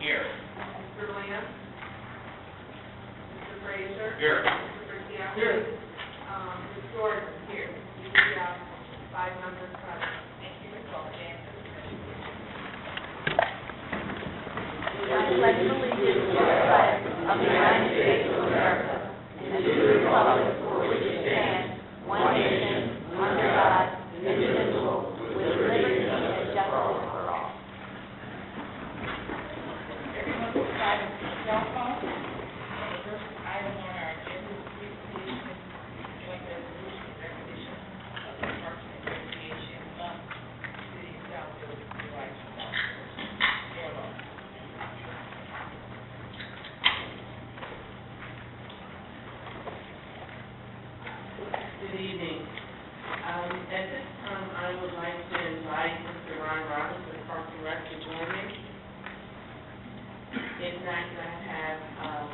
Here. Mr. Lamb? Mr. Frazier? Here. Mr. Ricciardi? Here. Ms. Jordan? Here. We have 5 members present. Thank you, Ms. Walker. I pledge allegiance to the flag of the United States of America and to the republic for which it stands, one nation, under God, indivisible, with liberty and justice for all. Everyone will silence their cell phone. The first item on our agenda is presentation of joint resolution of recognition of the Parks and Recreation Month, City of Southfield, July 2014. Good evening. At this time, I would like to invite Mr. Ron Roberts of Parks and Rec to join me. In fact, I have our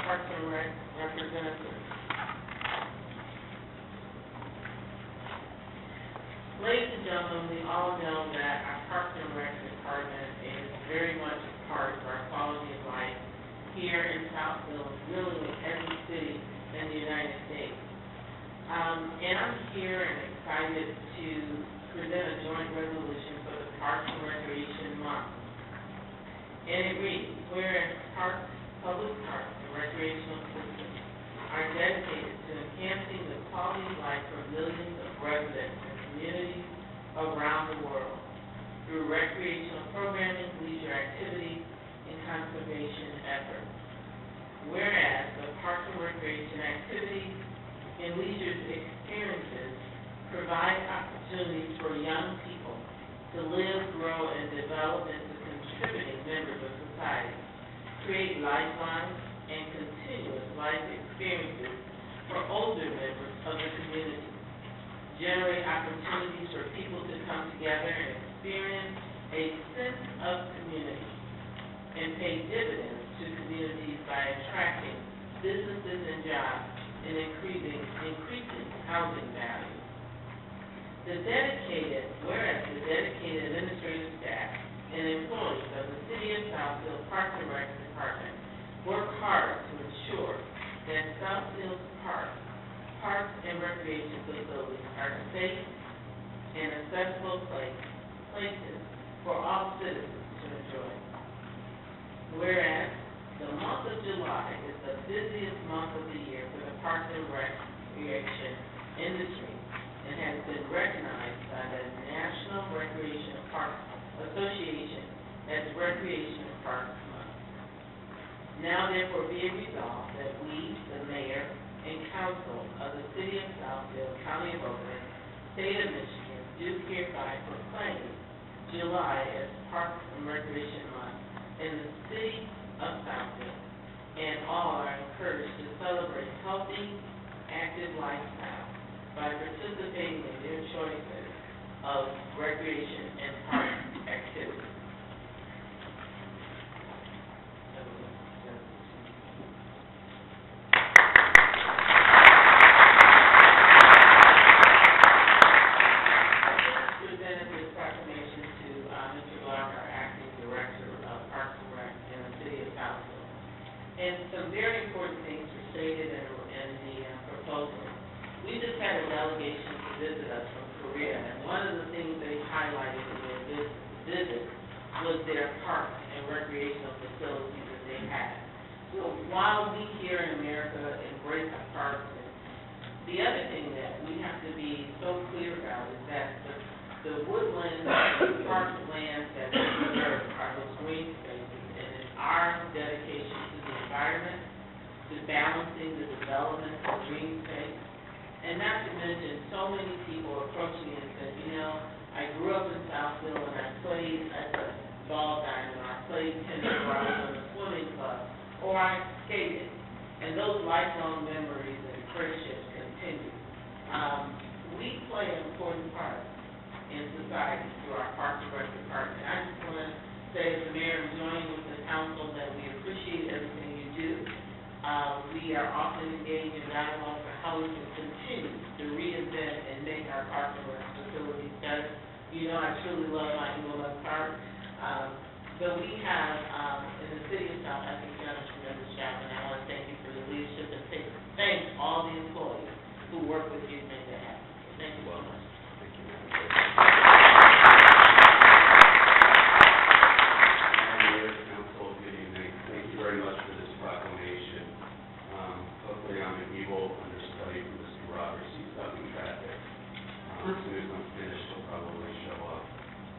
Parks and Rec representative. Ladies and gentlemen, we all know that our Parks and Rec department is very much a part of our quality of life here in Southfield, really in every city in the United States. And I'm here and excited to present a joint resolution for the Parks and Recreation Month. And it reads, whereas parks, public parks, and recreational systems are dedicated to enhancing the quality of life for millions of residents and communities around the world through recreational programming, leisure activities, and conservation efforts. Whereas the Parks and Recreation activities and leisure experiences provide opportunities for young people to live, grow, and develop into contributing members of society, create lifelong and continuous life experiences for older members of the community, generate opportunities for people to come together and experience a sense of community, and pay dividends to communities by attracting businesses and jobs and increasing housing value. Whereas the dedicated administrative staff and employees of the City of Southfield Parks and Rec Department work hard to ensure that Southfield's parks and recreation facilities are safe and accessible places for all citizens to enjoy. Whereas the month of July is the busiest month of the year for the Parks and Recreation industry and has been recognized by the National Recreational Parks Association as Recreational Parks Month. Now therefore be it resolved that we, the Mayor and Council of the City of Southfield, County of Oakland, State of Michigan, do hereby proclaim July as Parks and Recreation Month in the City of Southfield, and all are encouraged to celebrate healthy, active lifestyle by participating in their choices of recreation and park activities. Presented this proclamation to Mr. Glock, our acting director of Parks and Rec in the City of Southfield. And some very important things were stated in the proposal. We just had a delegation to visit us from Korea, and one of the things they highlighted in their visit was their parks and recreational facilities that they had. So while we here in America embrace our parks, the other thing that we have to be so clear about is that the woodlands and parklands that we preserve are those green spaces, and it's our dedication to the environment, to balancing the development of green space. And not to mention, so many people approach me and said, you know, I grew up in Southfield and I played at the ball diamond, or I played tennis, or I was in a swimming club, or I skated. And those lifelong memories and friendships continue. We play an important part in society through our Parks and Rec department. I just want to say, as the mayor, and join with the council, that we appreciate everything you do. We are often engaged in dialogue for how we can continue to reinvent and make our Parks and Rec facilities better. You know, I truly love my Englewood Park, But we have, in the city of South, I think you've done a tremendous job, and I want to thank you for your leadership and thank all the employees who work with you to make that happen. So thank you so much. Thank you. Mayor, Council, good evening. Thank you very much for this proclamation. Hopefully I'm an evil understudy for Mr. Roberts. He's stuck in traffic. As soon as I'm finished, he'll probably show up.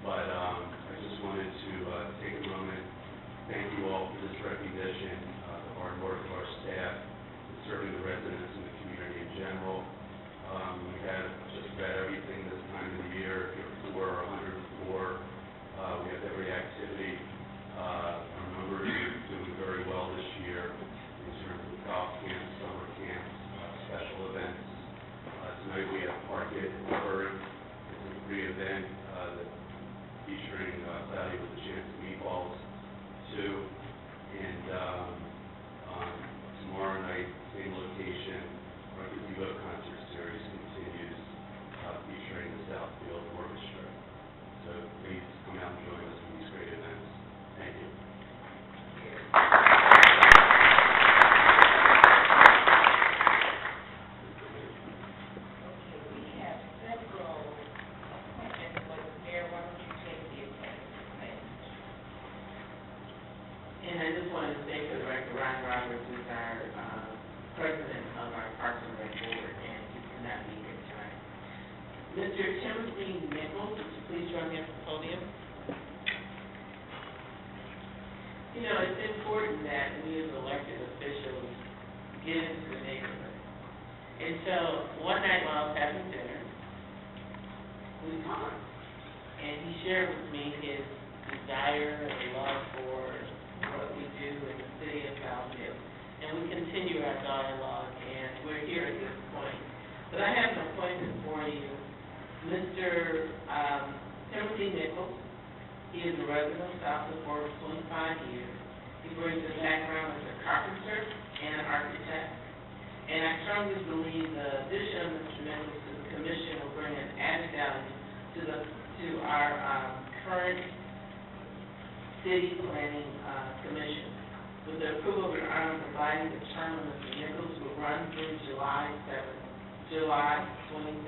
But I just wanted to take a moment, thank you all for this recognition, the hard work of our staff, and serving the residents and the community in general. We have just about everything this time of the year. If you're 4 or 104, we have every activity. Our numbers are doing very well this year in terms of golf camps, summer camps, special events. Tonight we have Park It Burn. It's a free event featuring Cloudy with a Chance of Meatballs, too. And tomorrow night, same location, our gazebo concert series continues, featuring the Southfield Orchestra. So please come out and join us in these great events. Thank you. We have several appointments, but Mayor, why don't you take the appointments? And I just wanted to say for the record, Ron Roberts is our president of our Parks and Rec Board, and he could not be here tonight. Mr. Timothy Nichols, would you please join me at the podium? You know, it's important that we as elected officials get into the neighborhood. And so one night while I was having dinner, we talked, and he shared with me his desire and love for what we do in the city of Southfield. And we continue our dialogue, and we're here at this point. But I have an appointment for you, Mr. Timothy Nichols. He is a resident of Southfield for over 25 years. He brings a background as a carpenter and an architect. And I strongly believe the addition of Mr. Nichols to the commission will bring an added value to our current city planning commission. With the approval of an honor providing the term of Mr. Nichols will run through July 2017.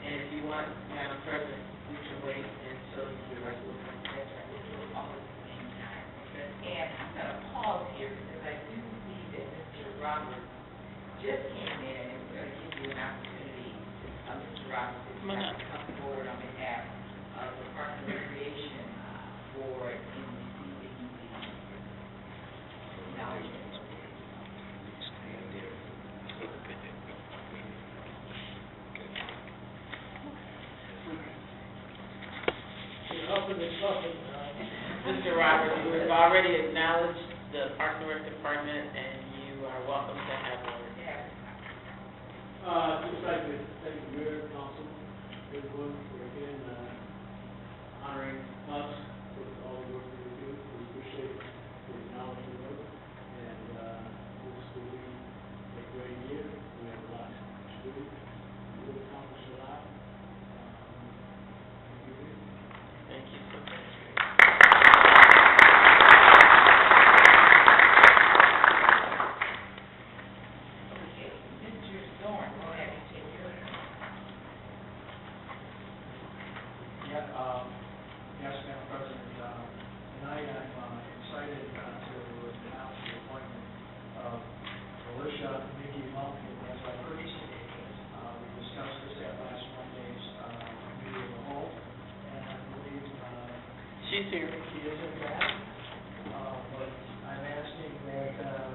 And if you want, Madam President, we can wait until the rest of the contract. We'll do it all at the same time. And I'm going to pause here because I do see that Mr. Roberts just came in, and we're going to give you an opportunity, Mr. Roberts, if you have to come forward on behalf of the Parks and Recreation Board in receiving the acknowledgement. Mr. Roberts, you have already acknowledged the Parks and Rec Department, and you are welcome to have one. Just like to thank the mayor, council, everyone for again honoring us with all the work that we do. We appreciate the acknowledgement of it, and this will be a great year. We have a lot to do. We will accomplish a lot. Thank you so much. Yes, Madam President, tonight I'm excited to announce the appointment of Alicia Mickey Lumpkin as our purchasing agent. We discussed this at last Monday's meeting of the whole, and I believe She's here. she is in fact, but I'm asking that I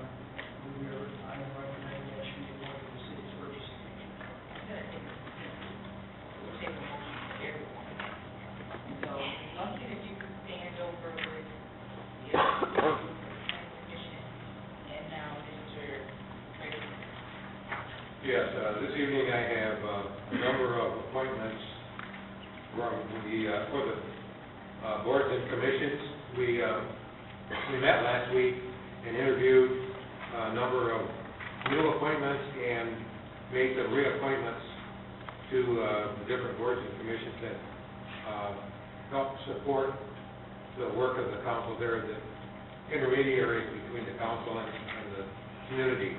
am recommending that she be appointed the city's purchasing agent. We'll take a motion for everyone. So, Lumpkin, if you could stand over with the commission, and now Mr. Tracy. Yes, this evening I have a number of appointments for the boards and commissions. We met last week and interviewed a number of new appointments and made some reappointments to the different boards and commissions that help support the work of the council. They're the intermediaries between the council and the community.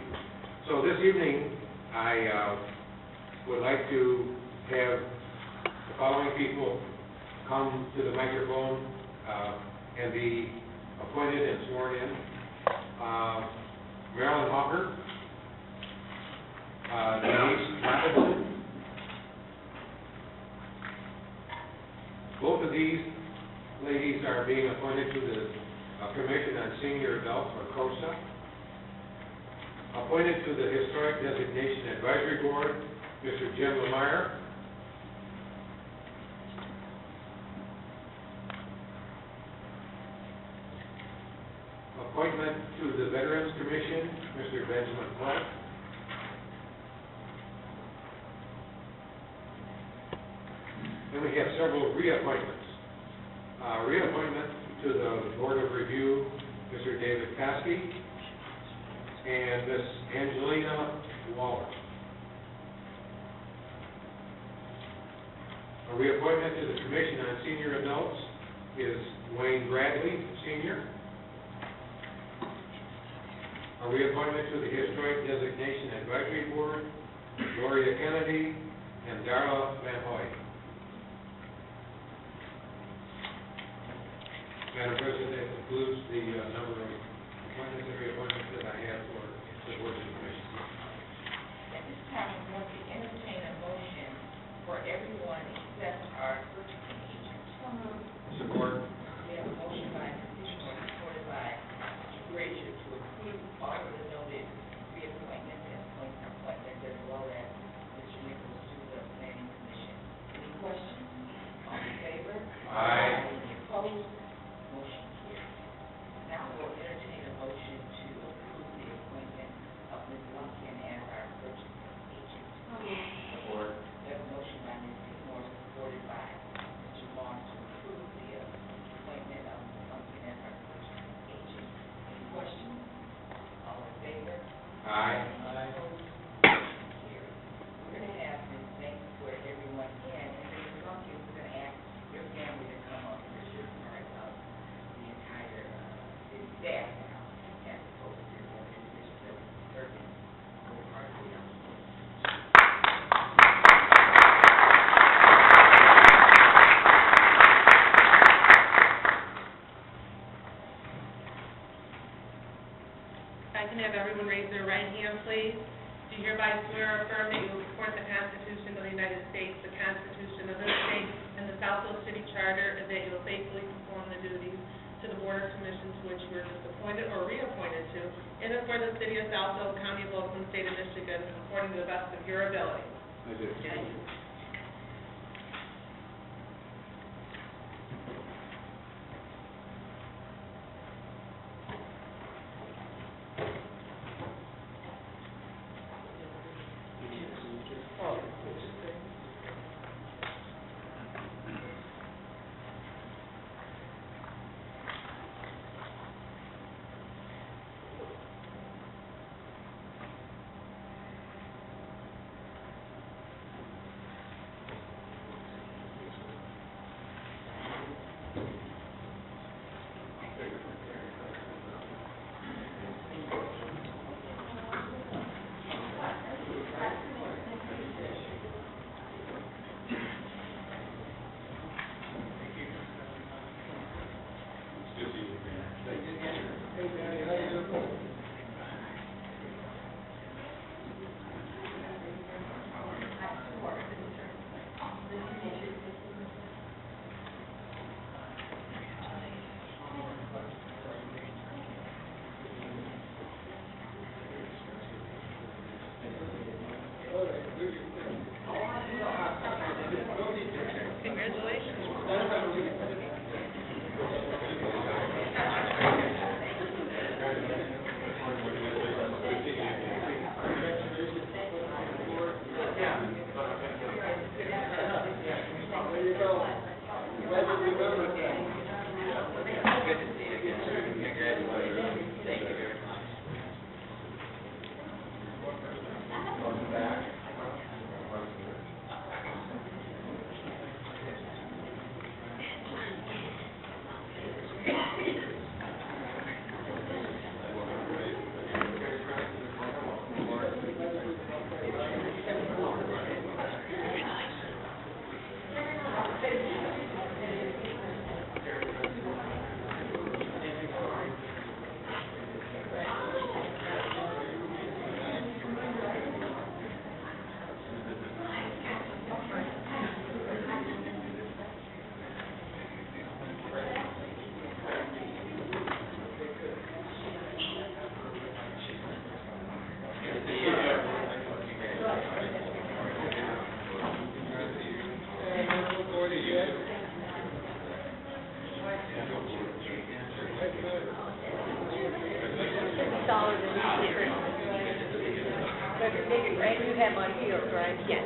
So this evening, I would like to have the following people come to the microphone and be appointed and sworn in. Marilyn Hawker, Denise Robinson. Both of these ladies are being appointed to the Commission on Senior Adults, or COSA. Appointed to the Historic Designation Advisory Board, Mr. Jim Lemire. Appointment to the Veterans Commission, Mr. Benjamin Clark. Then we have several reappointments. Reappointment to the Board of Review, Mr. David Kosky and Ms. Angelina Waller. A reappointment to the Commission on Senior Adults is Wayne Bradley, Senior. A reappointment to the Historic Designation Advisory Board, Gloria Kennedy and Darla Van Hoy. Madam President, that concludes the number of appointments and reappointments that I have for the boards and commissions. At this time, I'm going to entertain a motion for everyone except our purchasing agent. Support. We have a motion by Commissioner, supported by Mr. Frazier, to approve all of the noted reappointments and appointments, as well as Mr. Nichols to the Planning Commission. Any questions? All in favor? Aye. Any opposed? Motion carries. Now we'll entertain a motion to approve the appointment of Ms. Lumpkin as our purchasing agent. Support. We have a motion by Ms. Seymour, supported by Mr. Long, to approve the appointment of Ms. Lumpkin as our purchasing agent. Any questions? All in favor? Aye. Opposed? Motion carries. We're going to have Ms. Banks swear everyone in, and then Ms. Lumpkin, we're going to ask your family to come up and you're part of the entire city staff now, as opposed to the individual serving for part of the council. If I can have everyone raise their right hand, please. Do you hereby swear or affirm that you will support the Constitution of the United States, the Constitution of this state, and the Southfield City Charter, and that you will faithfully perform the duties to the Board of Commissions to which you were just appointed or reappointed to, in and for the City of Southfield, County of Oakland, State of Michigan, according to the best of your ability? I do. It's taller than you. And you have on heels, right? Yes.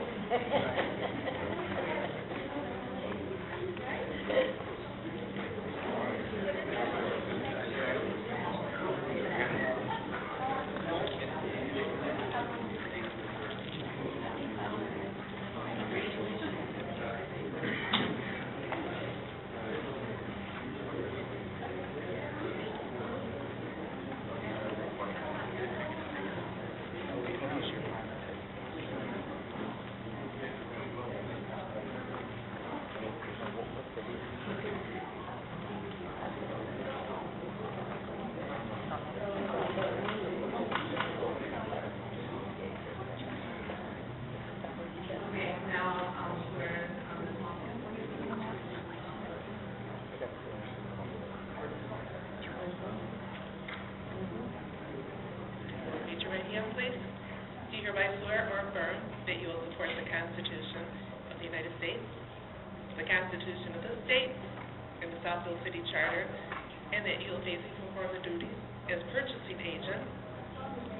Raise your right hand, please. Do you hereby swear or affirm that you will support the Constitution of the United States, the Constitution of the state, and the Southfield City Charter, and that you will faithfully perform the duties as purchasing agent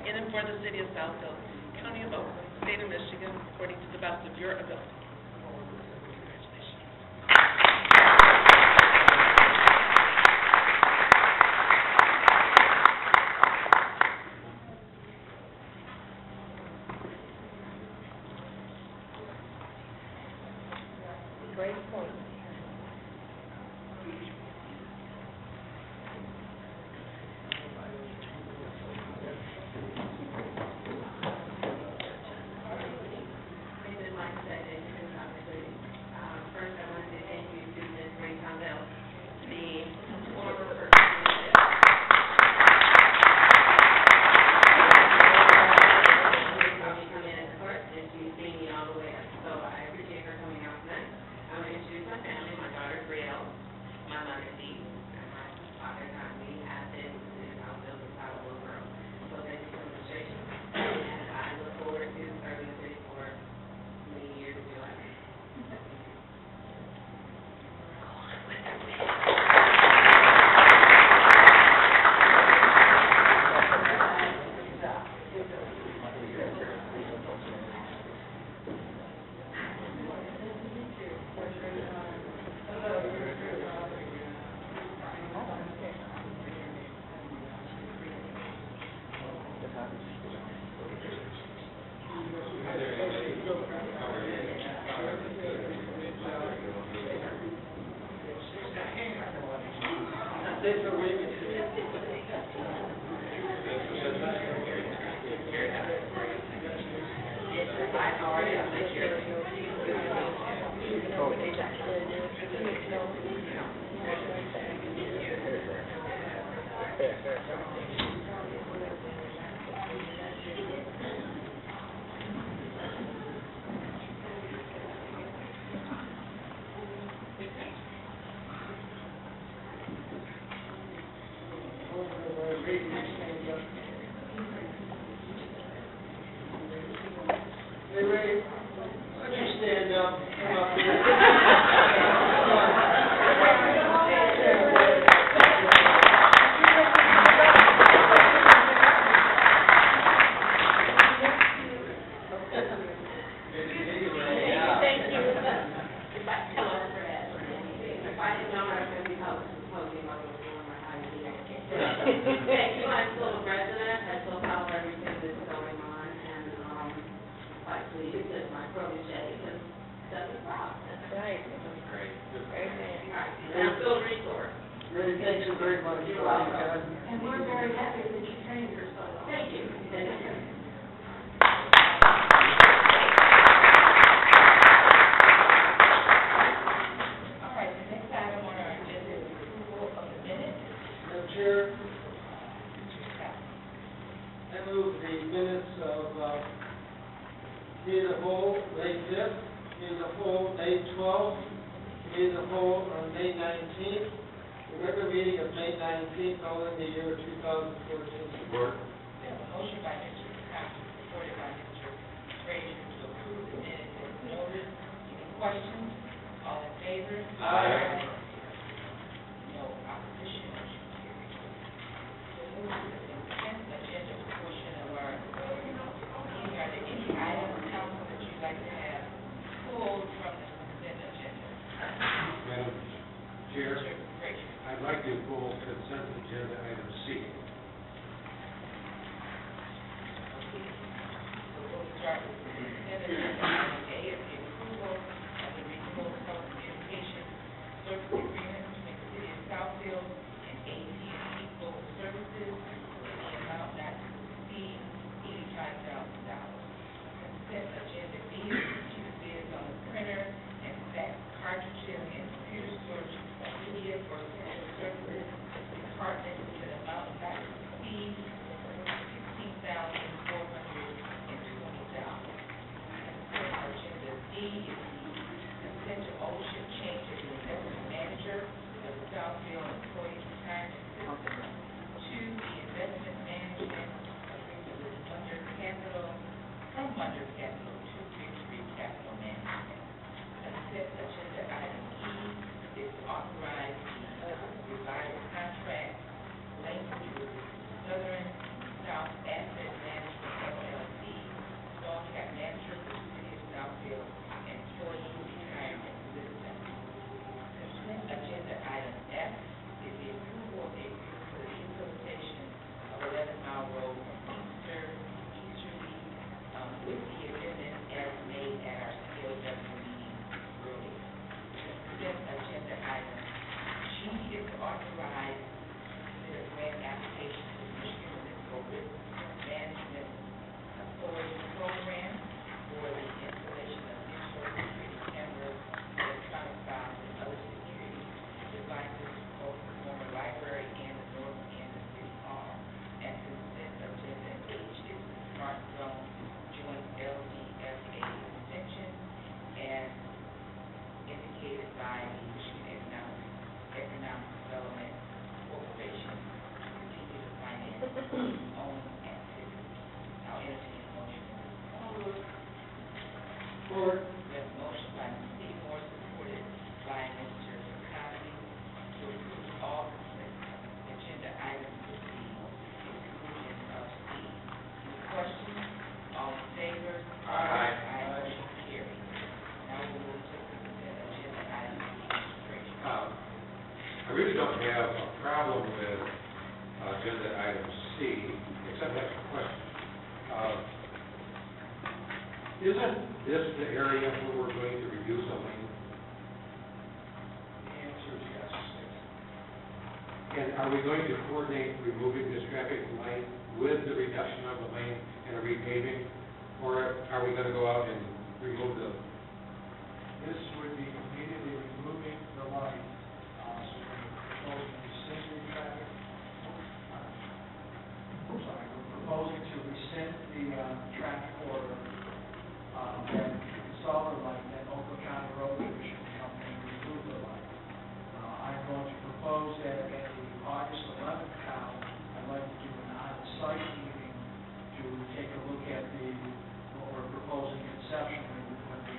in and for the city of Southfield, county of Oakland, state of Michigan, according to the best of your ability? Congratulations. Great point. Maybe like I said, in this opportunity, first I want to say thank you to Ms. Ray Condell, the former person. Come in as clerk, and she's seen me all the way up, so I appreciate her coming out tonight. I'm going to introduce my family, my daughter Brielle, my mother Dee, and my father Tommy, has been in Southfield since I was a little girl. So thank you for the demonstration, and I look forward to serving the city for many years of your life. Hey, Ray, why don't you stand up, come up here? Thank you. Hello, Fred. If I didn't know I was going to be hosting, I would have worn my high heels. Thank you, I'm still a resident, I still follow everything that's going on, and, like, please, it's my protege, because it doesn't stop. That's right. Great. Amen. All right, and I'm still a resource. Ray, thank you very much. You're welcome. And we're very happy that you trained her so well. Thank you. Thank you. All right, the next item on our agenda is approval of the minutes. Madam Chair, I move the minutes of, committee of the whole, May 5th, committee of the whole, May 12th, committee of the whole on May 19th, the regular meeting of May 19th, all in the year 2014. Support. We have a motion by Mr. Cox, supported by Mr. Frazier to approve the minutes as noted. Any questions? All in favor? Aye. No opposition, motion carries. consent agenda item C. So we'll start with the consent agenda. Item A is the approval of the renewal of telecommunications service agreement between the city of Southfield and AT&T Global Services in the amount not to exceed $85,000. Consent agenda B is receipt of bids on the printer and fax cartridges and computer storage media for essential services department with an amount not to exceed $16,420. Consent agenda D is the consent to ownership change of the investment manager of the Southfield Employee Retirement System to the investment management agreement with Munder Capital, from Munder Capital to Victory Capital Management. Consent agenda item E is to authorize the revised contract linked to Southern South Asset Management LLC, small cap manager for the city of Southfield, employee retirement system. Consent agenda item F is the approval of the agreement for the rehabilitation of 11 Mile Road from Easterly, with the amendment as made at our COW meeting earlier. Consent agenda item G is to authorize the grant application to the Michigan Municipal Risk Management Authority program for the installation of digital security cameras, electronic files, and other security devices for both the former library and the north end of City Hall. And consent agenda H is the Smart Zone Joint LDFA extension as indicated by the Michigan Economic Development Corporation to continue to finance its own activities. I'll entertain a motion. Forward. We have a motion by Ms. Seymour, supported by Mr. Cosby, to approve all consent agenda items with the exclusion of C. Any questions? All in favor? Aye. Motion carries. Now we will move to the consent agenda item registration. I really don't have a problem with agenda item C, except I have a question. Isn't this the area where we're going to reduce a lane? The answer is yes. And are we going to coordinate removing this traffic light with the reduction of the lane and a repaving? Or are we going to go out and remove the, This would be immediately removing the light, so we're proposing to rescind the traffic. We're proposing to rescind the traffic order that install the light, then Oakland County Road Commission Company remove the light. I'm going to propose that at the August 11th count, I'd like to do an on-site meeting to take a look at what we're proposing conceptually when we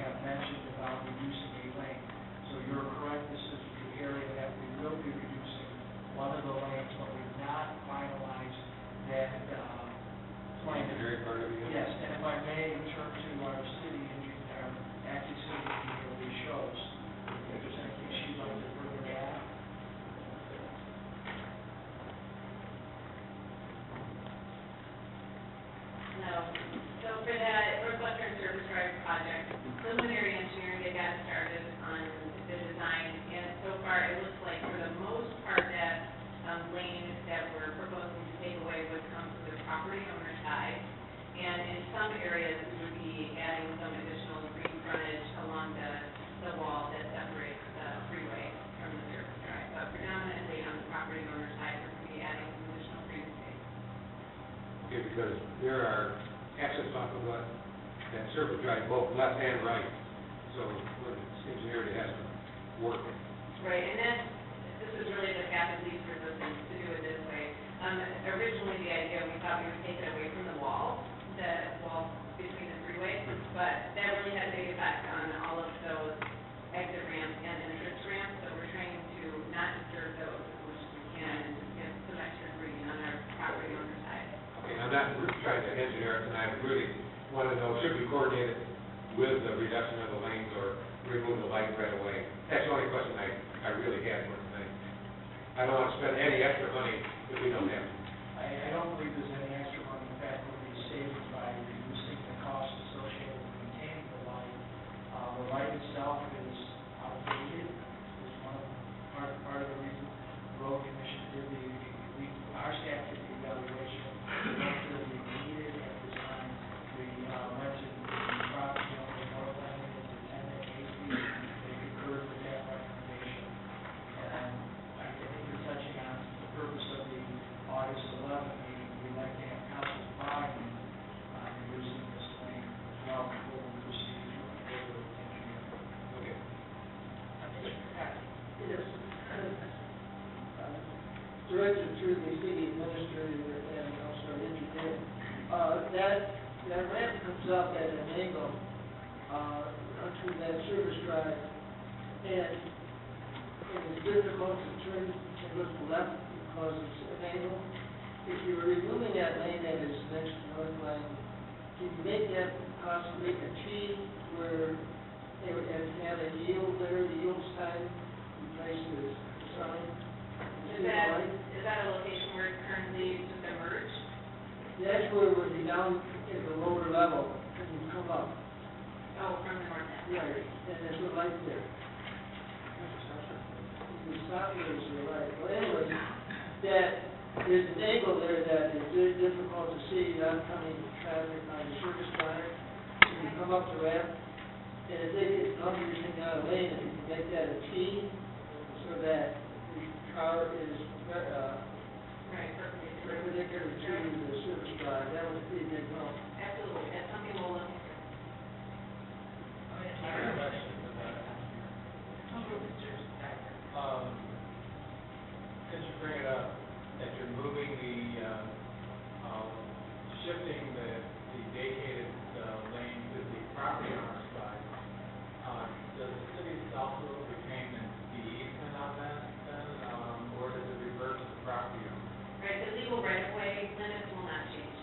have mentioned about reducing a lane. So you're correct, this is the area that we will be reducing one of the lanes, but we've not finalized that plan. engineering part of it? Yes, and if I may turn to our city engineer, acting city engineer, Lee Shows, if there's anything she'd like to further add. No. So for that Northwestern Service Drive project, preliminary engineering, they got started on the design, and so far it looks like for the most part that lane that we're proposing to take away would come to the property owner side. And in some areas, we would be adding some additional green frontage along the wall that separates the freeway from the service drive. But predominantly on the property owner side, we're going to be adding some additional green space. Okay, because there are access off of that service drive, both left and right. So when it's engineered, it has to work. Right, and this is really just happened these resistance to do it this way. Originally, the idea, we thought we would take it away from the wall between the freeway, but that really had a big effect on all of those exit ramps and entrance ramps, so we're trying to not disturb those as much as we can and just get some extra green on our property owner side. Okay, I'm not trying to engineer it tonight, I really want to know, should we coordinate it with the reduction of the lanes or remove the light right away? That's the only question I really had for tonight. I don't want to spend any extra money if we don't have to. I don't believe there's any extra money. In fact, there'll be savings by reducing the cost associated with maintaining the light. The light itself is outdated, is part of the reason the road commission did our staff did the evaluation. We don't feel we needed at this time. We went to the property owner, Northland, Superintendent Casey. They concurred with that recommendation. And I think you're touching on the purpose of the August 11th meeting. We'd like to have council's buy-in on reducing this lane as well before we proceed to further engineering. Okay. Yes. Directed through the city administrator and also engineer. That ramp comes up at an angle onto that service drive, and it's difficult to turn and look left because it's an angle. If you were removing that lane that is next to North Line, can you make that possibly a T where they would have a yield there, the yield sign, replace the sign? Is that a location where it's currently just a merge? That's where it would be down at the lower level, and you come up. Oh, from the north end. Yeah, and there's a light there. The Southfield is the light. Well, anyway, that there's an angle there that is very difficult to see oncoming traffic on the service drive. When you come up the ramp, and if they get numbers in out of lane, if you can make that a T, so that the car is Right, perfectly. perpendicular to the service drive, that would be a big help. Absolutely, that's something we'll look into. I have a question for that. Since you bring it up, that you're moving shifting the vacated lane to the property owner's side, does the city of Southfield retain the easement on that then, or does it revert to the property owner? Right, the legal right-of-way limits will not change.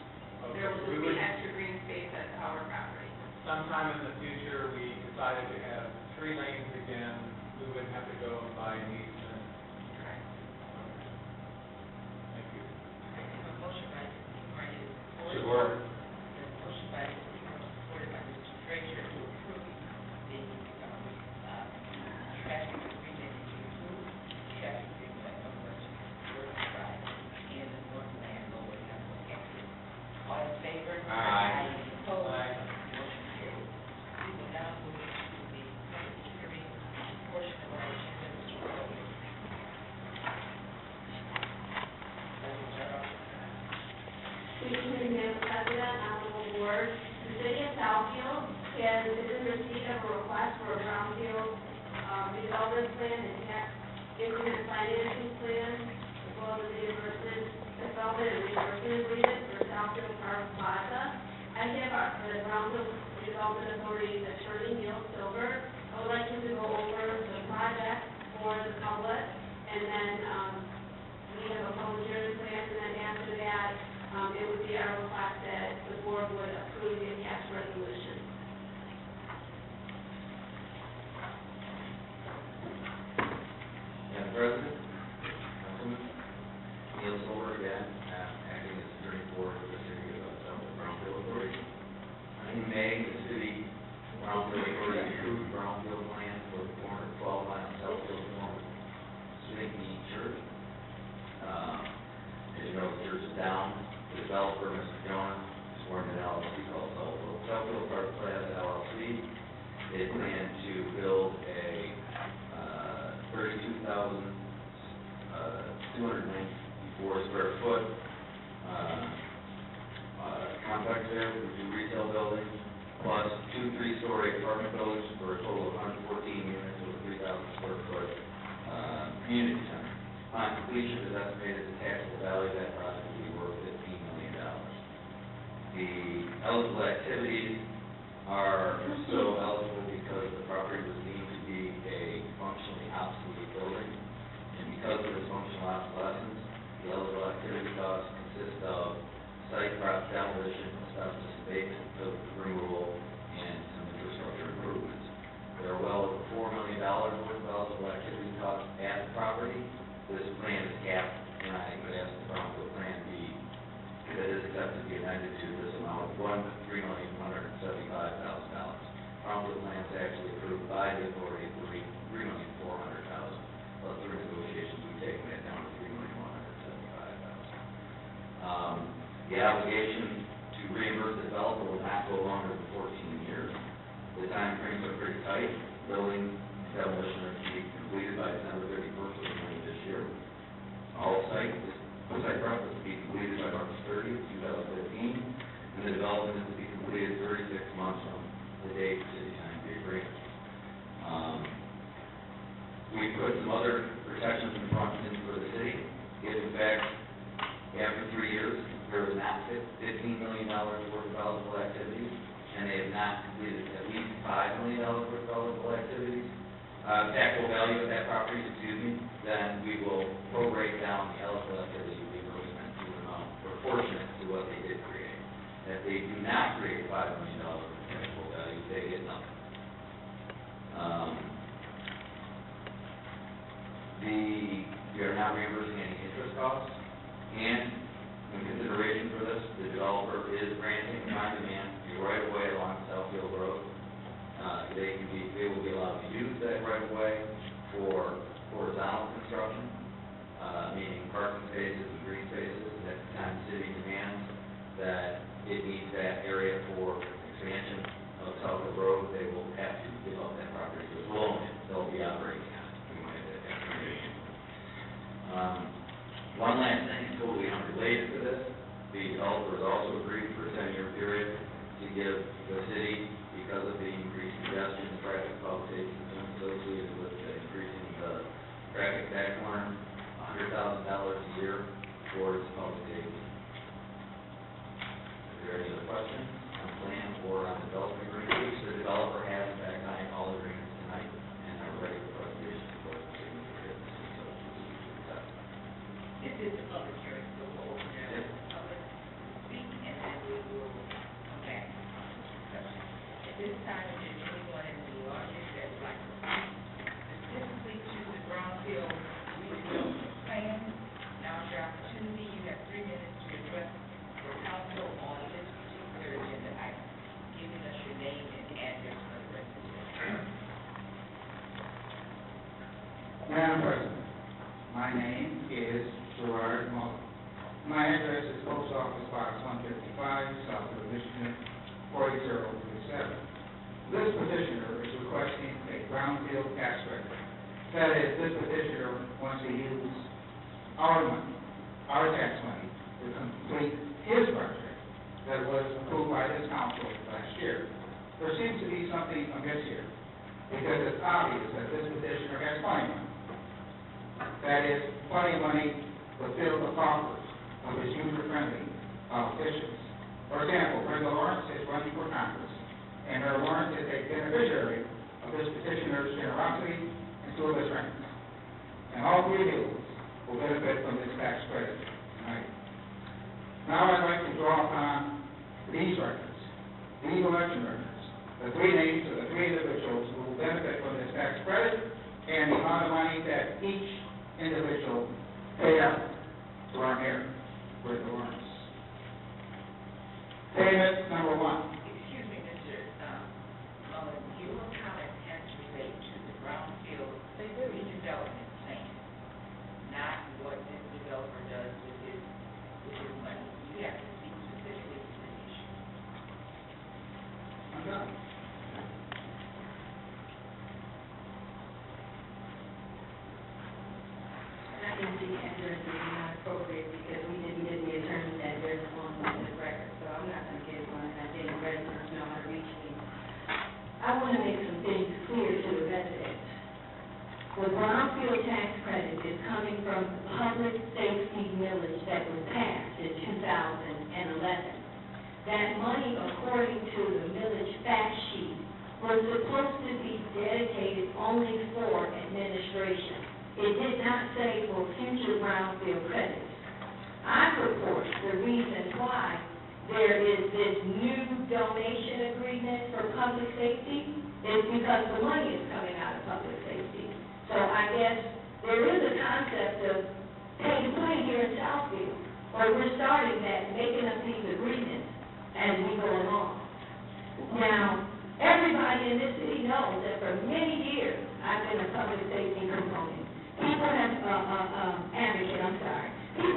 There will just be extra green space at our property. Sometime in the future, we decided to have 3 lanes again, we wouldn't have to go and buy an easement. Correct. Thank you. Motion by Marty, Support. motion by supported by Mr. Frazier to approve the traffic agreement, to approve traffic agreement of Western Drive and the Northland Lower Capital Exit. All in favor? Aye. Opposed? Aye. Motion carried. We will now move to the public hearing portion of our agenda, Mr. Frazier. Madam President, Honorable Board, the city of Southfield is in receipt of a request for a brownfield redevelopment plan and tax increment financing plan, as well as a reimbursement, development and reimbursement agreement for Southfield Park Plaza. I have the brownfield redevelopment authority's attorney, Neil Silver. I would like him to go over the project for the public, and then we have a public hearing plan, and then after that, it would be our request that the board would approve the attached resolution. Madam President, Councilman, Neil Silver again, acting as attorney for the city of Southfield Brownfield Authority. In May, the city Brownfield Authority approved brownfield plan for the corner of 12 mile Southfield North Swing Church. As you know, the church is down. The developer, Mr. Jones, formed an LLC called Southfield Park Plaza LLC. They plan to build a 32,294 square foot complex there with 2 retail buildings, plus 2 3-story apartment buildings for a total of 114 units with a 3,000 square foot community center. Upon completion, it is estimated the taxable value of that project will be worth $15 million. The eligible activities are so eligible because the property was deemed to be a functionally obsolete building, and because of its functional obsolescence, the eligible activity costs consist of site prep demolition, asbestos abatement, filter removal, and some infrastructure improvements. There are well over $4 million worth of eligible activity costs at the property, this plan is capped, and I would ask the Brownfield Plan be, if it is accepted, be amended to this amount of $3,175,000. Brownfield Plan is actually approved by the authority of $3,400,000. Plus through negotiations, we've taken that down to $3,175,000. The obligation to reimburse the developer will not go longer than 14 years. The time frames are pretty tight. Building demolition are to be completed by December 31st of this year. All site projects to be completed by March 30th, 2015, and the development is to be completed 36 months from the date the city signed the agreement. We put some other protections in front in for the city. If in fact, after 3 years, there is not $15 million worth of eligible activities, and they have not completed at least $5 million worth of eligible activities, taxable value of that property, then we will prorate down the eligible activity reimbursement to an amount proportionate to what they did create. If they do not create $5 million worth of taxable value, they get nothing. We are not reimbursing any interest costs, and in consideration for this, the developer is granting on demand the right of way along Southfield Road. They will be allowed to use that right of way for horizontal construction, meaning parking spaces and green spaces. And at the time the city demands that it needs that area for expansion of Southfield Road, they will have to give up that property. So it's own it. They'll be operating on it. We might have that information. One last thing, totally unrelated to this, the developer has also agreed for a 10-year period to give the city, because of the increased congestion and traffic public safety concerns associated with increasing the traffic back corner, $100,000 a year towards public safety. Is there any other questions on the plan or on the development agreement? The developer has in fact signed all agreements tonight and are ready for presentation to the signature. This is the public hearing, so we'll open it up to the public speak, and then we will come back to discussion. At this time, is there anyone in the audience that would like to speak specifically to the Brownfield redevelopment plan? Now is your opportunity. You have 3 minutes to address the council on this particular agenda item, giving us your name and address for the rest of the day. Madam President, my name is Federal-Mogul. My address is Post Office Box 155, Southfield, Michigan, 48037. This petitioner is requesting a brownfield tax credit. That is, this petitioner wants to use our money, our tax money, to complete his project that was approved by this council last year. There seems to be something amiss here, because it's obvious that this petitioner has plenty of money. That is, plenty of money to fill the coffers of his user-friendly politicians. For example, Brenda Lawrence is running for Congress, and her Lawrence is a beneficiary of this petitioner's generosity and two of his friends. And all three hills will benefit from this tax credit tonight. Now I'd like to draw upon these records, these election records, the three names of the three individuals who will benefit from this tax credit, and the amount of money that each individual paid out to our mayor, Brenda Lawrence. Payment number 1. Excuse me, Mr. Mullen, your comment has to relate to the Brownfield redevelopment plan, not what this developer does with his money. You have to speak specifically to this issue. I'm done. I think the address is not appropriate because we didn't get the attorney's address on this record, so I'm not going to give one, and I think residents know how to reach me. I want to make some things clear to the residents. The brownfield tax credit is coming from the public safety millage that was passed in 2011. That money, according to the millage fact sheet, was supposed to be dedicated only for administration. It did not say for future brownfield credits. I report the reason why there is this new donation agreement for public safety is because the money is coming out of public safety. So I guess there is a concept of pay-to-play here in Southfield, where we're starting that, making up these agreements as we go along. Now, everybody in this city knows that for many years, I've been a public safety component. People have, people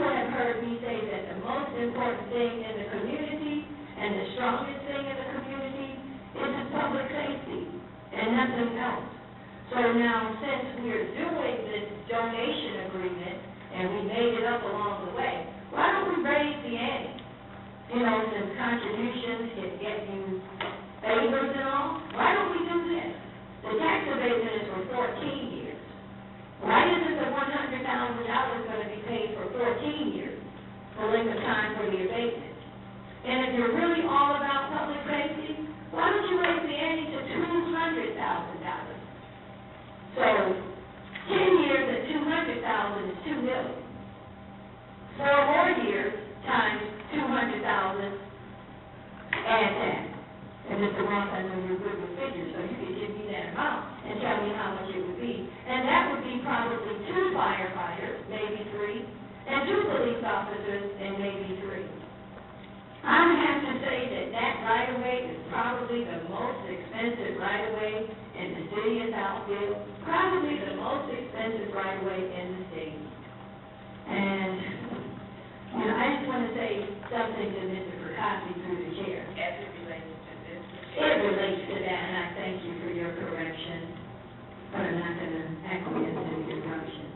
have heard me say that the most important thing in the community and the strongest thing in the community is its public safety and nothing else. So now, since we're doing this donation agreement and we made it up along the way, why don't we raise the ante? You know, since contributions can get you favors and all, why don't we do this? The tax abatement is for 14 years. Why isn't the $100,000 going to be paid for 14 years, the length of time for the abatement? And if you're really all about public safety, why don't you raise the ante to $200,000? So, 10 years at $200,000 is $2 million. 4 more years times $200,000, add that. And Mr. Ross, I know you're good with figures, so you can give me that amount and tell me how much it would be. And that would be probably 2 firefighters, maybe 3, and 2 police officers, and maybe 3. I would have to say that that right-of-way is probably the most expensive right-of-way in the city of Southfield, probably the most expensive right-of-way in the city. And, you know, I just want to say something to Mr. Percotti through the chair. As it relates to this. It relates to that, and I thank you for your correction, but I'm not going to acquiesce to the corruption.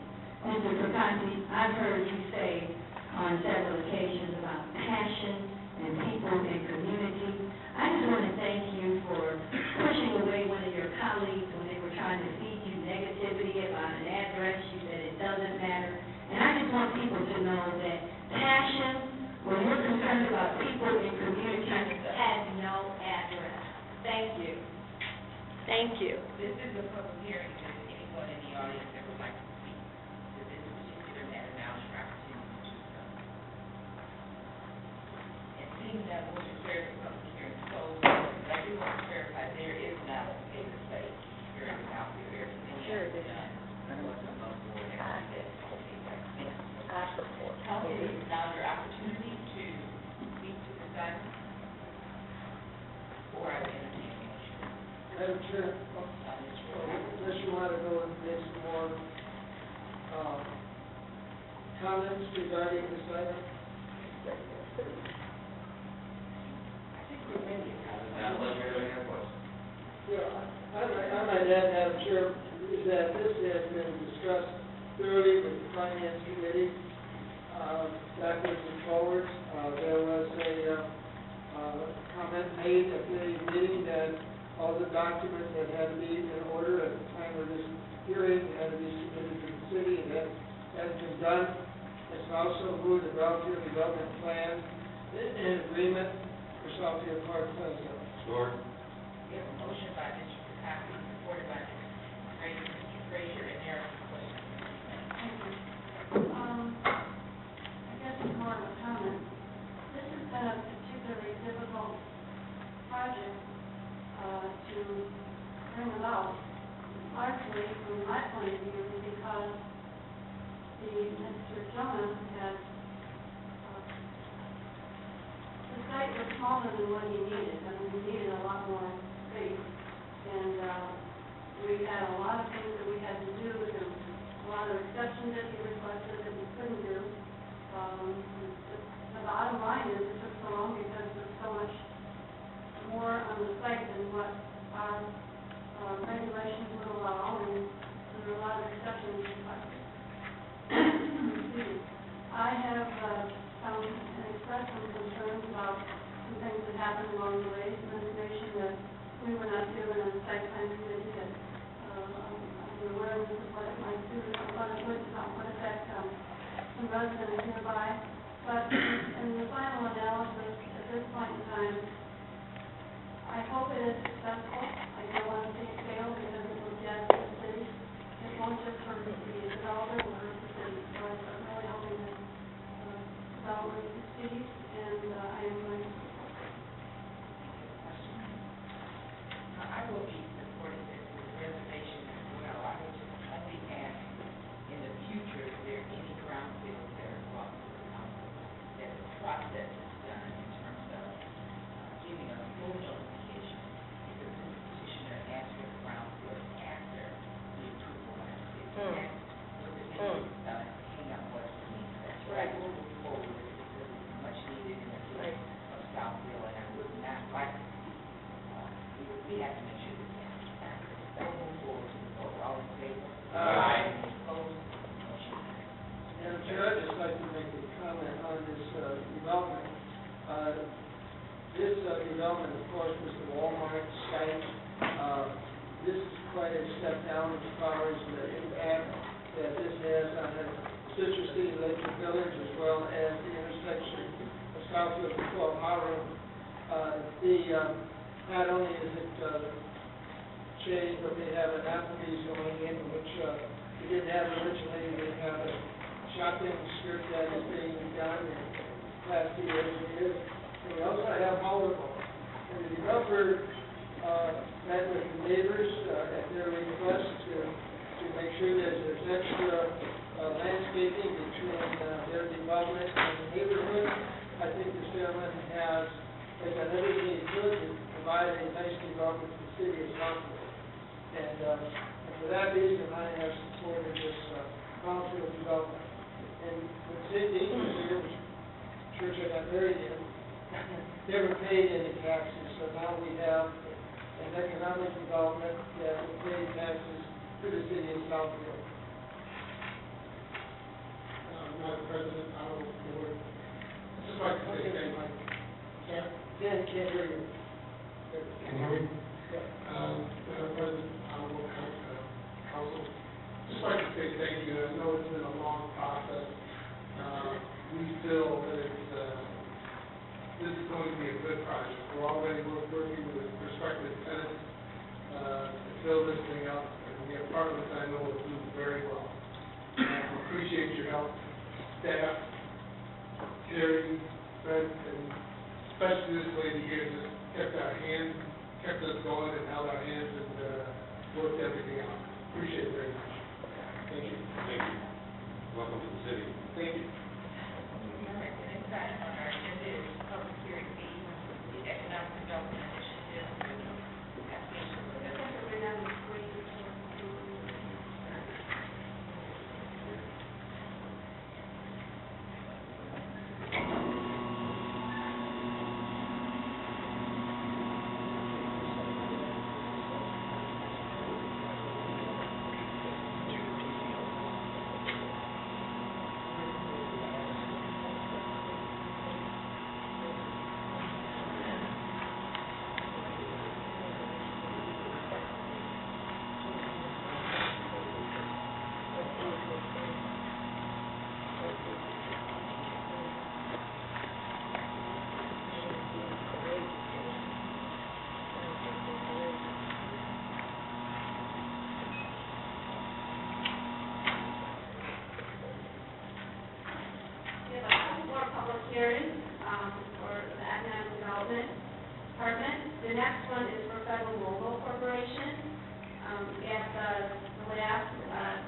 Mr. Percotti, I've heard you say on several occasions about passion and people and community. I just want to thank you for pushing away one of your colleagues when they were trying to feed you negativity about an address. You said it doesn't matter. And I just want people to know that passion, when you're concerned about people and community, has no address. Thank you. Thank you. This is a public hearing, and if anyone in the audience that would like to speak to this particular matter, now is your opportunity to do so. And seeing that, we'll declare the public hearing closed. I do want to clarify, there is not a paper space here in the South Area. Sure it is. I support. Okay, now your opportunity to speak to this item. Or I will entertain a motion. Madam Chair, unless you want to go and make some more comments regarding this item? I think we're ready. Unless you have any other questions. Yeah, I might add, Madam Chair, is that this has been discussed thoroughly with the Finance Committee, backwards and forwards. There was a comment made at the meeting that all the documents that had to be in order at the time of this hearing had to be submitted to the city, and that has been done. It's also moved the Brownfield Development Plan in agreement for Southfield Park Plaza. Support. We have a motion by Mr. Percotti, supported by Mr. Frazier, and there are some questions. I guess it's more of a comment. This has been a particularly difficult project to bring about, largely from my point of view, because Mr. Jonah had, the site was smaller than what he needed. I mean, he needed a lot more space. And we had a lot of things that we had to do, and a lot of exceptions that he requested that we couldn't do. The bottom line is it took so long because there's so much more on the site than what our regulations would allow, and there were a lot of exceptions requested. I have found and expressed some concerns about some things that happened along the way, some information that we were not given on the site plan committee that I'm aware of what it might do, what it would affect some residents nearby. But in the final analysis, at this point in time, I hope it is successful. I don't want to see it fail because it will get the city. It won't just hurt the developer, it will hurt the city. So I'm really hoping that development succeeds, and I am going to support it. I will be supporting this with reservation as well. I would just only ask in the development, of course, was the Walmart site. This is quite a step down as far as the impact that this has on the sister city Lakewood Village as well as the intersection of Southfield and Fort Monroe. Not only is it changed, but we have an Applebee's going in, which we didn't have originally. We have a shopping strip that is being done in the last few years. And we also have multiple. And the developer met with the neighbors at their request to make sure that there's extra landscaping between their development and the neighborhood. I think the chairman has done everything he could to provide a nice development for the city of Southfield. And for that reason, I have supported this brownfield development. And when St. Dean was here, which church I got married in, never paid any taxes, so now we have an economic development that will pay taxes to the city of Southfield. Madam President, Honorable Board, I'd just like to say thank you. Sir? Dan, can't hear you. Can you hear me? Madam President, Honorable Council, just like to say thank you. I know it's been a long process. We feel that this is going to be a good project. We're already working with prospective tenants to fill this thing up, and the apartments I know will do very well. We appreciate your help, staff, Terry, Fred, and especially this lady here just kept us going and held our hands and worked everything out. Appreciate it very much. Thank you. Thank you. Welcome to the city. Thank you. Next item on our agenda is public hearing B, the economic development initiative. hearing for the Economic Development Department. The next one is for Federal-Mogul Corporation. At the last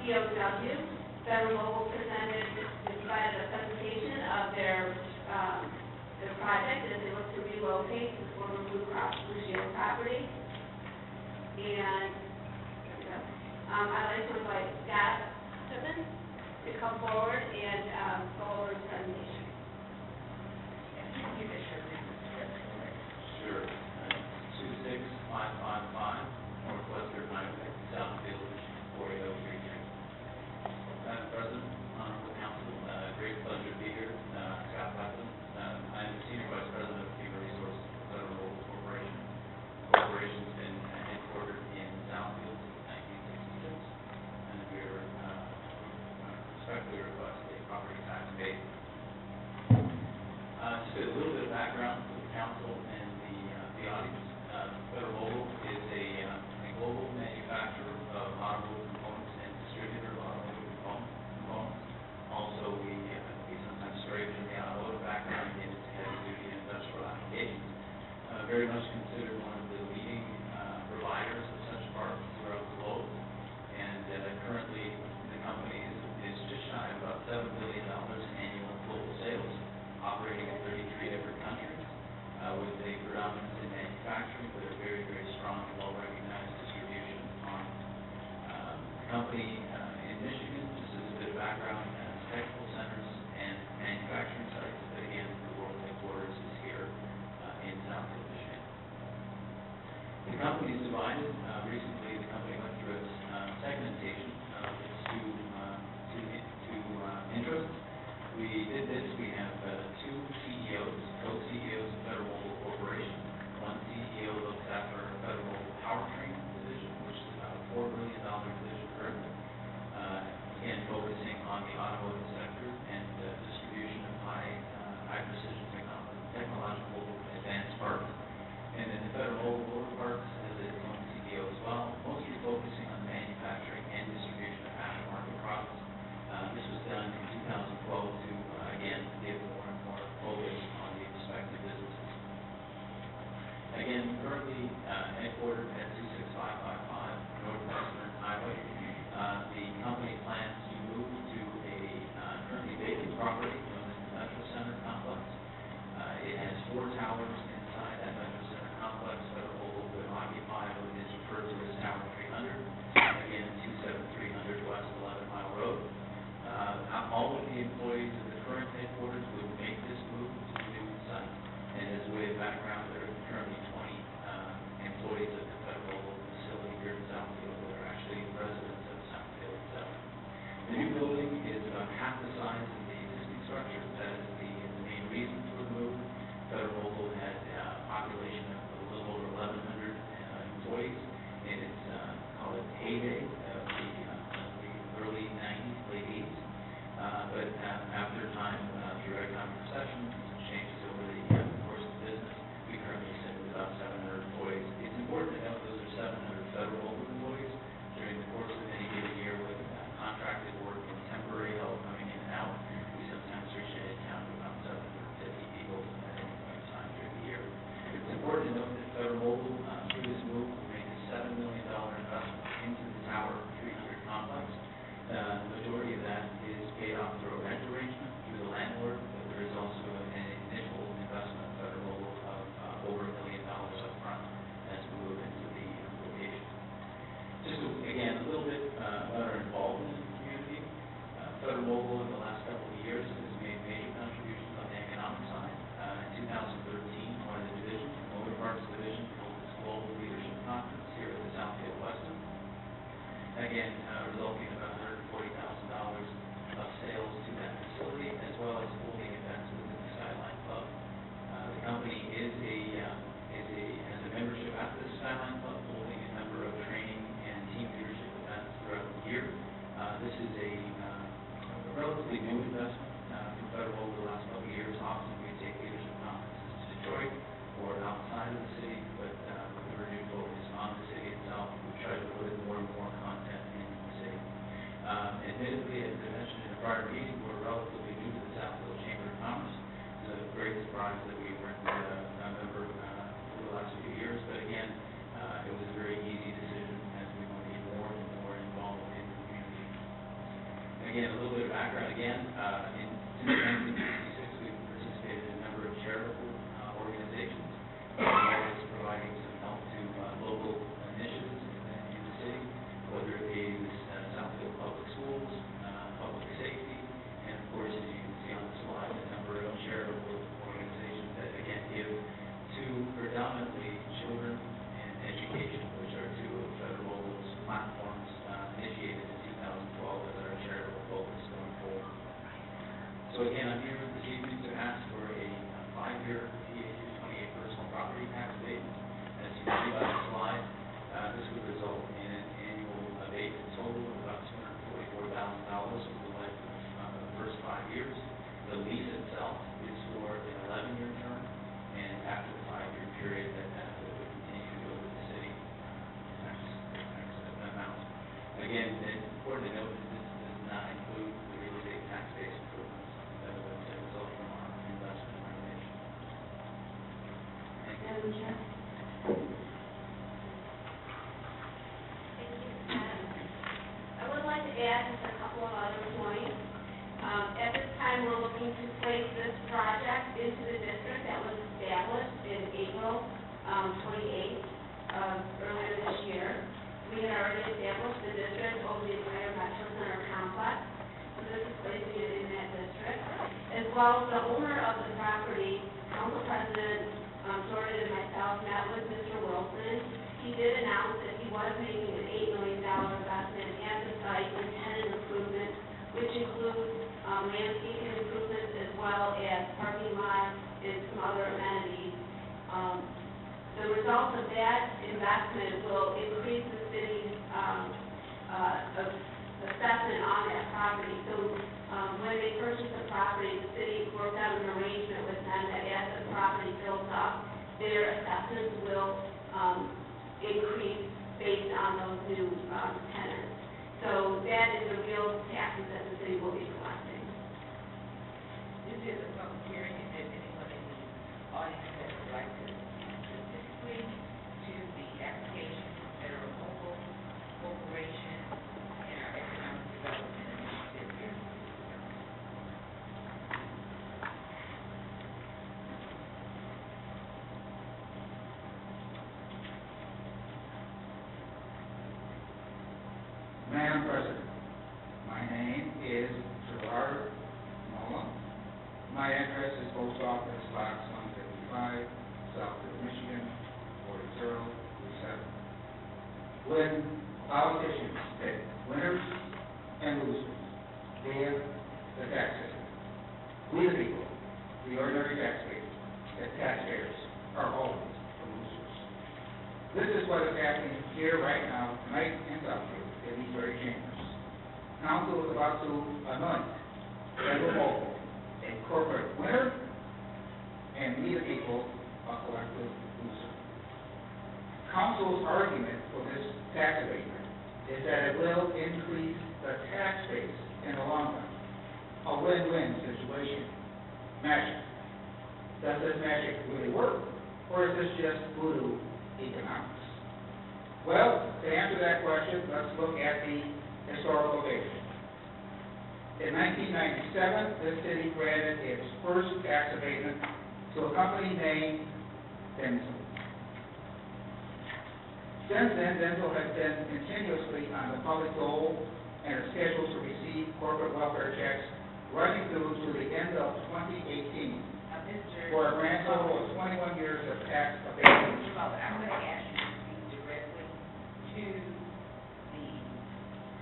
COW, Federal-Mogul provided a presentation of their project as they look to relocate the former Blue Cross Blue Shield property. And I'd like to invite Scott Tippin to come forward and go over his presentation. Sure. 26555 Northwestern Highway, Southfield, 48033. Madam President, Honorable Council, great pleasure to be here. Scott Tippin. I'm the Senior Vice President of Human Resources for Federal-Mogul Corporation. Corporation's been headquartered in Southfield since 1966, and we are respectfully request a property tax abatement. Just a little bit of background for the council and the audience. Federal-Mogul is a global manufacturer of automotive components and distributor of automotive components. Also, we sometimes stray from the automotive background into heavy-duty industrial applications. Very much considered one of the leading providers of such parts throughout the globe. And currently, the company is just shy of about $7 billion in annual global sales, operating in 33 different countries, with a predominance in manufacturing, but a very, very strong and well-recognized distribution on the company in Michigan. Just as a bit of background, has technical centers and manufacturing sites, but again, the world headquarters is here in Southfield, Michigan. The company is divided. Recently, the company went through its segmentation of its two interests. We did this. We have two CEOs, co-CEOs of Federal-Mogul Corporation. One Again, a little bit of background again, since 1966, we've participated in a number of charitable organizations, as well as providing some help to local initiatives in the city, whether it be Southfield Public Schools, public safety, and of course, as you can see on the slide, a number of charitable organizations that again give to predominantly children and education, which are two of Federal-Mogul's platforms initiated in 2012 as our charitable focus going forward. So again, I'm here this evening to ask for a 5-year PA 228 personal property tax abatement. As you can see by the slide, this would result in an annual abatement total of about $244,000 over the life of the first 5 years. The lease itself is for an 11-year term, and after the 5-year period, that benefit would continue to go to the city tax amount. Again, it's important to note that this does not include the real estate tax-based improvements that would result from our investment renovation. Thank you. Madam Chair? Thank you. I would like to add just a couple of other points. At this time, we're looking to place this project into the district that was established in April 28th earlier this year. We had already established the district over the entire Metro Center complex, so this is placing it in that district. As well as the owner of the property, Council President Jordan and myself met with Mr. Wilson. He did announce that he was making an $8 million investment at the site in tenant improvements, which includes landscaping improvements as well as parking lots and some other amenities. The result of that investment will increase the city's assessment on that property. So when they purchased the property, the city worked out an arrangement with them that as the property builds up, their assessments will increase based on those new tenants. So that is the real taxes that the city will be collecting. This is a public hearing, if there's anyone in the audience that would like to specifically to the application from Federal-Mogul Corporation and our economic development initiative here. Madam President, my name is Gerard Mullen. My address is Post Office Box 155, Southfield, Michigan, 40027. When politicians pick winners and losers via the tax system, we the people, the ordinary taxpayers, are always the losers. This is what is happening here right now, tonight in Southfield, in these very chambers. Council is about to anoint Federal-Mogul a corporate winner, and we the people a collective loser. Council's argument for this tax abatement is that it will increase the tax base in the long run. A win-win situation. Magic. Does this magic really work, or is this just voodoo economics? Well, to answer that question, let's look at the historical data. In 1997, this city granted its first tax abatement to a company named Denzel. Since then, Denzel has been continuously on the public dole and is scheduled to receive corporate welfare checks running through to the end of 2018 for a grand total of 21 years of tax abatement. I'm going to ask you to speak directly to the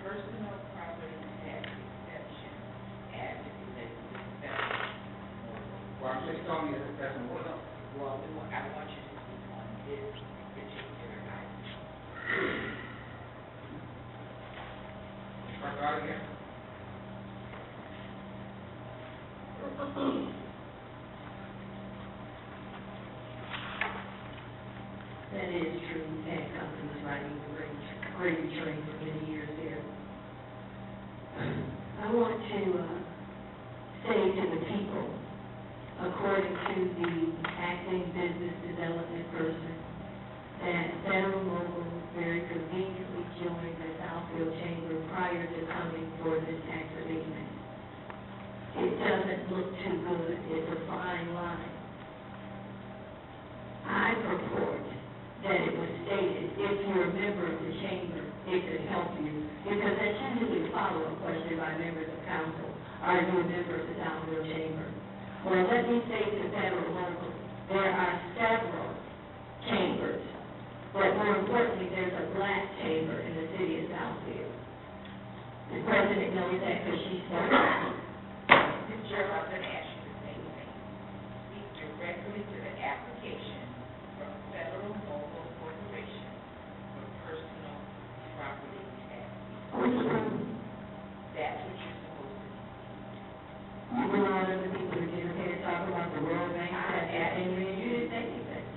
personal property tax exception as it relates to the Federal-Mogul. Well, I'm just telling you that it doesn't work. Well, I want you to speak on this particular item. Start out again. That is true. We've had companies riding the gravy train for many years there. I want to say to the people, according to the acting business development person, that Federal-Mogul very conveniently joined the Southfield Chamber prior to coming for this tax abatement It doesn't look too good. It's a fine line. I purport that it was stated, if you're a member of the chamber, it could help you, because that's usually a follow-up question by members of council. Are you a member of the Southfield Chamber? Well, let me say to Federal-Mogul, there are several chambers, but more importantly, there's a black chamber in the city of Southfield. The president knows that because she's so Mr. Chairman, I'm going to ask you the same thing. Speak directly to the application from Federal-Mogul Corporation for personal property tax. That's what you're supposed to do. You know, all other people are getting here talking about the World Bank, and you didn't say anything.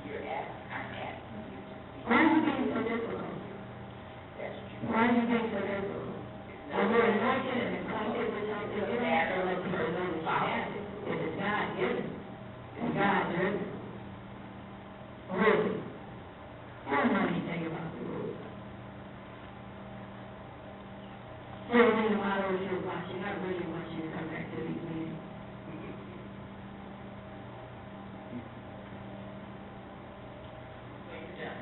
I'm asking you to speak. Why are you being so difficult? That's what you're Why are you being so difficult? And we're anointed and appointed with something in it, so let people know that you have it. If it's God given, it's God driven. Really. I don't know anything about the rules. So, no matter if you're watching, I really want you to come back to these meetings. So you're done.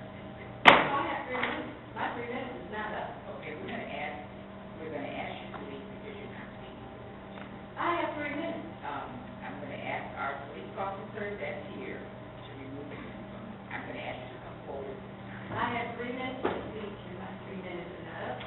Oh, I have 3 minutes. My 3 minutes is not up. Okay, we're going to ask you to leave because you're not speaking. I have 3 minutes. I'm going to ask our police officer that's here to remove him from, I'm going to ask you to come forward. I have 3 minutes to speak, and my 3 minutes is not up.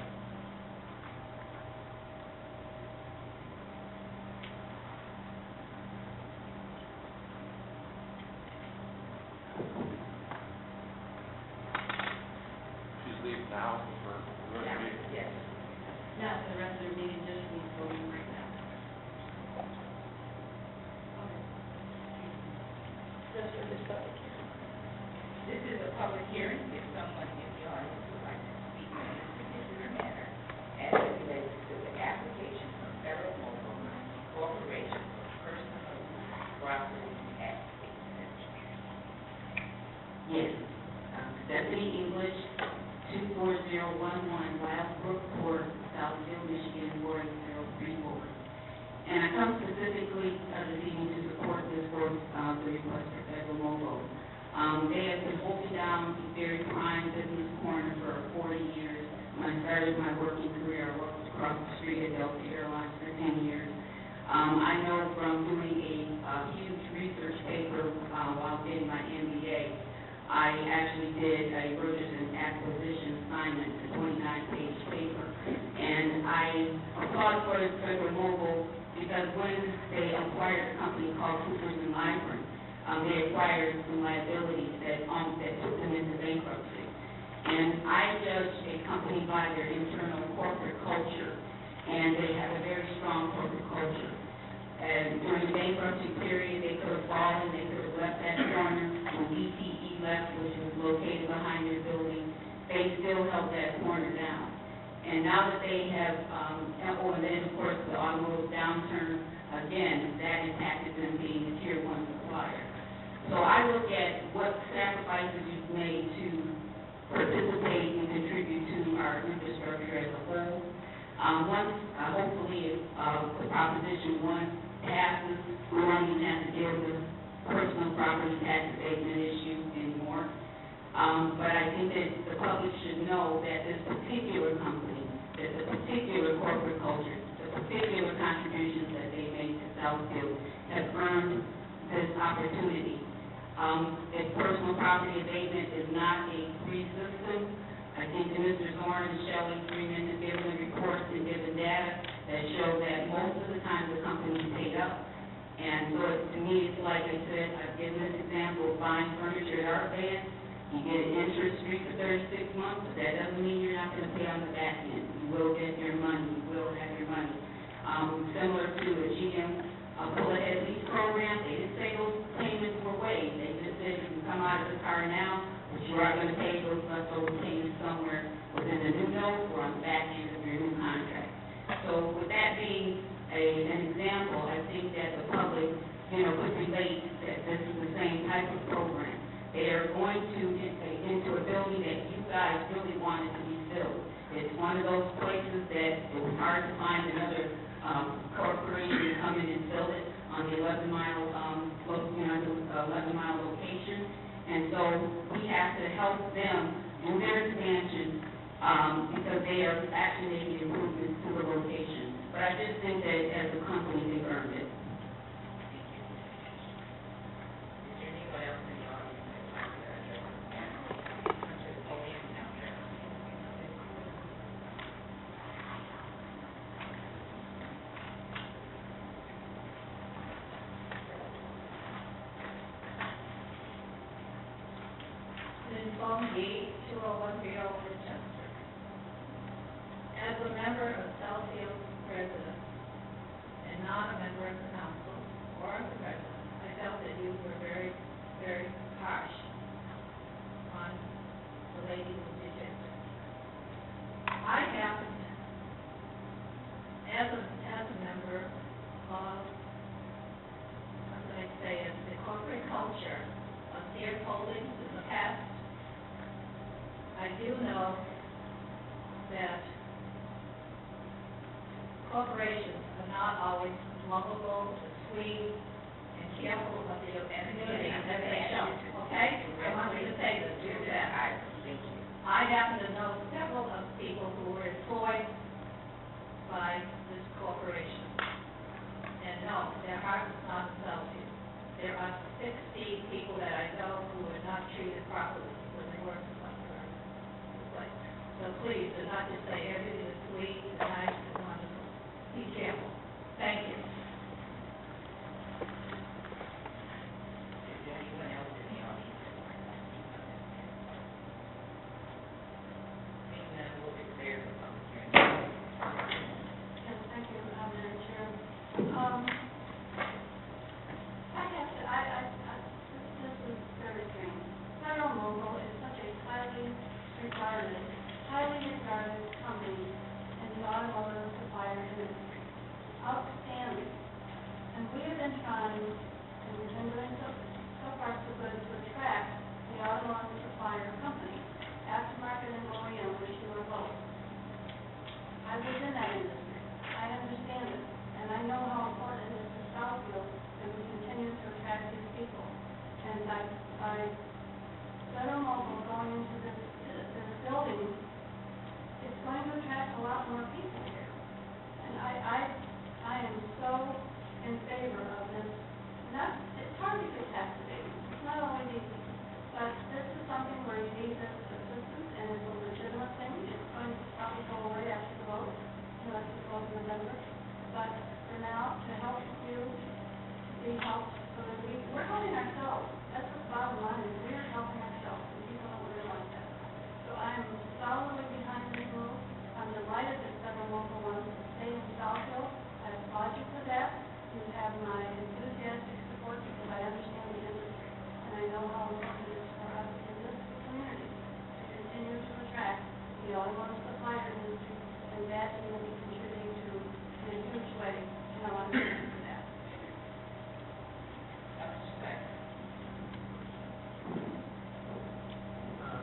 Just leave now for the rest of the meeting. Yes. Not for the rest of the meeting, just me going right now. Just for this public hearing. This is a public hearing. If someone in the audience would like to speak on this particular matter as it relates to the application from Federal-Mogul Corporation for personal property tax exemption. Yes. Stephanie English, 24011 Wildbrook Court, Southfield, Michigan, 48034. And I come specifically this evening to support this for the request for Federal-Mogul. They have been holding down a very prime business corner for 40 years. When I started my working career, I worked across the street at Delta Airlines for 10 years. I know from doing a huge research paper while getting my MBA, I actually did a mergers and acquisition assignment, a 29-page paper. And I applaud for Federal-Mogul because when they acquired a company called Coopers & Lybrand, they acquired some liabilities that took them into bankruptcy. And I judge a company by their internal corporate culture, and they have a very strong corporate culture. And during the bankruptcy period, they could have fallen, they could have left that corner. When DTE left, which was located behind their building, they still held that corner down. And now that they have, and then of course the automotive downturn, again, that impacted them being a tier 1 supplier. So I look at what sacrifices you've made to participate and contribute to our infrastructure as a whole. Once, hopefully, the Proposition 1 passes, we won't even have to deal with personal property tax abatement issue anymore. But I think that the public should know that this particular company, that the particular corporate culture, the particular contributions that they made to Southfield have earned this opportunity. If personal property abatement is not a free system, I think that Mr. Zorn and Shelley Freeman have given reports and given data that show that most of the time the company is paid up. And so to me, it's like I said, I've given this example of buying furniture at Art Van. You get an interest-free for 36 months, but that doesn't mean you're not going to pay on the back end. You will get your money. You will have your money. Similar to a GM pull-ahead lease program, they didn't say those payments were waived. They just said you can come out of the car now, but you are going to pay those leftover payments somewhere within the new note or on the back end of your new contract. So with that being an example, I think that the public, could relate that this is the same type of program. They are going into a building that you guys really wanted to be filled. It's one of those places that it was hard to find another corporation come in and fill it on the 11-mile, the 11-mile location. And so we have to help them do their expansion, because they are actually making improvements to the location. But I just think that as a company, they've earned it. Is there anyone else in the audience that would like to address the council? Come to the podium now, sir. Lynn Fong, 20130 Winchester. As a member of Southfield residents and not a member of the council or of the residents, I felt that you were very, very harsh on the lady who did it. I happened, as a member of, how can I say it, the corporate culture of Sears Holdings in the past, I do know that corporations are not always lovable, sweet, and careful of the activities that they show, okay? I want you to say this, do that. I happen to know several of people who were employed by this corporation. And no, their heart is not in Southfield. There are 60 people that I know who are not treated properly when they work in Southfield. So please, do not just say everything is sweet and nice and wonderful. Be careful. Thank you. Is there anyone else in the audience that would like to speak on this? Seeing none, we'll declare the public hearing. Yes, thank you, Madam Chair. This is very strange. Federal-Mogul is such a highly regarded company in the automotive supplier industry. Outstanding. And we have been trying, and we've been doing so far so good to attract the automotive supplier company, aftermarket and OEM, which you are both. I was in that industry. I understand it. And I know how important it is to Southfield that we continue to attract these people. And by Federal-Mogul going into this building, it's going to attract a lot more people here. And I am so in favor of this. It's hard to get tax abatement. It's not always easy. But this is something where you need this assistance, and it's a legitimate thing. It's going to probably go away after the vote, after the vote in November. But for now, to help you, to be helped, so that we're helping ourselves. That's what the bottom line is. We're helping ourselves, and people don't realize that. So I'm solidly behind this move. I'm delighted that Federal-Mogul wants to stay in Southfield. I applaud you for that. You have my enthusiastic support because I understand the industry, and I know how important it is for us in this community to continue to attract the automotive supplier industry, and that you will be contributing to in a huge way, and I want to thank you for that.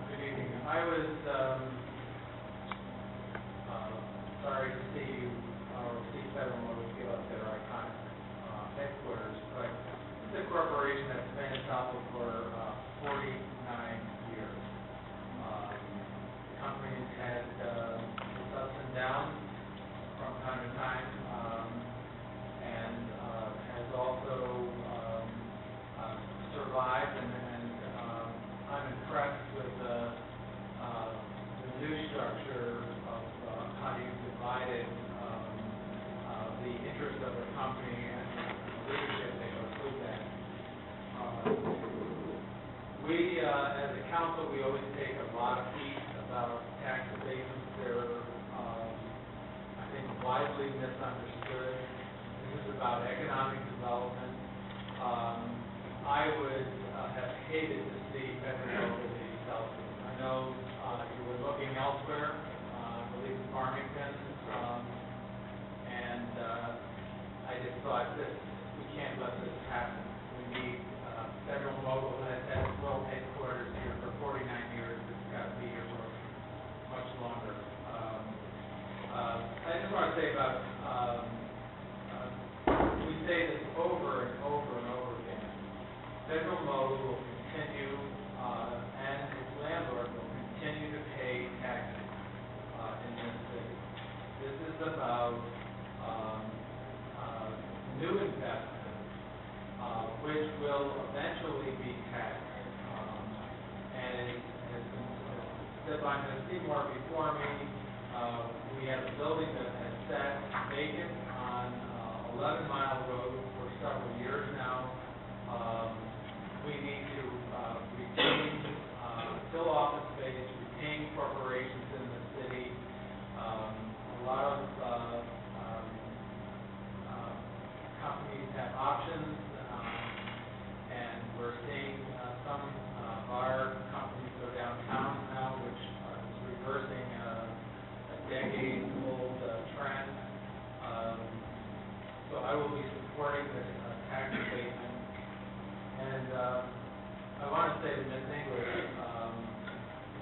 Good evening. I was sorry to see you, see Federal-Mogul give up their iconic headquarters, but this is a corporation that's been in Southfield for 49 years. The company has had its ups and downs from time to time, and has also survived, and I'm impressed with the new structure of how you've divided the interest of the company and the leadership that goes with that. We, as a council, we always take a lot of heat about tax abatements. They're, I think, widely misunderstood. This is about economic development. I would have hated to see Federal-Mogul leave Southfield. I know you were looking elsewhere, I believe in Farmington, and I just thought that we can't let this happen. We need Federal-Mogul has had its world headquarters here for 49 years. It's got to be here for much longer. I just want to say about Federal-Mogul will continue, and its landlord will continue to pay taxes in this city. This is about new investments, which will eventually be taxed. And as Stefan has seen more before me, we have a building that has sat vacant on 11 Mile Road for several years now. We need to retain, fill office space, retain corporations in the city. A lot of companies have options, and we're seeing some of our companies go downtown now, which is reversing a decade-old trend. So I will be supporting this tax abatement. And I want to say to Ms. English,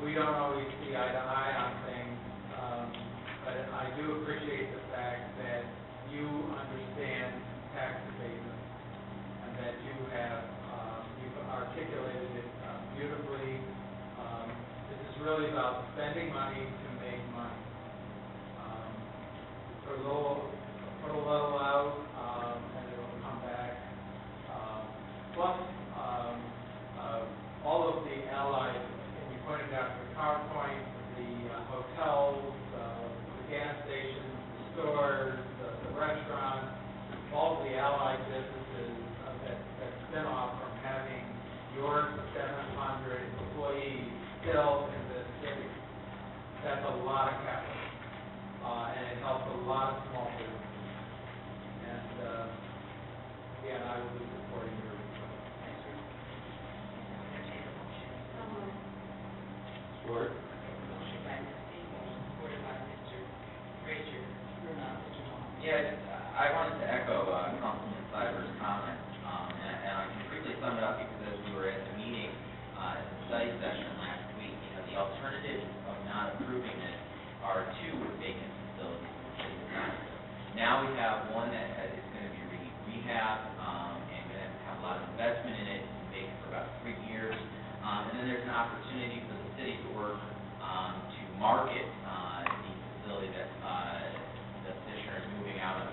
we don't always see eye to eye on things, but I do appreciate the fact that you understand tax abatement and that you have you've articulated it beautifully. This is really about spending money to make money. Put a little out, and it will come back. Plus, all of the allied, and you pointed out the PowerPoint, the hotels, the gas stations, the stores, the restaurants, all of the allied businesses that spin off from having your 700 employees still in this city. That's a lot of capital, and it helps a lot of small businesses. And again, I will be supporting your request. Support. Motion by Ms. English, supported by Mr. Frazier. Mr. Long. Yeah, I wanted to echo Councilman Cyber's comments, and I can briefly sum it up because as we were at the meeting, at the study session last week, the alternatives of not approving it are two vacant facilities in the city of Southfield. Now we have one that is going to be rehab, and going to have a lot of investment in it. It's been vacant for about 3 years. And then there's an opportunity for the city to work to market the facility that the petitioner is moving out of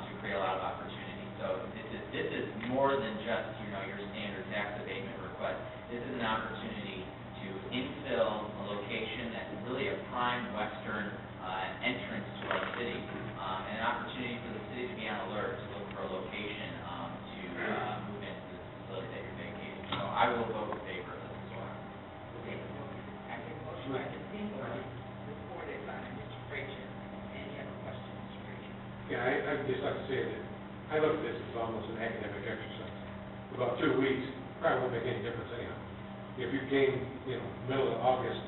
to create a lot of opportunity. So this is more than just your standard tax abatement request. This is an opportunity to infill a location that's really a prime western entrance to our city, and an opportunity for the city to be on alert to look for a location to move into this facility that you're vacating. So I will vote in favor of this as well. Okay, I have a motion by Ms. English, supported by Mr. Frazier. Any other questions, Mr. Frazier? Yeah, I'd just like to say that I look at this as almost an academic exercise. About 2 weeks, probably won't make any difference anyhow. If you came, middle of August,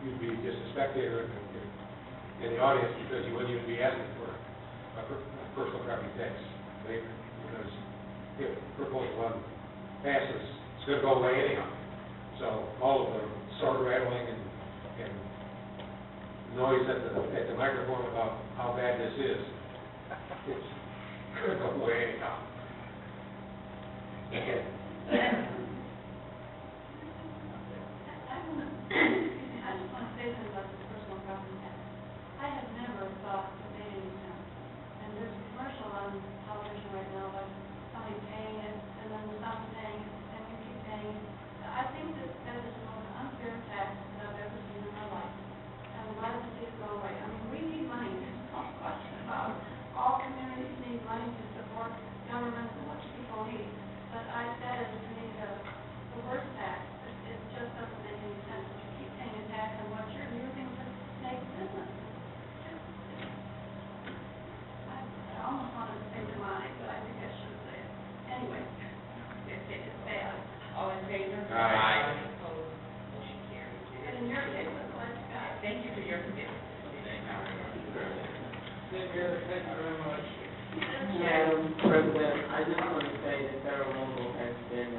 you'd be just a spectator in the audience because you wouldn't even be asking for a personal property tax abatement, because if proposal 1 passes, it's going to go away anyhow. So all of the sword rattling and noise at the microphone about how bad this is, it's going to go away anyhow. Again. I just want to say something about this personal property tax. I have never thought of paying any tax. And there's a commercial on television right now about somebody paying it, and then stops paying it, and you keep paying it. I think that is the most unfair tax that I've ever seen in my life. And I'd like to see it go away. I mean, we need money, there's no question about it. All communities need money to support government and what people need. But that is, to me, the worst tax. It just doesn't make any sense that you keep paying a tax on what you're using to make business. I almost wanted to say demonic, but I think I should say it. Anyway, it's bad. All in favor? Aye. Opposed? Motion carries. And in your case, let's go. Thank you for your commitment. Thank you very much. Madam President, I just want to say that Federal-Mogul has been,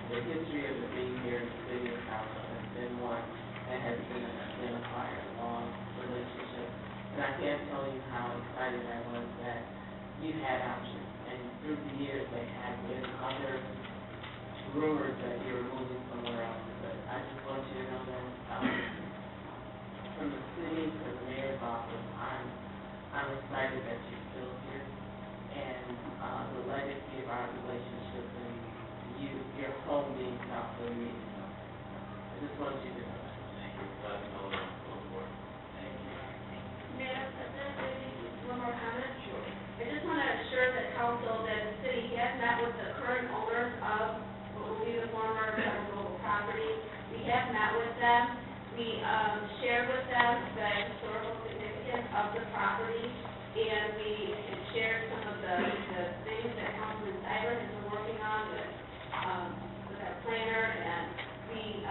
the history of it being here in the city of Southfield has been one that has been an identifier, a long relationship. And I can't tell you how excited I was that you had options. And through the years, they have been other rumors that you're moving somewhere else, but I just want you to know that, from the city to the mayor's office, I'm excited that you're still here, and, the legacy of our relationship and your home being Southfield means something. I just want you to know that. Thank you. Glad to know that I'm still aboard. Thank you. Madam President, maybe one more comment? Sure. I just want to assure the council that the city has met with the current owners of what will be the former Federal-Mogul property. We have met with them. We shared with them the historical significance of the property, and we shared some of the things that Councilman Cybert has been working on with our planner, and we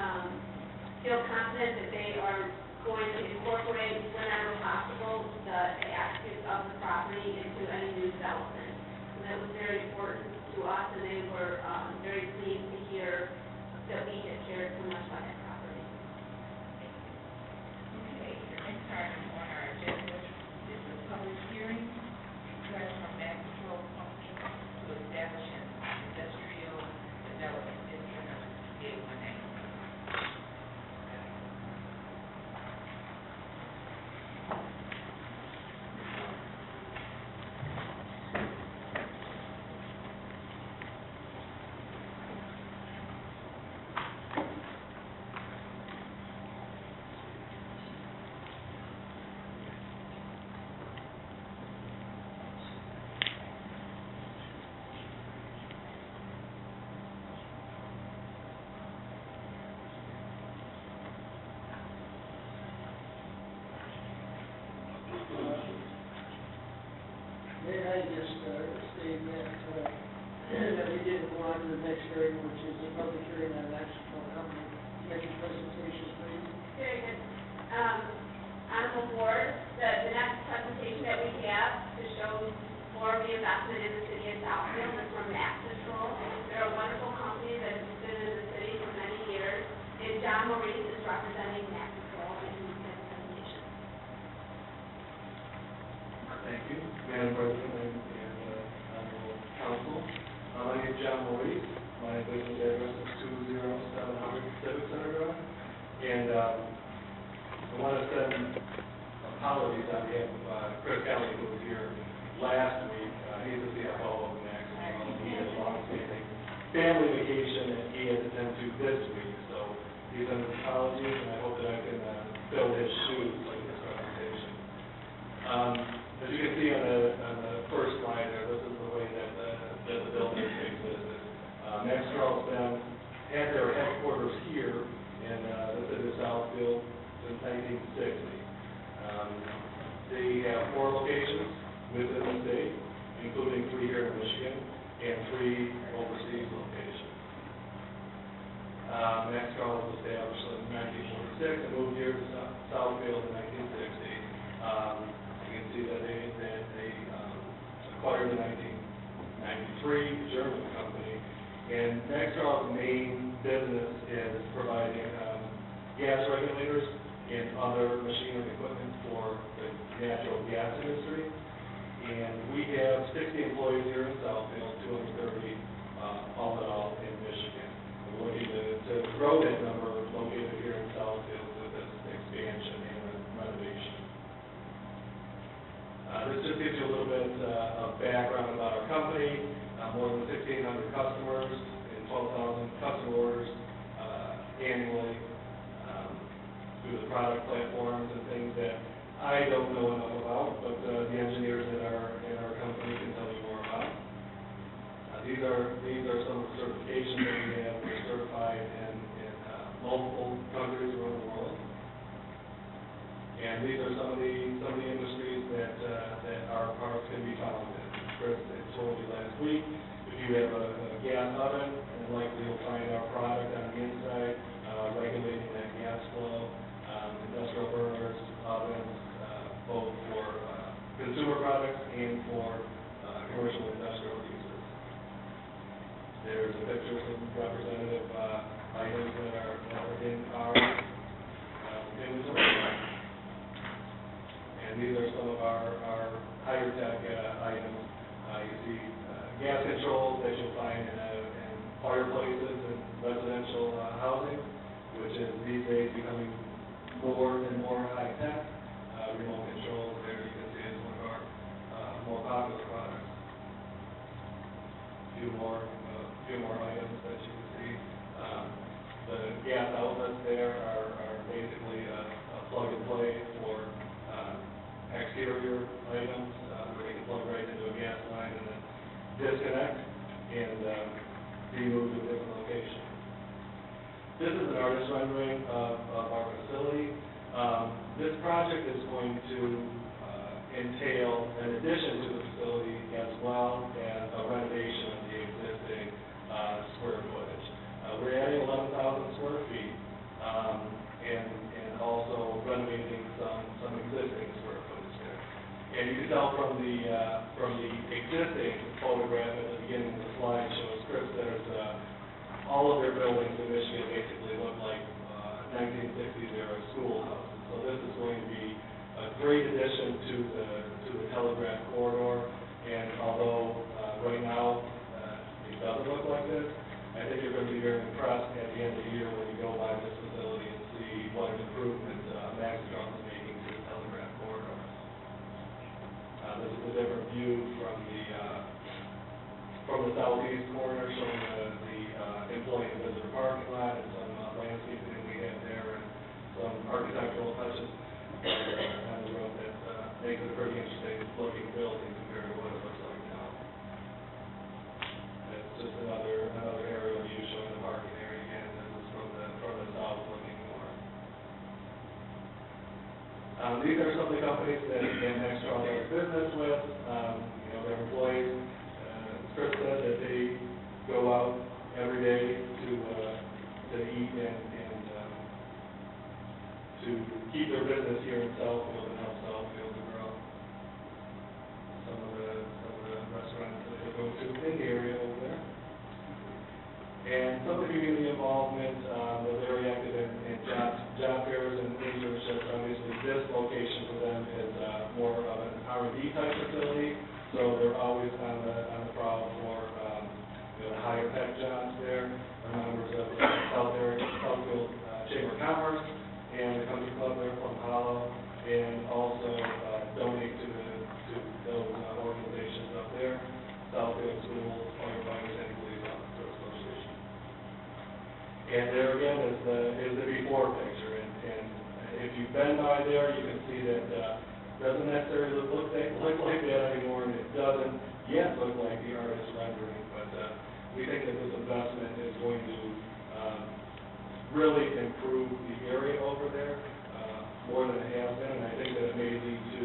feel confident that they are going to incorporate whenever possible the attributes of the property into any new development. And that was very important to us, and they were very pleased to hear that we had cared so much about that property. Okay, the next item on our agenda is a public hearing, request from Maxitrol Company to establish an industrial development district under Scale 1A. May I just state that we didn't go on to the next hearing, which is a public hearing on Maxitrol Company. Make a presentation, please. Very good. Honorable Board, the next presentation that we have to show more of the investment in the city of Southfield is from Maxitrol. They're a wonderful company that has been in the city for many years, and John Maurice is representing Maxitrol in this presentation. Thank you, Madam President and Honorable Council. My name is John Maurice. My business address is 20700 Civic Center Drive. And I want to send apologies on behalf of Chris Kelly, who was here last week. He's the CFO of Maxitrol. He has a long-standing family vacation that he had to attend to this week. So he sends apologies, and I hope that I can fill his shoes in this presentation. As you can see on the first slide there, this is the way that the building takes business. Maxitrol's had their headquarters here in the city of Southfield since 1960. They have 4 locations within the state, including 3 here in Michigan and 3 overseas locations. Maxitrol was established in 1946 and moved here to Southfield in 1960. You can see that they acquired in 1993 German company, and Maxitrol's main business is providing gas regulators and other machinery equipment for the natural gas industry. And we have 60 employees here in Southfield, 230 all in all in Michigan. We're looking to grow that number located here in Southfield with this expansion and renovation. This just gives you a little bit of background about our company. More than 1,600 customers and 12,000 customer orders annually through the product platforms and things that I don't know enough about, but the engineers in our company can tell you more about. These are some of the certifications that we have. We're certified in multiple countries around the world. And these are some of the industries that our parts can be found in. Chris told you last week, if you have a gas oven, then likely you'll find our product on the inside, regulating that gas flow, industrial burners, ovens, both for consumer products and for commercial industrial uses. There's a picture of some representative items that are in our inventory. And these are some of our higher tech items. You see gas controls that you'll find in fireplaces and is these days becoming more and more high-tech. Remote controls, there you can see is one of our more popular products. A few more items that you can see. The gas outlets there are basically a plug and play for exterior items where you can plug right into a gas line and then disconnect and be moved to a different location. This is an artist rendering of our facility. This project is going to entail an addition to the facility as well as a renovation of the existing square footage. We're adding 11,000 square feet and also renovating some existing square footage there. And you can tell from the existing photograph at the beginning of the slide shows Chris Center's all of their buildings in Michigan basically look like 1960s era schoolhouses. So this is going to be a great addition to the Telegraph corridor. And although right now it doesn't look like this, I think you're going to be very impressed at the end of the year when you go by this facility and see what an improvement Maxitrol is making to the Telegraph corridor. This is a different view from the southeast corner, showing the employee and visitor parking lot and some landscaping that we have there and some architectural touches on the road that makes it a pretty interesting looking building compared to what it looks like now. It's just another aerial view showing the parking area again. This is from the south looking north. These are some of the companies that Maxitrol does business with. Their employees. Chris said that they go out every day to eat and to keep their business here in Southfield and help Southfield to grow. Some of the restaurants that they go to in the area over there. And some of the community involvement, they're very active in job fairs and internships. Obviously, this location for them is more of an R&D type facility, so they're always on the prowl for the higher tech jobs there. They're members of the Southfield Chamber of Commerce and the country club there from Hollow, and also donate to those organizations up there, Southfield Schools, Firefighters, and Police Officers Association. And there again is the before picture, and if you've been by there, you can see that doesn't necessarily look like that anymore, and it doesn't yet look like the artist rendering, but we think that this investment is going to really improve the area over there more than it has been, and I think that it may lead to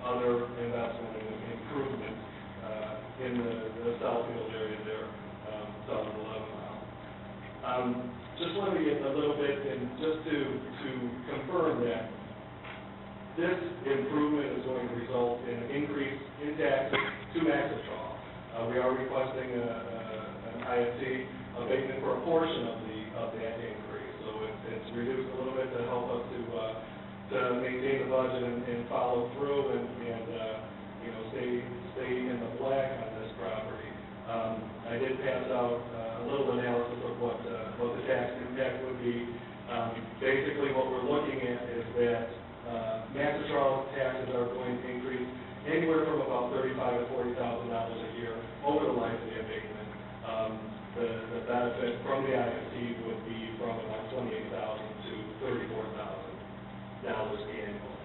other investment and improvements in the Southfield area there, south of 11 Mile. Just wanted to get a little bit, and just to confirm that this improvement is going to result in an increase in taxes to Maxitrol. We are requesting an IFT abatement for a portion of that increase. So it's reduced a little bit to help us to maintain the budget and follow through and stay in the black on this property. I did pass out a little analysis of what the tax impact would be. Basically, what we're looking at is that Maxitrol taxes are going to increase anywhere from about $35,000 to $40,000 a year over the life of the abatement. The benefit from the IFT would be from about $28,000 to $34,000 annually.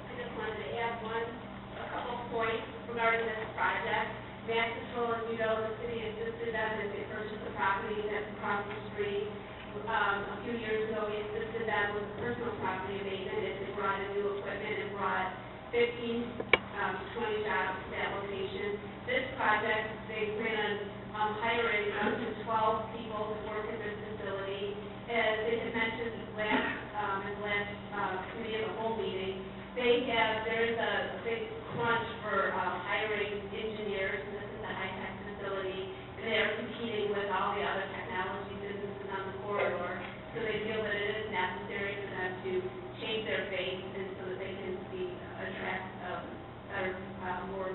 I just wanted to add a couple points regarding this project. Maxitrol, as you know, the city insisted on that they purchased the property that's across the street. A few years ago, we insisted that was personal property abatement, and they brought in new equipment and brought 15 to 20 jobs to that location. This project, they plan on hiring up to 12 people to work at this facility. As they had mentioned at the last committee of the whole meeting, there is a big crunch for hiring engineers. This is a high-tech facility, and they are competing with all the other technology businesses on the corridor. So they feel that it is necessary for them to change their base and so that they can attract better, more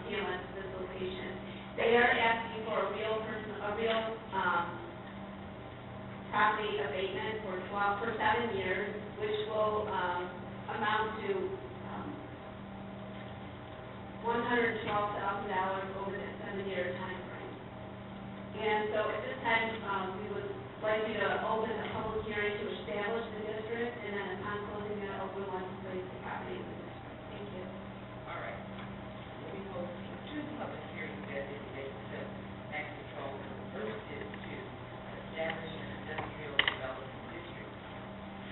talent to this location. they are asking for a real property abatement for 7 years, which will amount to $112,000 over that 7-year time frame. And so at this time, we would like you to open a public hearing to establish the district, and then upon closing that, open one to place the property in the district. Thank you. All right. We will see two public hearings that is related to Maxitrol. The first is to establish an industrial development district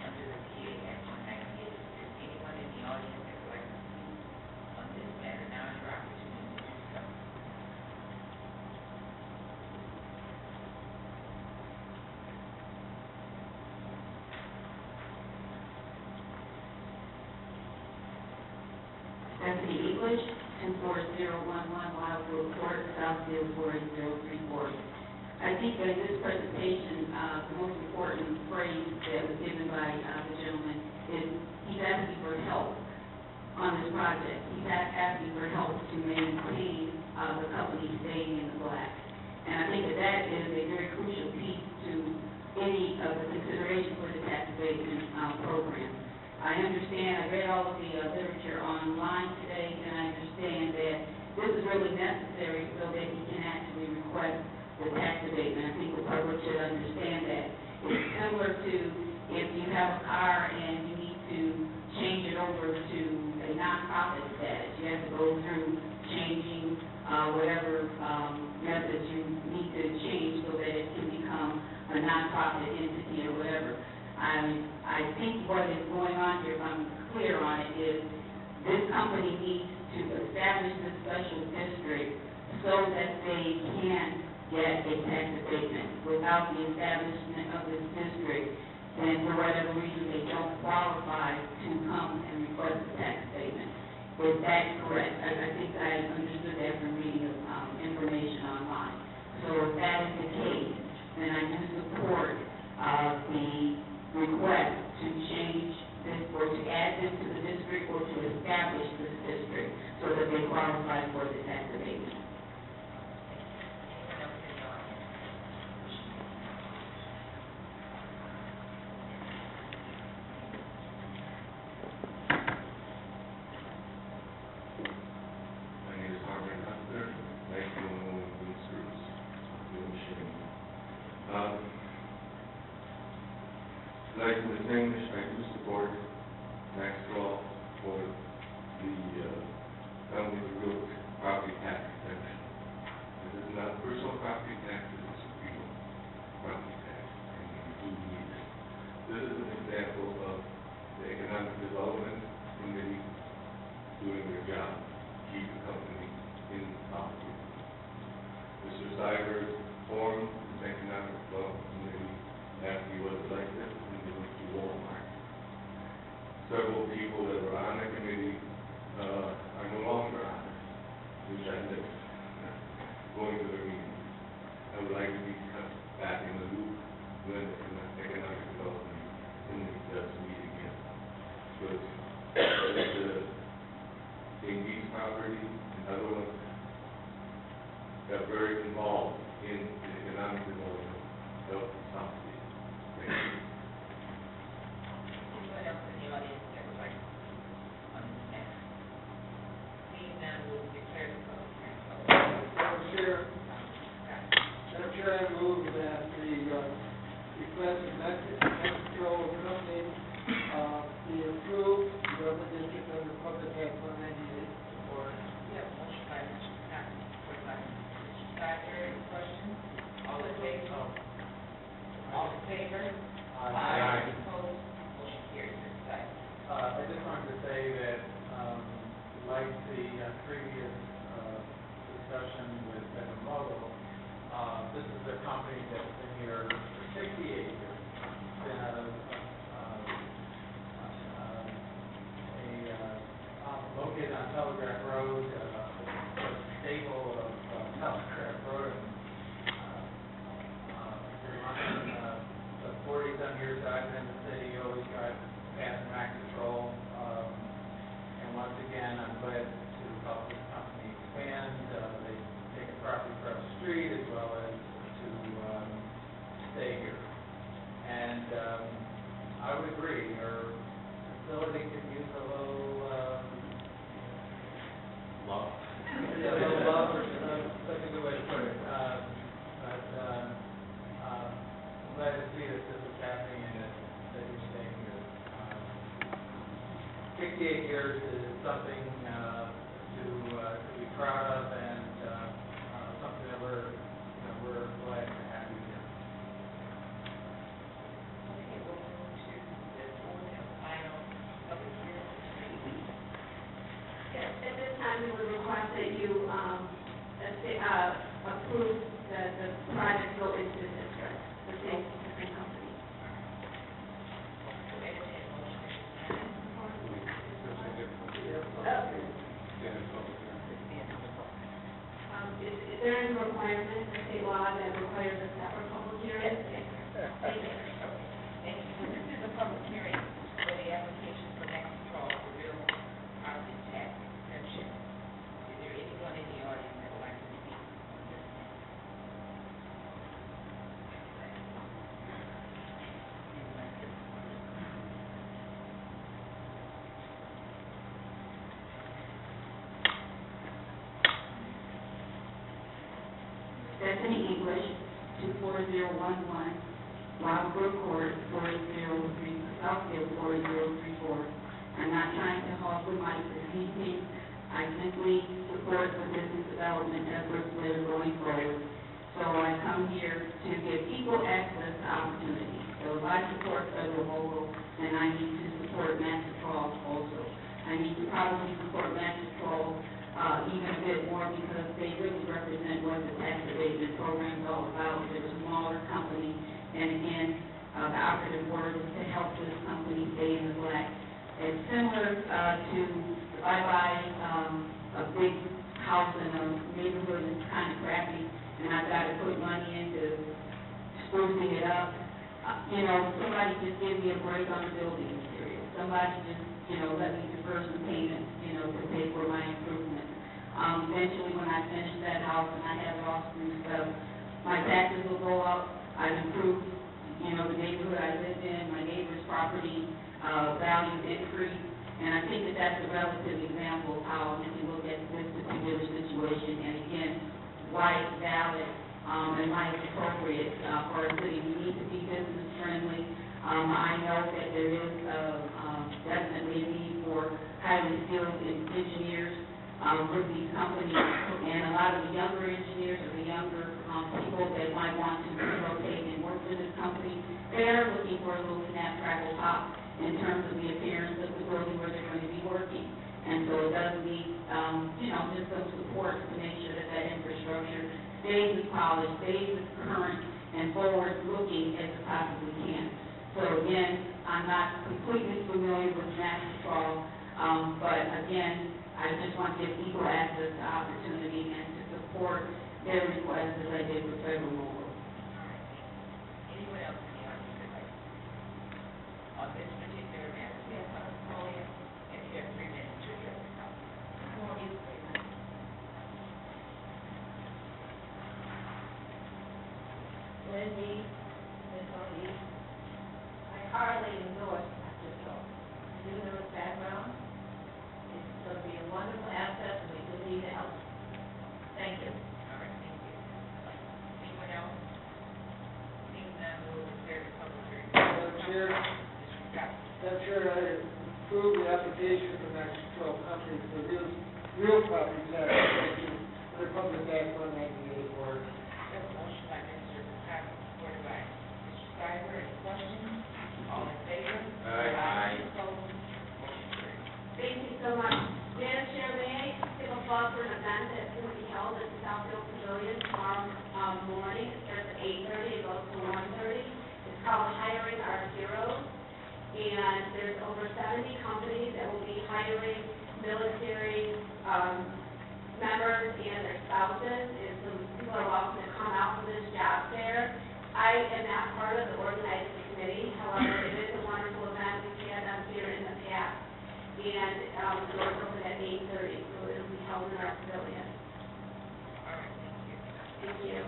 under the PA Act 198. If there's anyone in the audience that would like to speak on this matter, now is your opportunity to do so. Stephanie English, 24011 Wildwood Court, Southfield 48034. I think in this presentation, the most important phrase that was given by the gentleman is he's asking for help on this project. He's asking for help to maintain the company staying in the black. And I think that is a very crucial piece to any of the consideration for the tax abatement program. I understand, I read all of the literature online today, and I understand that this is really necessary so that he can actually request the tax abatement. I think the public should understand that. It's similar to if you have a car and you need to change it over to a nonprofit status. You have to go through changing whatever methods you need to change so that it can become a nonprofit entity or whatever. I think what is going on here, if I'm clear on it, is this company needs to establish this special district so that they can get a tax abatement. Without the establishment of this district, then for whatever reason they don't qualify to come and request a tax abatement. Is that correct? I think I understood that from reading information online. So if that is the case, then I do support the request to change this or to add this to the district or to establish this district so that they qualify for the tax abatement. Like Ms. English, I do support Maxitrol for the company real property tax exemption. This is not personal property tax, this is real property tax, and we do need it. This is an example of the Economic Development Committee doing their job, keep the company in operation. Mr. Cyber formed the Economic Development Committee after he was elected. Walmart. Several people that were on the committee are no longer on it, which I miss going to the meetings. I would like to be back in the loop when the Economic Development Committee does meet again. But in these property and other ones got very involved in the economic development of Southfield. Thank you. Else in the audience that would like to speak on this matter? Seeing none, we will declare the public hearing closed. Madam Chair, I move that the request of Maxitrol Company be approved, Development District under Public Act 198. Support. We have a motion by Mr. Scott, support by Mr. Cyber. Any questions? All in favor? All in favor? Aye. Opposed? Motion carries. I just wanted to say that, like the previous discussion with Federal-Mogul, this is a company that's been here for 68 years. It's been located on Telegraph Road, a staple of Telegraph Road. The 40-some years that I've been in the city, always drive past Maxitrol. And once again, I'm glad to help this company expand. They take a property from street as well as to stay here. And I would agree, your facility could use a little Love. yeah, a little love, or such a good way to put it. I'm glad to see that this is happening and that you're staying here. 68 years is something to be proud of, and something that we're glad to have you here. Okay, we'll move to the fourth and final public hearing. Yes, at this time, we would request that you approve the project go into the district, the same company. Entertain a motion at Is there any requirement in the state law that requires a separate public hearing? Thank you. So this is a public hearing for the application for Maxitrol, the real property tax exemption. Is there anyone in the audience that would like to speak on this? Stephanie English, 24011, Wildwood Court, 4003, Southfield, 4034. I'm not trying to hog the mic this evening. I simply support the business development efforts that are going forward. So I come here to give equal access to opportunity. So if I support Federal-Mogul, then I need to support Maxitrol also. I need to probably support Maxitrol even a bit more because they really represent what the tax abatement program is all about. They're a smaller company, and again, the operative word is to help this company stay in the black. It's similar to if I buy a big house in a neighborhood that's kind of crappy, and I've got to put money into sprucing it up. Somebody just give me a break on the building material. Somebody just, let me defer some payments, to pay for my improvements. Eventually, when I finish that house and I have it all spruced up, my taxes will go up. I've improved, the neighborhood I live in, my neighbor's property values increase, and I think that that's a relative example of how we can look at this particular situation, and again, why it's valid and why it's appropriate for our city. We need to be business friendly. I know that there is definitely a need for highly skilled engineers with these companies, and a lot of the younger engineers or the younger people that might want to relocate and work for this company, they are looking for a little snap, crackle, pop in terms of the appearance of the building where they're going to be working. And so it does need, just some support to make sure that that infrastructure stays as polished, stays as current and forward-looking as it possibly can. So again, I'm not completely familiar with Maxitrol, but again, I just want to give equal access to opportunity and to support their request as I did with Federal-Mogul. Anyone else in the audience would like to speak on this particular matter? We have a podium, and you have 3 minutes to address the council. Lindy, Ms. O'Neill, I heartily endorse Maxitrol. I do know his background. It's going to be a wonderful asset, and we do need help. Thank you. All right, thank you. Anyone else? Seeing none, we'll declare the public hearing. Madam Chair, Mr. Scott. Madam Chair, I approve the application for Maxitrol Company for real property tax exemption under Public Act 198. We have a motion by Mr. Scott, supported by Mr. Stiver. Any questions? All in favor? Aye. Opposed? Motion carries. Thank you so much. Madam Chair, may I give a plug for an event that's going to be held at the Southfield Pavilion tomorrow morning. It starts at 8:30, it goes to 1:30. It's called Hiring Our Heroes. And there's over 70 companies that will be hiring military members and their spouses. And some people are welcome to come out for this job fair. I am not part of the organizing committee. However, it is a wonderful event. We've had them here in the past. And the doors open at 8:30, so it'll be held in our pavilion. All right, thank you. Thank you.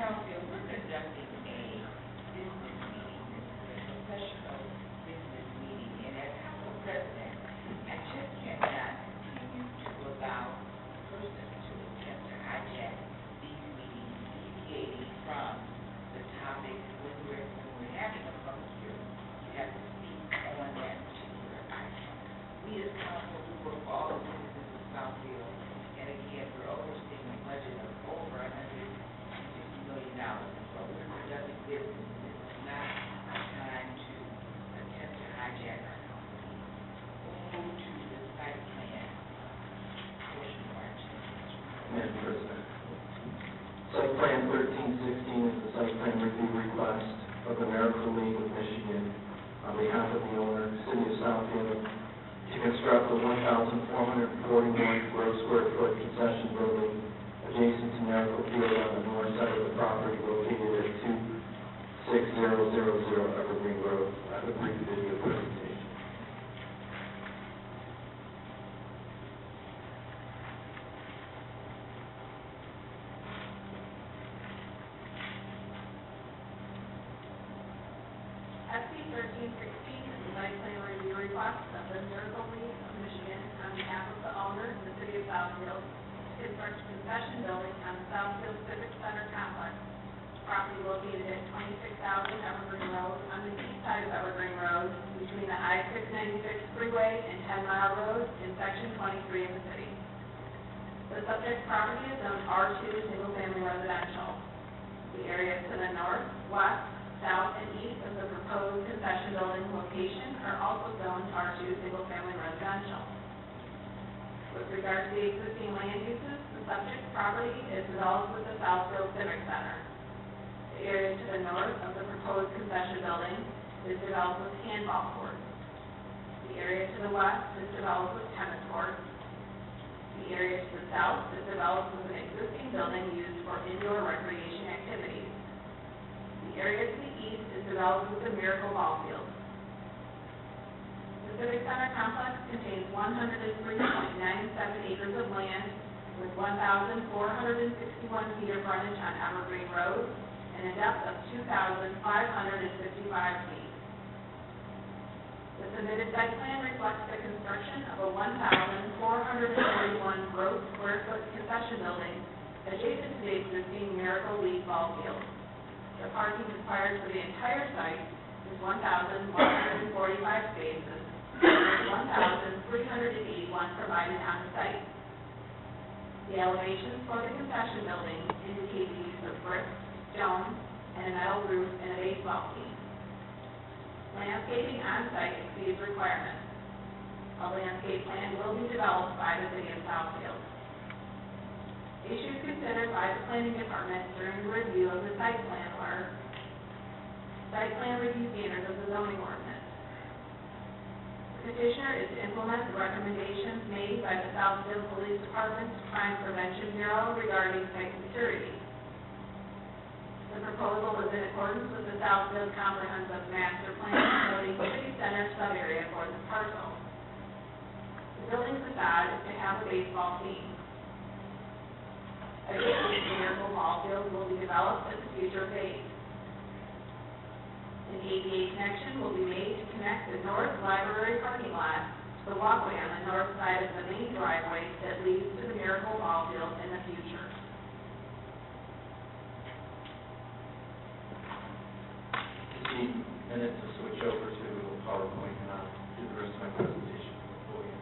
Southfield, we're conducting a business meeting, a professional business meeting, and as council president, I just cannot continue to allow persons to attempt to hijack these meetings, deviating from the topic when we're having a public hearing. You have to speak on that particular item. We as council, we work for all the citizens of Southfield, and again, we're overseeing a budget of over $160 million. And so we're conducting business, and this is not a time to attempt to hijack our company. We'll move to the site plan portion of our agenda. Madam President. Site Plan 1316 is the site plan review request of the Miracle League of Michigan on behalf of the owner, City of Southfield, to construct a 1,441 gross square foot concession building adjacent to Miracle Field on the north side of the property located at 26000 Evergreen Road. I have a brief video presentation. SB 1316 is the site plan review request of the Miracle League of Michigan on behalf of the owner, the City of Southfield, to construct a concession building on the Southfield Civic Center complex, property located at 26,000 Evergreen Road on the east side of Evergreen Road between the I-696 freeway and 10 Mile Road in Section 23 of the city. The subject property is zoned R2 single-family residential. The areas to the north, west, south, and east of the proposed concession building location are also zoned R2 single-family residential. With regard to the existing land uses, the subject property is developed with the Southfield Civic Center. The area to the north of the proposed concession building is developed with handball courts. The area to the west is developed with tennis courts. The area to the south is developed with an existing building used for indoor recreation activities. The area to the east is developed with the Miracle Ball Field. The Civic Center complex contains 103.97 acres of land with 1,461 feet of frontage on Evergreen Road and a depth of 2,555 feet. The submitted site plan reflects the construction of a 1,441 gross square foot concession building adjacent to the existing Miracle League Ball Field. The parking required for the entire site is 1,145 spaces, and 1,381 provided on the site. The elevations for the concession building indicate the use of brick, stone, and a metal roof and a baseball team. Landscaping on site exceeds requirements. A landscape plan will be developed by the City of Southfield. Issues considered by the Planning Department during the review of the site plan were site plan review standards of the zoning ordinance. The petitioner is to implement the recommendations made by the Southfield Police Department's Crime Prevention Bureau regarding site security. The proposal is in accordance with the Southfield Comprehensive Master Plan, noting city center sub-area for this parcel. The building facade is to have a baseball team. Additionally, the Miracle Ball Field will be developed as a future phase. An ADA connection will be made to connect the north library parking lot to the walkway on the north side of the main driveway that leads to the Miracle Ball Field in the future. Minutes to switch over to PowerPoint and I'll do the rest of my presentation from the podium.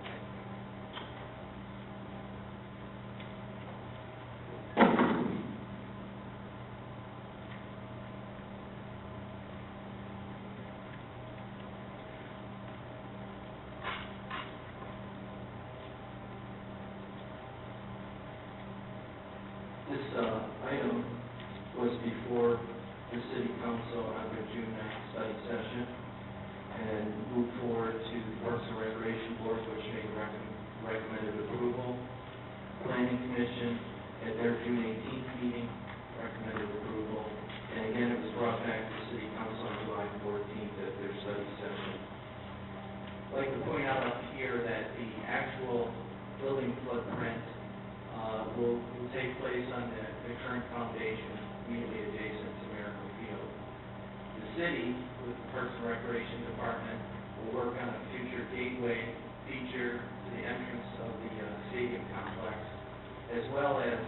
This item was before the City Council on their June 9th study session and moved forward to the Parks and Recreation Board, which made recommended approval. Planning Commission at their June 18th meeting recommended approval. And again, it was brought back to the City Council on July 14th at their study session. I'd like to point out up here that the actual building footprint will take place on the current foundation immediately adjacent city, with the Parks and Recreation Department, will work on a future gateway feature to the entrance of the stadium complex, as well as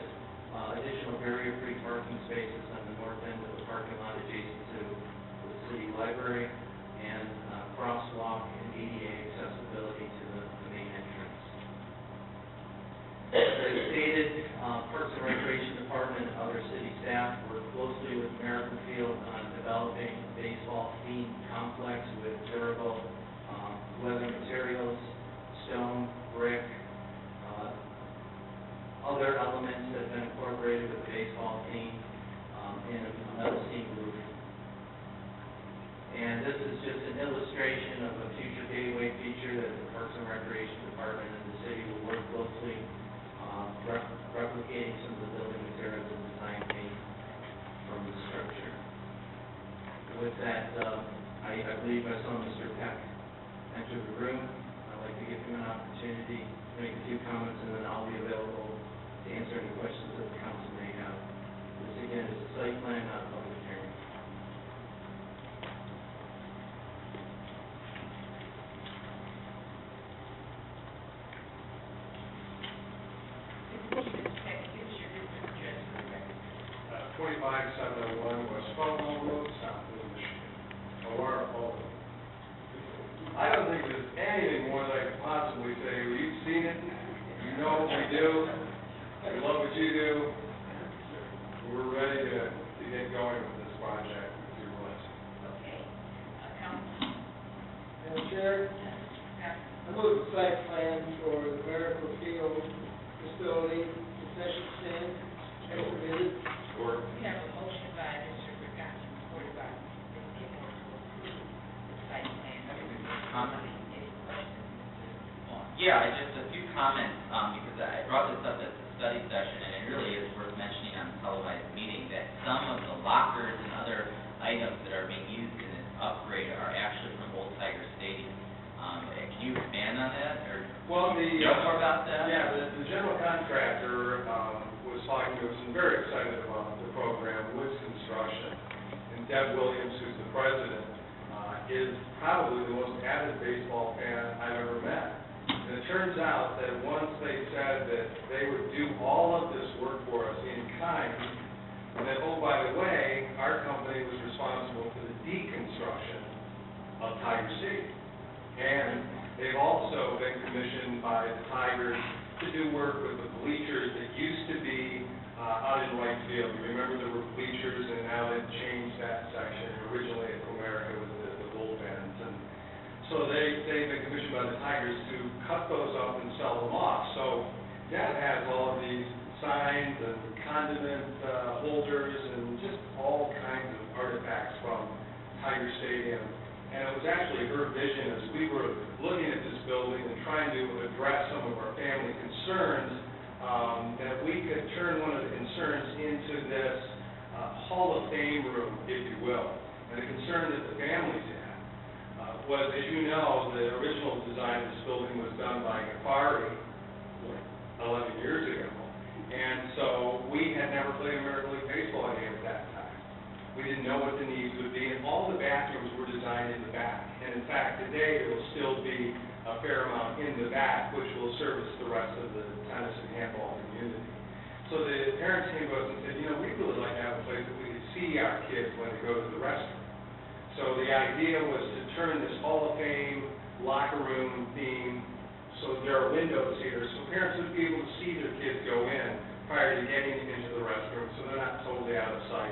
additional barrier-free parking spaces on the north end of the parking lot adjacent to the city library, and crosswalk and ADA accessibility to the main entrance. As I stated, Parks and Recreation Department and other city staff work closely with American Field on developing a baseball-themed complex with durable weather materials, stone, brick, other elements that have been incorporated with the baseball theme, and a metal seam roof. And this is just an illustration of a future gateway feature that the Parks and Recreation Department and the city will work closely, replicating some of the building materials and design theme from the structure. With that, I believe I saw Mr. Peck enter the room. I'd like to give him an opportunity to make a few comments, and then I'll be available to answer any questions that the council may have. This again is a site plan, not a public hearing. Mr. Peck, give us your business address for the record. 25701 West Federal Road, Southfield, Michigan. I don't think there's anything more that I could possibly say. You've seen it. You know what we do. We love what you do. We're ready to get going with this project with your blessing. Okay. Council. Madam Chair, I move the site plan for the Miracle Field facility, concession stand, as submitted. Or We have a motion by Mr. Bergant, supported by Ms. Kimball to approve the site plan. Comment? Any questions, Mr. Vaughn? Yeah, just a few comments, because I brought this up at the study session, and it really is worth mentioning on the televised meeting that some of the lockers and other items that are being used in this upgrade are actually from Old Tiger Stadium. Can you expand on that, or know more about that? Yeah, the general contractor was talking to us and very excited about the program, Woods Construction. And Deb Williams, who's the president, is probably the most avid baseball fan I've ever met. And it turns out that once they said that they would do all of this work for us in kind, and that, oh, by the way, our company was responsible for the deconstruction of Tiger Stadium. And they've also been commissioned by the Tigers to do work with the bleachers that used to be out in right field. You remember there were bleachers, and now they've changed that section. Originally at Comerica with the bullpens. And so they've been commissioned by the Tigers to cut those up and sell them off. So that has all of these signs and condiment holders and just all kinds of artifacts from Tiger Stadium. And it was actually her vision as we were looking at this building and trying to address some of our family concerns, that we could turn one of the concerns into this Hall of Fame room, if you will. And the concern that the families had was, as you know, the original design of this building was done by Ghaffari 11 years ago. And so we had never played American League Baseball game at that time. We didn't know what the needs would be, and all the bathrooms were designed in the back. And in fact, today there will still be a fair amount in the back, which will service the rest of the tennis and handball community. So the parents came to us and said, you know, we'd really like to have a place that we could see our kids when they go to the restroom. So the idea was to turn this Hall of Fame locker room theme so there are windows here, so parents would be able to see their kids go in prior to getting into the restroom, so they're not totally out of sight.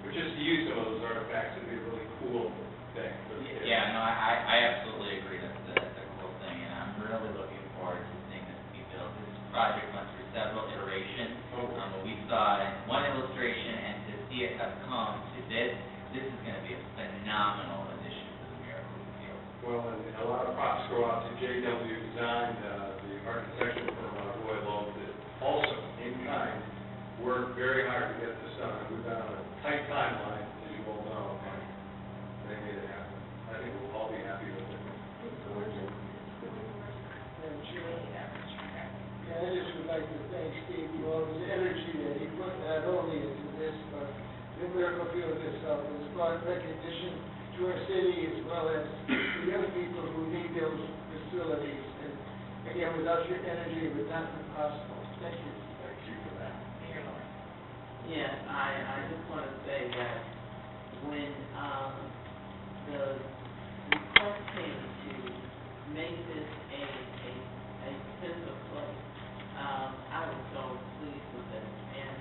But just to use some of those artifacts would be a really cool thing for the kids. Yeah, no, I absolutely agree. That's a cool thing, and I'm really looking forward to seeing this be built. This project went through several iterations. But we saw one illustration, and to see it have come to this is going to be a phenomenal addition to the Miracle Field. Well, and a lot of props go out to JW Design, the architectural firm out of Roy Loeb, that also, in kind, worked very hard to get this done. We've been on a tight timeline, as you all know, and they made it happen. I think we'll all be happy with it. Madam Chair, yeah, I just would like to thank Steve for all his energy that he put not only into this, but in Miracle Field itself. It's brought recognition to our city as well as the young people who need those facilities. And again, without your energy, it would not be possible. Thank you. Thank you for that. Yes, I just want to say that when the request came to make this a central place, I was so pleased with it. And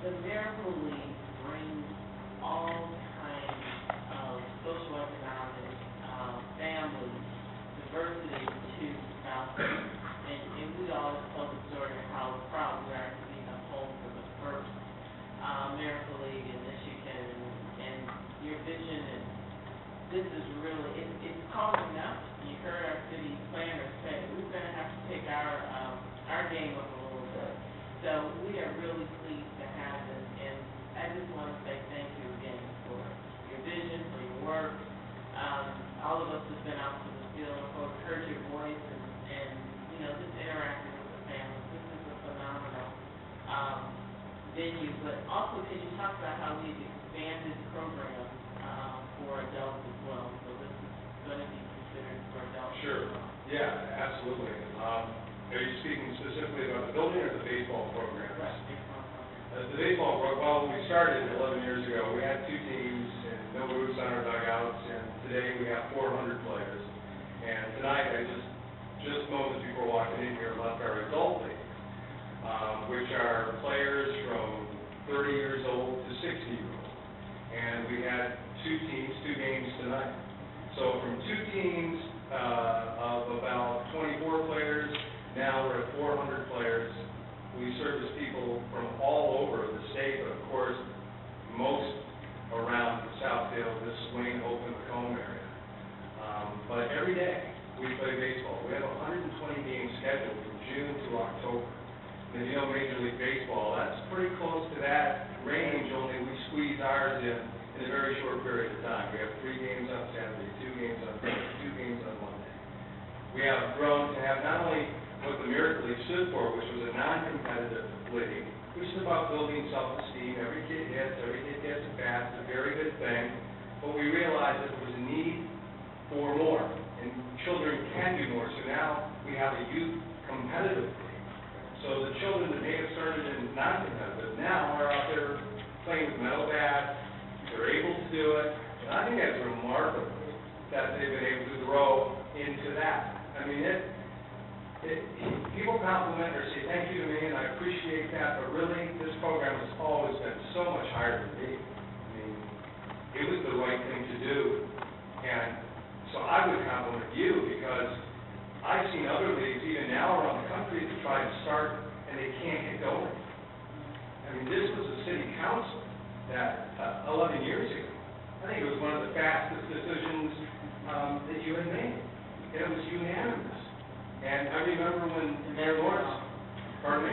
the Miracle League brings all kinds of socioeconomic, family, diversity to Southfield. And we all tell the story of how proud we are to be the home for the first Miracle League in Michigan. And your vision, and this is really, it's calling up. You heard our city planner say, we're going to have to take our game up a little bit. So we are really pleased to have this, and I just want to say thank you again for your vision, for your work. All of us have been out to the field, heard your voice, and just interacting with the families. This is a phenomenal venue, but also can you talk about how we've expanded programs for adults as well? So this is going to be considered for adults. Sure. Yeah, absolutely. Are you speaking specifically about the building or the baseball programs? Right, baseball program. The baseball program, well, we started 11 years ago. We had 2 teams and no roofs on our dugouts, and today we have 400 players. And tonight, I just moments before walking in here, left our adult league, which are players from 30 years old to 60 years old. And we had 2 teams, 2 games tonight. So from 2 teams of about 24 players, now we're at 400 players. We service people from all over the state, but of course, most around Southfield, this Wayne, Oakland, Macomb area. But every day, we play baseball. We have 120 games scheduled from June to October. And Major League Baseball, that's pretty close to that range, only we squeeze ours in a very short period of time. We have 3 games on Saturday, 2 games on Sunday, 2 games on Monday. We have grown to have not only what the Miracle League stood for, which was a non-competitive league, which is about building self-esteem. Every kid gets a bat. It's a very good thing. But we realized that there was a need for more, and children can do more. So now we have a youth competitive league. So the children that may have started in non-competitive now are out there playing with metal bats. They're able to do it. And I think that's remarkable that they've been able to grow into that. I mean, people compliment or say thank you to me, and I appreciate that, but really, this program has always been so much higher than me. I mean, it was the right thing to do, and so I would compliment you, because I've seen other leagues, even now around the country, that try to start, and they can't get going. I mean, this was a city council that 11 years ago, I think it was one of the fastest decisions that you had made, and it was unanimous. And I remember when Mayor Lawrence, pardon me?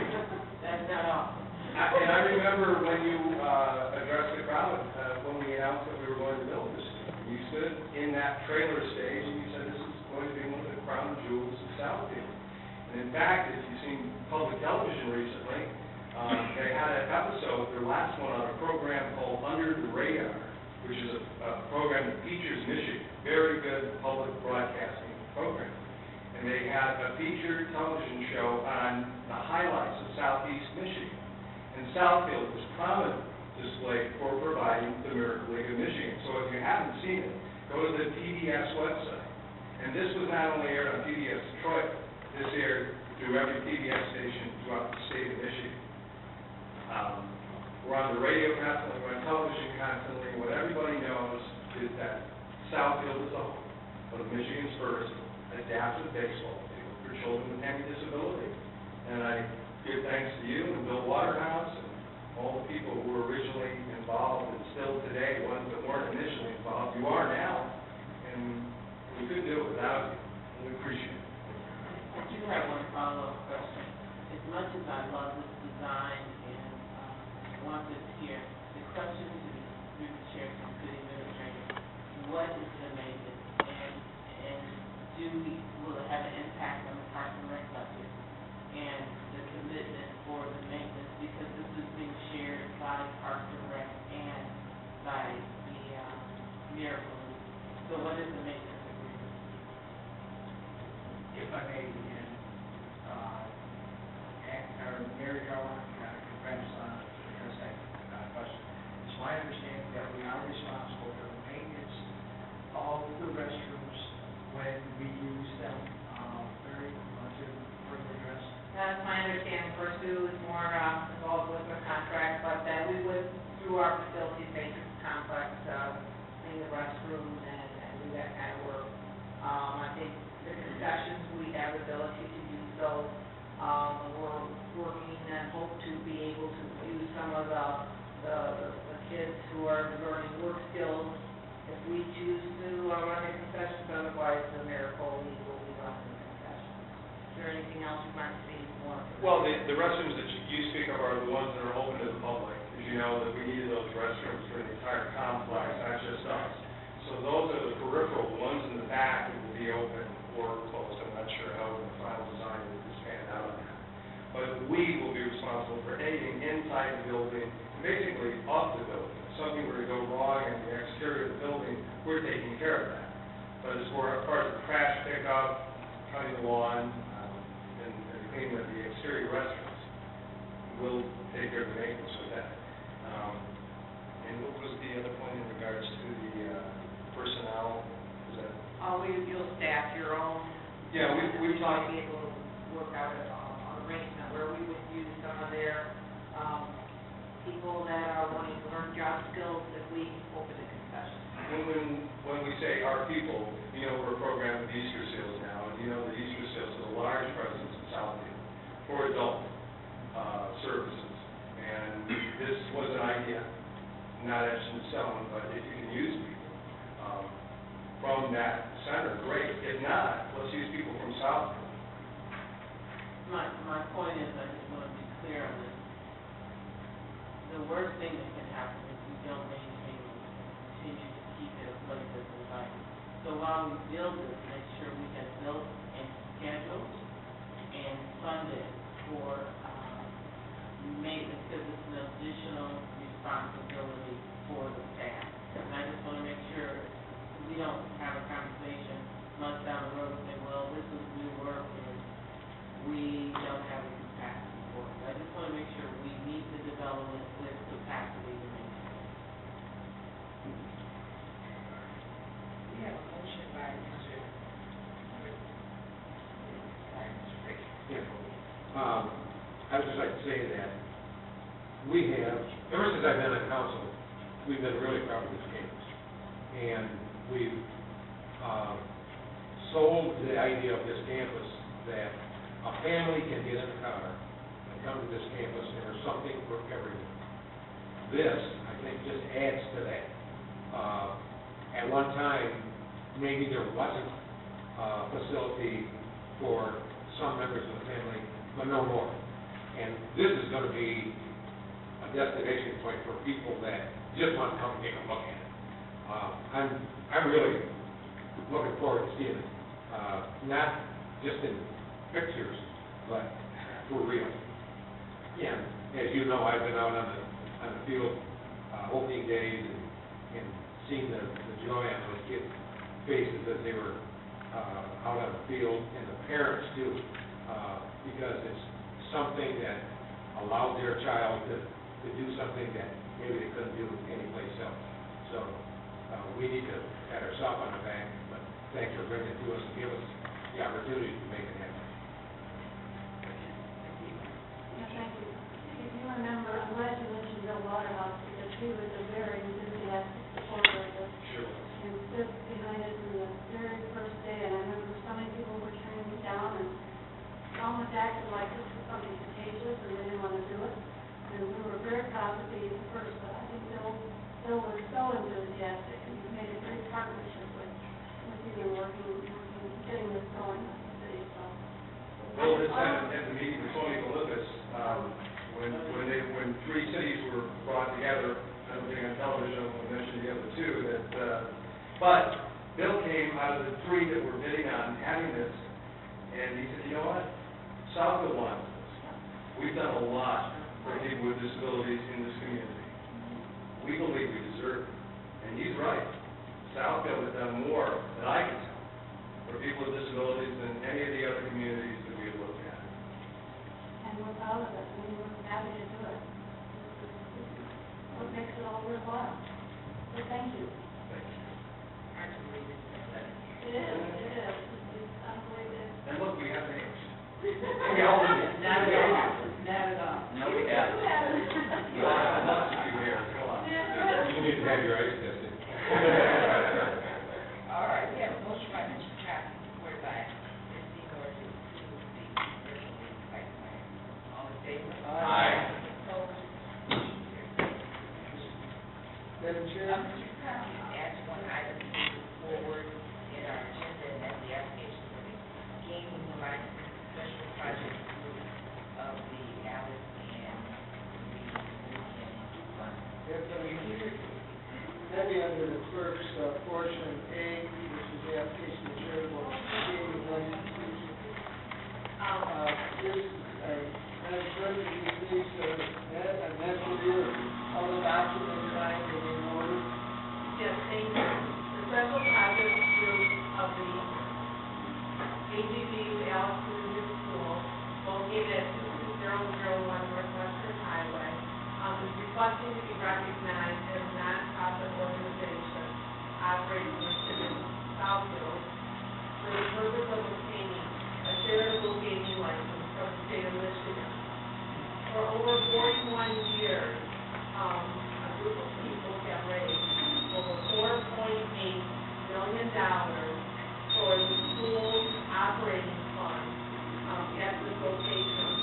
That's not all. And I remember when you addressed the crowd when we announced that we were going to build this. You stood in that trailer stage and you said this is going to be one of the crown jewels of Southfield. And in fact, if you've seen public television recently, they had an episode, their last one, on a program called Under the Radar, which is a program that features Michigan. Very good public broadcasting program. And they had a featured television show on the highlights of Southeast Michigan. And Southfield was prominently displayed for providing the Miracle League of Michigan. So if you haven't seen it, go to the PBS website. And this was not only aired on PBS Detroit, this aired through every PBS station throughout the state of Michigan. We're on the radio constantly, we're on television constantly. What everybody knows is that Southfield is the home of Michigan's first adaptive baseball field for children with any disability. And I give thanks to you and Bill Waterhouse and all the people who were originally involved and still today, ones that weren't initially involved. You are now, and we couldn't do it without you. We appreciate it. I do have one follow-up question. As much as I love this design and want this here, the question to the chair from the city administrator, what is the maintenance, and will it have an impact on the Parks and Rec budget and the commitment for the maintenance, because this is being shared by Parks and Rec and So what is the maintenance agreement? If I may begin, Mary Carolyn, address that question. It's my understanding that we are responsible for the maintenance of the restrooms when we use them. Mary, want to further address? That's my understanding. Pursuit is more involved with the contract, but that we would, through our facilities maintenance complex, clean the restrooms and do that kind of work. I think the concessions, we have the ability to do so. We're working and hope to be able to use some of the kids who are learning work skills if we choose to run the concessions. Otherwise, the Miracle League will be running the concessions. Is there anything else you might see more? Well, the restrooms that you speak of are the ones that are open to the public. As you know, that we needed those restrooms for the entire complex, not just us. So those are the peripheral, the ones in the back that will be open or closed. I'm not sure how the final design will expand out on that. But we will be responsible for anything inside the building, basically off the building. If something were to go wrong in the exterior of the building, we're taking care of that. But as far as the trash pickup, cutting the lawn, and cleaning of the exterior restrooms, we'll take care of the maintenance of that. And what was the other point in regards to the personnel? Was that? You'll staff your own. Yeah, we've talked. Be able to work out an arrangement where we would use some of their people that are wanting to learn job skills if we open a concession. When we say our people, you know, we're a program with Easter Seals now, and you know that Easter Seals is a large presence in Southfield for adult services. And this was an idea, not etched in stone, but if you can use people from that center, great. If not, let's use people from Southfield. My point is, I just want to be clear on this. The worst thing that can happen is we don't maintain it, continue to keep it a place that's inviting. So while we build this, make sure we have built and scheduled and funded for maintenance, because it's an additional responsibility for the staff. And I just want to make sure we don't have a conversation months down the road and say, well, this is new work and we don't have the capacity for it. I just want to make sure we meet the development with capacity to maintain. We have a motion by Mr. I would just like to say that we have, ever since I've been on council, we've been really proud of this campus. And we've sold the idea of this campus that a family can get in a car and come to this campus and there's something for everyone. This, I think, just adds to that. At one time, maybe there wasn't a facility for some members of the family, but no more. And this is going to be a destination point for people that just want to come and take a look at it. I'm really looking forward to seeing it, not just in pictures, but for real. And as you know, I've been out on the field opening days and seeing the joy on those kids' faces as they were out on the field, and the parents too, because it's something that allowed their child to do something that maybe they couldn't do anyplace else. So we need to pat ourselves on the back, but thanks for bringing it to us and give us the opportunity to make it happen. Yeah, thank you. If you remember, I'm glad you mentioned Bill Waterhouse, because he was a very enthusiastic supporter of this. Sure. And stood behind it from the very first day, and I remember so many people were turning me down, and almost acted like this was something contagious, and they didn't want to do it. And we were very proud to be the first, but I think Bill was so enthusiastic, and he made a great partnership with you and getting this going in the city, so. Bill had said at the meeting with Tony Philippus, when three cities were brought together, I don't think on television, I mentioned the other two, but Bill came out of the three that were bidding on having this, and he said, you know what, Southfield wants this. We've done a lot for people with disabilities in this community. We believe we deserve it. And he's right. Southfield has done more have your eyes tested. All right, we have a motion by Mr. Chapman, supported by Ms. Seymour to approve the commercial lease site plan. All in favor? Aye. Opposed? Madam Chair? Mr. Conley adds one item to move forward in our agenda, and that's the application for the gaming license special project group of the Alice and the Weekend Fund. Yes, that'd be under the clerk's portion A, which is the application of charitable gaming licenses. This, Madam Clerk, if you please, I'm asking you, all the documents signed and in order. Yes, thank you. The special project group of the AGB Alice Community School, located at 26001 Northwestern Highway, is requesting to be recognized as a nonprofit organization operating in the city of Southfield for the purpose of obtaining a charitable gaming license from the state of Michigan. For over 41 years, a group of people have raised over $4.8 million for the school's operating fund at this location.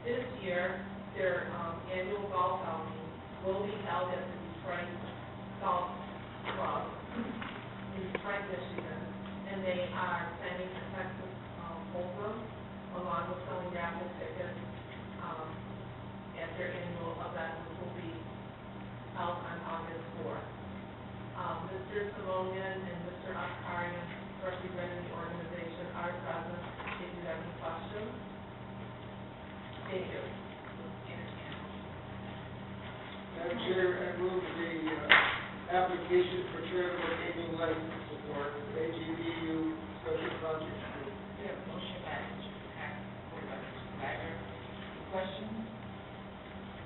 This year, their annual golf outing will be held at the Detroit Golf Club in Detroit, Michigan, and they are sending to Texas Hold'em along with selling raffle tickets at their annual event, which will be held on August 4th. Mr. Simonian and Mr. Akarian, representing the organization, are present if you have any questions. Thank you. Madam Chair, I move the application for charitable gaming license support for AGBU Special Projects Group. We have a motion by Mr. Pack, supported by Mr. Snyder. Questions?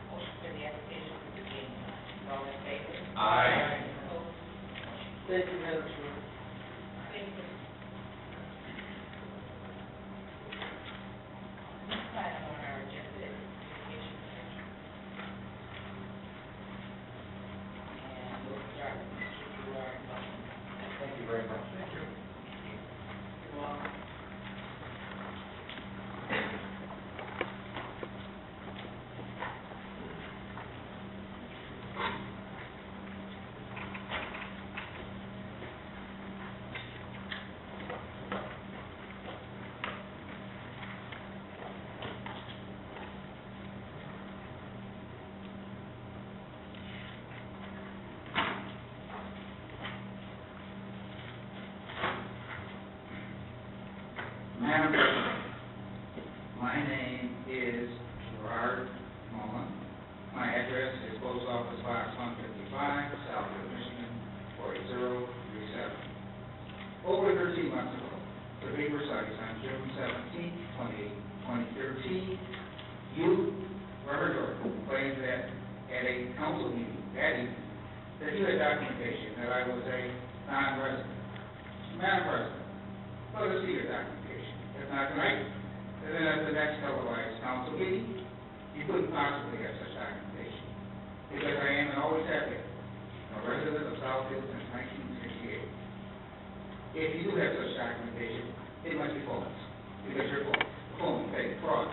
Motion for the application for the gaming license. All in favor? Aye. Opposed? Thank you, Madam Chair. Thank you. Next item on our agenda is communication center. And we'll start with Mr. Gerard. Thank you very much. Thank you. You're welcome. Madam President, my name is Gerard Mullen. My address is Post Office Box 155, Southfield, Michigan, 48037. Over 13 months ago, to be precise, on June 17, 2013, you, Reverend Jordan, claimed that at a council meeting that evening, that you had documentation that I was a non-resident. Madam President, let us see your documentation. If not tonight, then at the next televised council meeting, you couldn't possibly have such documentation. Because I am and always have been a resident of Southfield since 1968. If you do have such documentation, it must be false. Because you're false, phony, fake, fraud.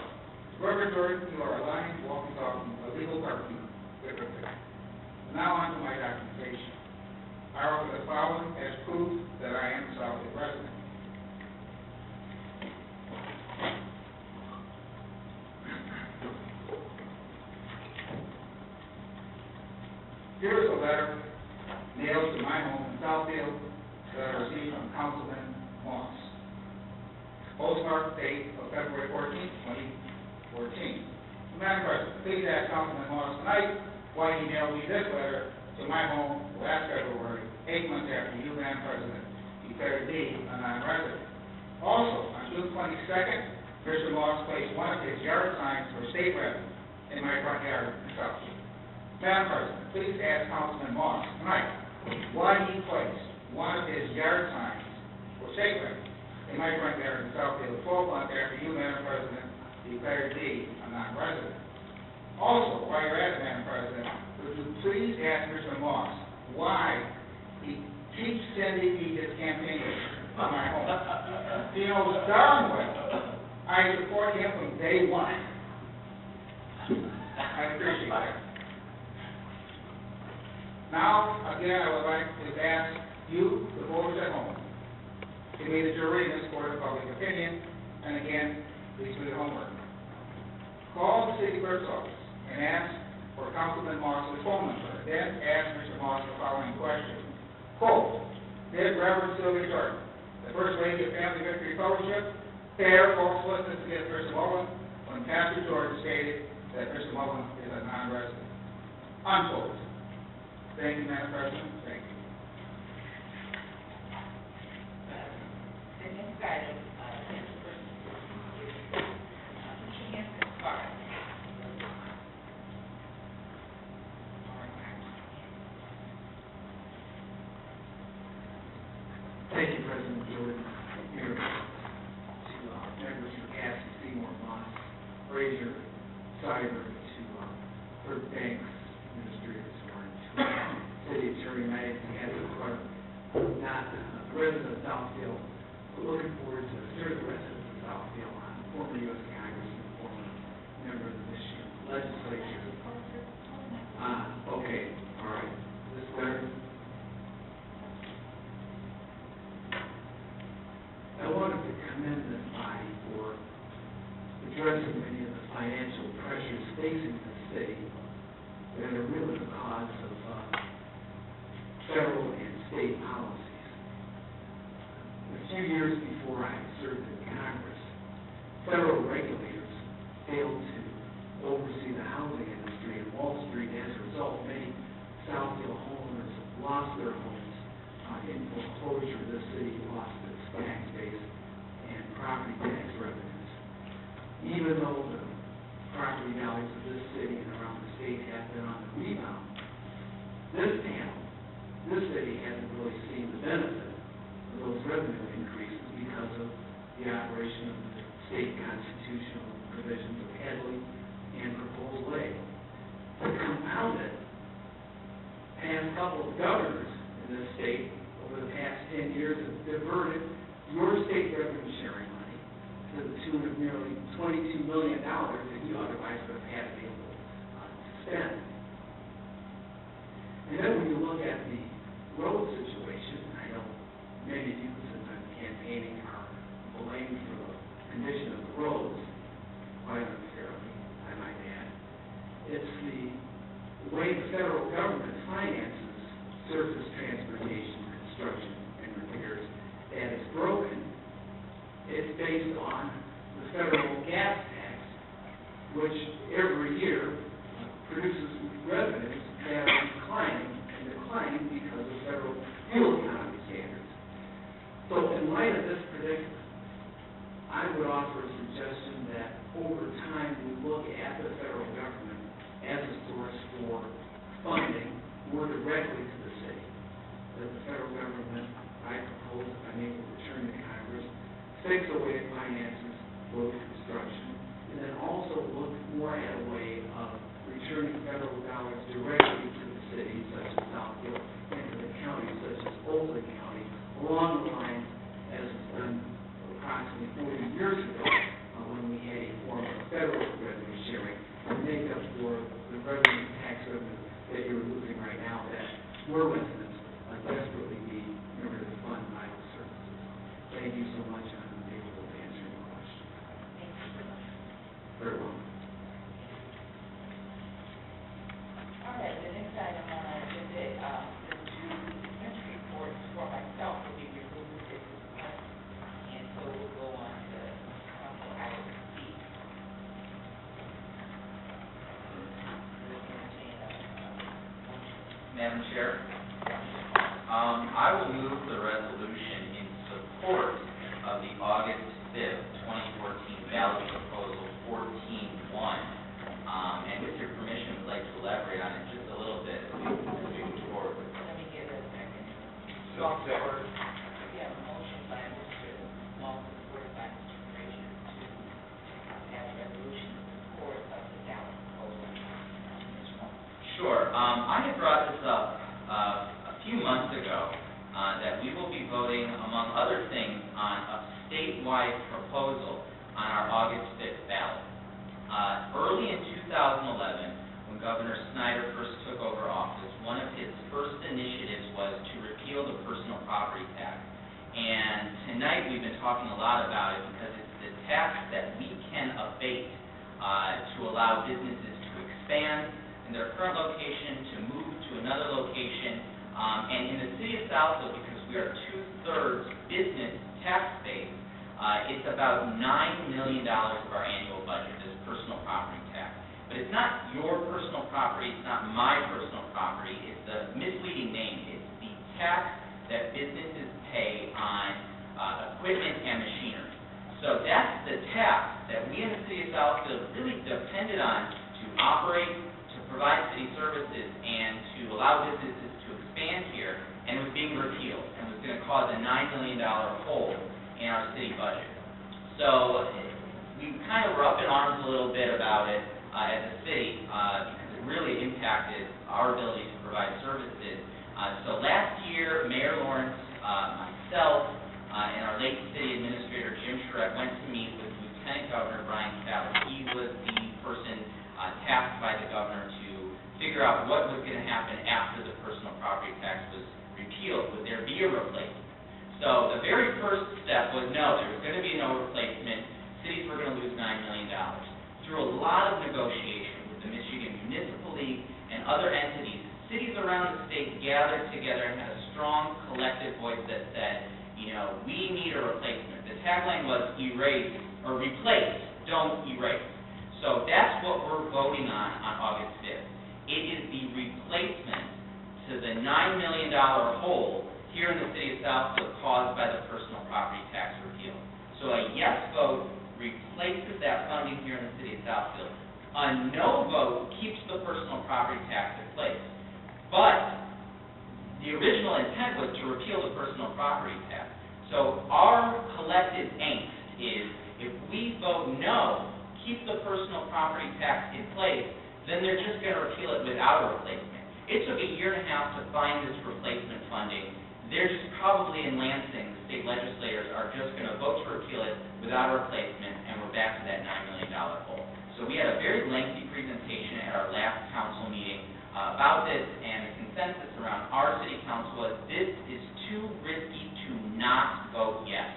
Reverend Jordan, you are a lying, walking, talking, illegal parking hypocrite. Now on to my documentation. I offer the following as proof that I am a Southfield resident. Here is a letter mailed to my home in Southfield that I received from Councilman Moss. Postmark date of February 14, 2014. Madam President, please ask Councilman Moss tonight why he mailed me this letter to my home last February, 8 months after you, Madam President, declared me a non-resident. Also, on June 22nd, Mr. Moss placed one of his yard signs for state revenue in my front yard in Southfield. Madam President, please ask Councilman Moss tonight why he placed one of his yard signs for state revenue in my front yard in Southfield 12 months after you, Madam President, declared me a non-resident. Also, while you're at it, Madam President, would you please ask Mr. Moss why he keeps sending me his campaign to my home? He knows darn well I support him from day one. I appreciate that. Now, again, I would like to ask you, the voters at home, to be the jury in this court of public opinion, and again, please do your homework. Call the city clerk's office and ask for Councilman Moss's phone number. Then ask Mr. Moss the following question. Quote, did Reverend Sylvia Jordan, the First Lady of Family Victory Fellowship, bear false witness against Mr. Mullen when Pastor Jordan stated that Mr. Mullen is a non-resident? Unquote. Thank you, Madam President. Thank you. The next item, Thank you, President Jordan. Here to members of Cassie, Seymour, Moss, Frazier, Cyber, to Clerk Banks, Administrator Sworn, to City Attorney Knight, and Heather Clark, not a resident of Southfield, but looking forward to serve the residents of Southfield, former U.S. Congressman, former member of the Michigan Legislature. Okay, all right. This better? I wanted to commend this body for addressing many of the financial pressures facing the city that are really the cause of federal and state policies. A few years before I served in Congress, federal regulators failed to oversee the housing industry in Wall Street. As a result, many Southfield homeowners lost their homes in foreclosure. The city lost its tax base and property tax revenues. Even though the property values of this city and around the state have been on the rebound, this city hasn't really seen the benefit of those revenue increases because of the operation of the state constitutional provisions of Headley and Proposal A. To compound it, past couple of governors in this state over the past 10 years have diverted your state revenue sharing money to the tune of nearly $22 million that you otherwise would have had available to spend. And then when you look at the road situation, I know many of you who have been campaigning are blamed for the condition of the roads, quite unfairly, I might add. It's the way the federal government finances surface transportation, construction, and repairs that is broken. It's based on the federal gas tax, which every year produces revenues that are declining because of federal fuel economy standards. So in light of this predicament, I would offer a suggestion that over time we look at the federal government as a source for funding more directly to the city. That the federal government, I propose, if I'm able to return to Congress, takes away finances, road construction, and then also look more at a way of returning federal dollars directly to the cities such as Southfield and to the counties such as Oakland County, along the lines as was done approximately 40 years ago when we had a form of federal revenue sharing to make up for the revenue, tax revenue that you're losing right now that more residents desperately need in order to fund vital services. Thank you so much, and I'm able to answer your questions. thank you so much. Very well. All right, the next item on our agenda, the two expense reports for myself will be removed this month, and so we'll go on to council item C. Madam Chair, I will move the resolution in support of the August 5th, 2014 ballot proposal 14-1. And with your permission, I'd like to elaborate on it just a little bit as we move forward. Let me get a second. Second. We have a motion by Mr. Long, supported by Mr. Frazier, to have a resolution in support of the ballot proposal. I had brought this up a few months ago, that we will be voting, among other things, on a statewide proposal on our August 5th ballot. Early in 2011, when Governor Snyder first took over office, one of his first initiatives was to repeal the personal property tax. And tonight we've been talking a lot about it because it's the tax that we can abate to allow businesses to expand in their current location, to move to another location. And in the city of Southfield, because we are 2/3 business tax base, it's about $9 million of our annual budget, this personal property tax. But it's not your personal property, it's not my personal property, it's a misleading name. It's the tax that businesses pay on equipment and machinery. So that's the tax that we in the city of Southfield really depended on to operate, to provide city services, and to allow businesses to expand here, and was being repealed, and was going to cause a $9 million hole in our city budget. So we kind of were up in arms a little bit about it as a city because it really impacted our ability to provide services. So last year, Mayor Lawrence, myself, and our late city administrator, Jim Shrek, went to meet with Lieutenant Governor Brian Cavill. He was the person tasked by the governor to figure out what was going to happen after the personal property tax was repealed. Would there be a replacement? So the very first step was no, there was going to be no replacement. Cities were going to lose $9 million. Through a lot of negotiation with the Michigan Municipal League and other entities, cities around the state gathered together and had a strong collective voice that said, you know, we need a replacement. The tagline was erase or replace, don't erase. So that's what we're voting on August 5th. It is the replacement to the $9 million hole here in the city of Southfield caused by the personal property tax repeal. So a yes vote replaces that funding here in the city of Southfield. A no vote keeps the personal property tax in place. But the original intent was to repeal the personal property tax. So our collective angst is if we vote no, keep the personal property tax in place, then they're just going to repeal it without a replacement. It took 1.5 years to find this replacement funding. They're just probably in Lansing, the state legislators are just going to vote to repeal it without a replacement, and we're back to that $9 million hole. So we had a very lengthy presentation at our last council meeting about this, and the consensus around our city council was this is too risky to not vote yes.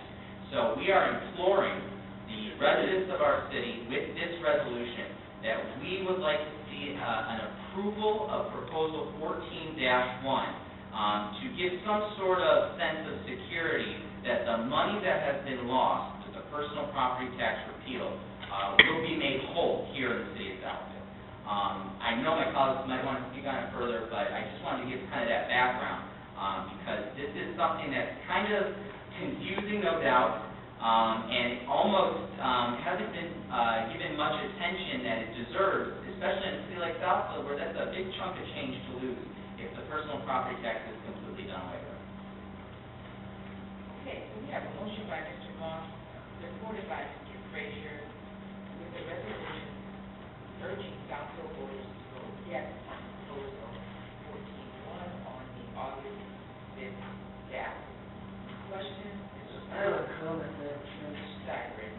So we are imploring the residents of our city with this resolution that we would like to see an approval of Proposal 14-1 to give some sort of sense of security that the money that has been lost with the personal property tax repeal will be made whole here in the city of Southfield. I know my colleagues might want to speak on it further, but I just wanted to give kind of that background because this is something that's kind of confusing, no doubt, and almost hasn't been given much attention that it deserves, especially in a city like Southfield where that's a big chunk of change to lose if the personal property tax is completely done away with. Okay, so we have a motion by Mr. Moss, supported by Mr. Frazier, with the resolution urging Southfield voters to vote yes on Proposal 14-1 on the August 5th ballot. Questions? I have a comment there, Mr. Stagger.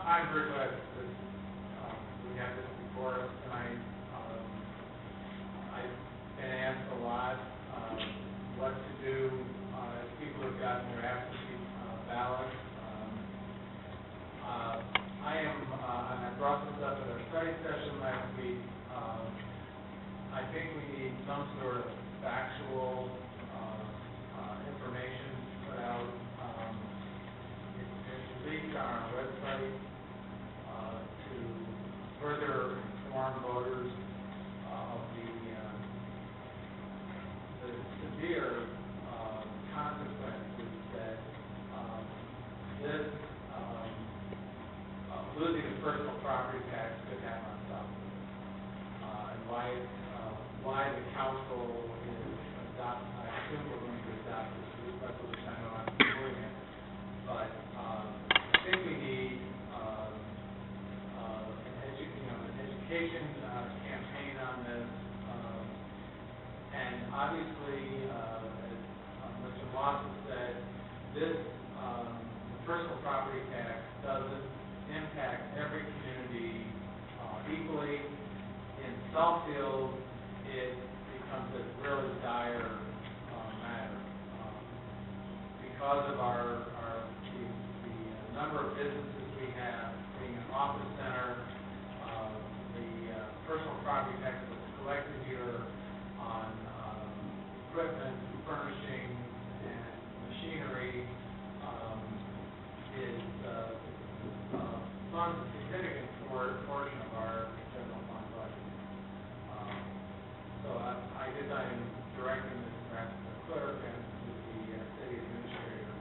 I'm very glad that we have this before us tonight. I've been asked a lot what to do as people have gotten their absentee ballots. I brought this up at our study session last week. I think we need some sort of factual information put out. It's leaked on our website to further inform voters of the severe consequences that this losing the personal property tax could have on Southfield, and why the council is adopting. I assume we're going to adopt this resolution. I know I'm supporting it, but I think we need an education Obviously, as Mr. Moss has said, this personal property tax doesn't impact every community equally. In Southfield, it becomes a really dire matter. Because of the number of businesses we have, being an office center, the personal property tax that's collected here on equipment, furnishing, and machinery funds a significant portion of our general fund budget. So I guess I am directing this perhaps to the clerk and to the city administrator.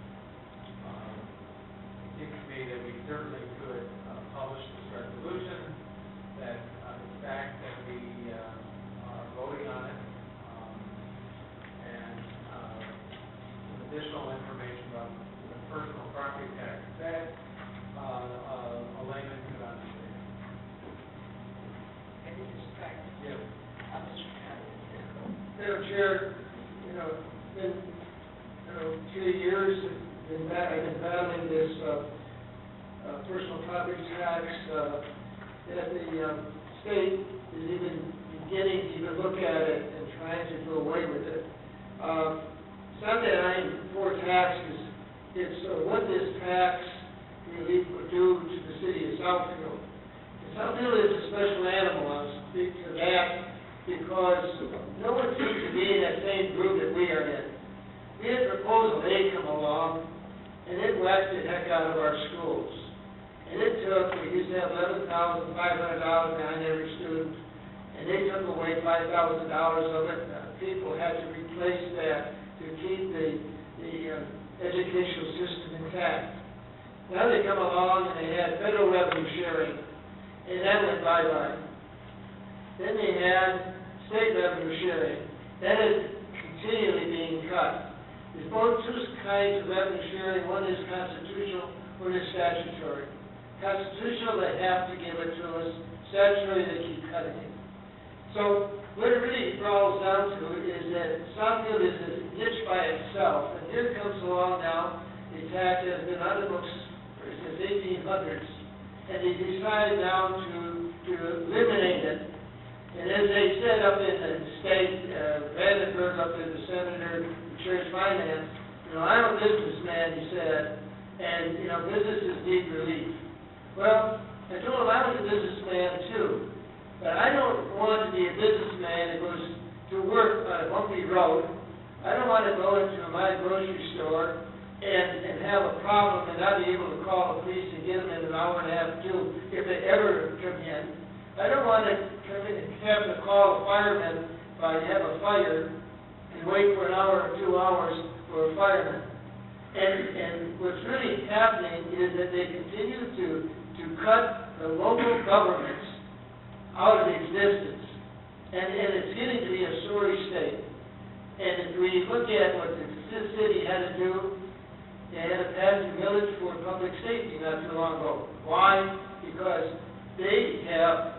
It seems to me that we certainly could publish this resolution, that the fact that we are voting on it, and some additional information about the personal property tax that a layman could understand. Maybe just a second. Yes. Madam Chair, been 3 years, I've been battling this personal property tax that the state is even beginning to even look at it and trying to do away with it. It's not that I'm for taxes, it's what this tax relief would do to the city of Southfield. And Southfield is a special animal, I'll speak to that, because no one seems to be in that same group that we are in. We had proposal A come along, and it whacked the heck out of our schools. And it took, we used to have $11,500 behind every student, and they took away $5,000 of it. People had to replace that to keep the educational system intact. Now they come along and they had federal revenue sharing, and that went bye-bye. Then they had state revenue sharing. That is continually being cut. There's both two kinds of revenue sharing. One is constitutional, one is statutory. Constitutional, they have to give it to us. Statutory, they keep cutting it. So what it really boils down to is that Southfield is a niche by itself. And here comes along now a tax that has been on the books since 1800s. And they decide now to eliminate it. And as they said up in the state, Vandenberg up to the senator, the church finance, I'm a businessman, he said, and, businesses need relief. Well, I told him I was a businessman too, but I don't want to be a businessman that goes to work on a bumpy road. I don't want to go into my grocery store and have a problem and not be able to call the police and get them in an hour and a half, two, if they ever come in. I don't want to come in and have to call a fireman if I have a fire and wait for an hour or 2 hours for a fireman. And what's really happening is that they continue to cut the local governments out of existence. And it's getting to be a sorry state. And if we look at what the city had to do, they had to pass a millage for public safety not too long ago. Why? Because they have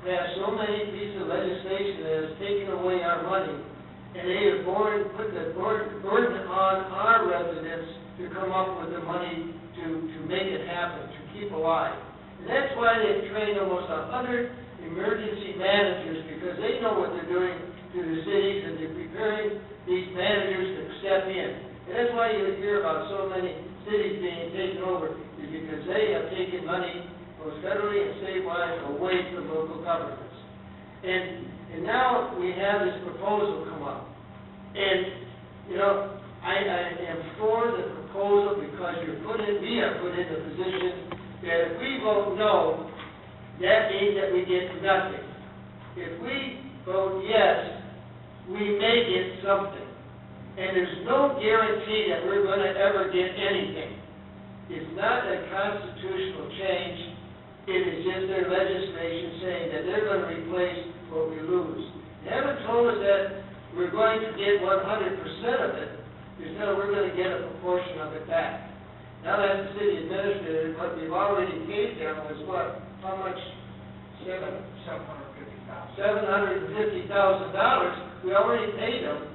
passed so many pieces of legislation that has taken away our money, and they have put the burden on our residents to come up with the money to make it happen, to keep alive. And that's why they've trained almost 100 emergency managers, because they know what they're doing to the cities, and they're preparing these managers to step in. And that's why you hear about so many cities being taken over, is because they have taken money, both federally and statewide, away from local governments. And now we have this proposal come up. And, I am for the proposal because we are put in the position that if we vote no, that means that we get nothing. If we vote yes, we may get something. And there's no guarantee that we're going to ever get anything. It's not a constitutional change. It is just their legislation saying that they're going to replace what we lose. They haven't told us that we're going to get 100% of it. They said we're going to get a proportion of it back. Now that's the city administrator, what we've already paid them was what? How much? $750,000. $750,000, we already paid them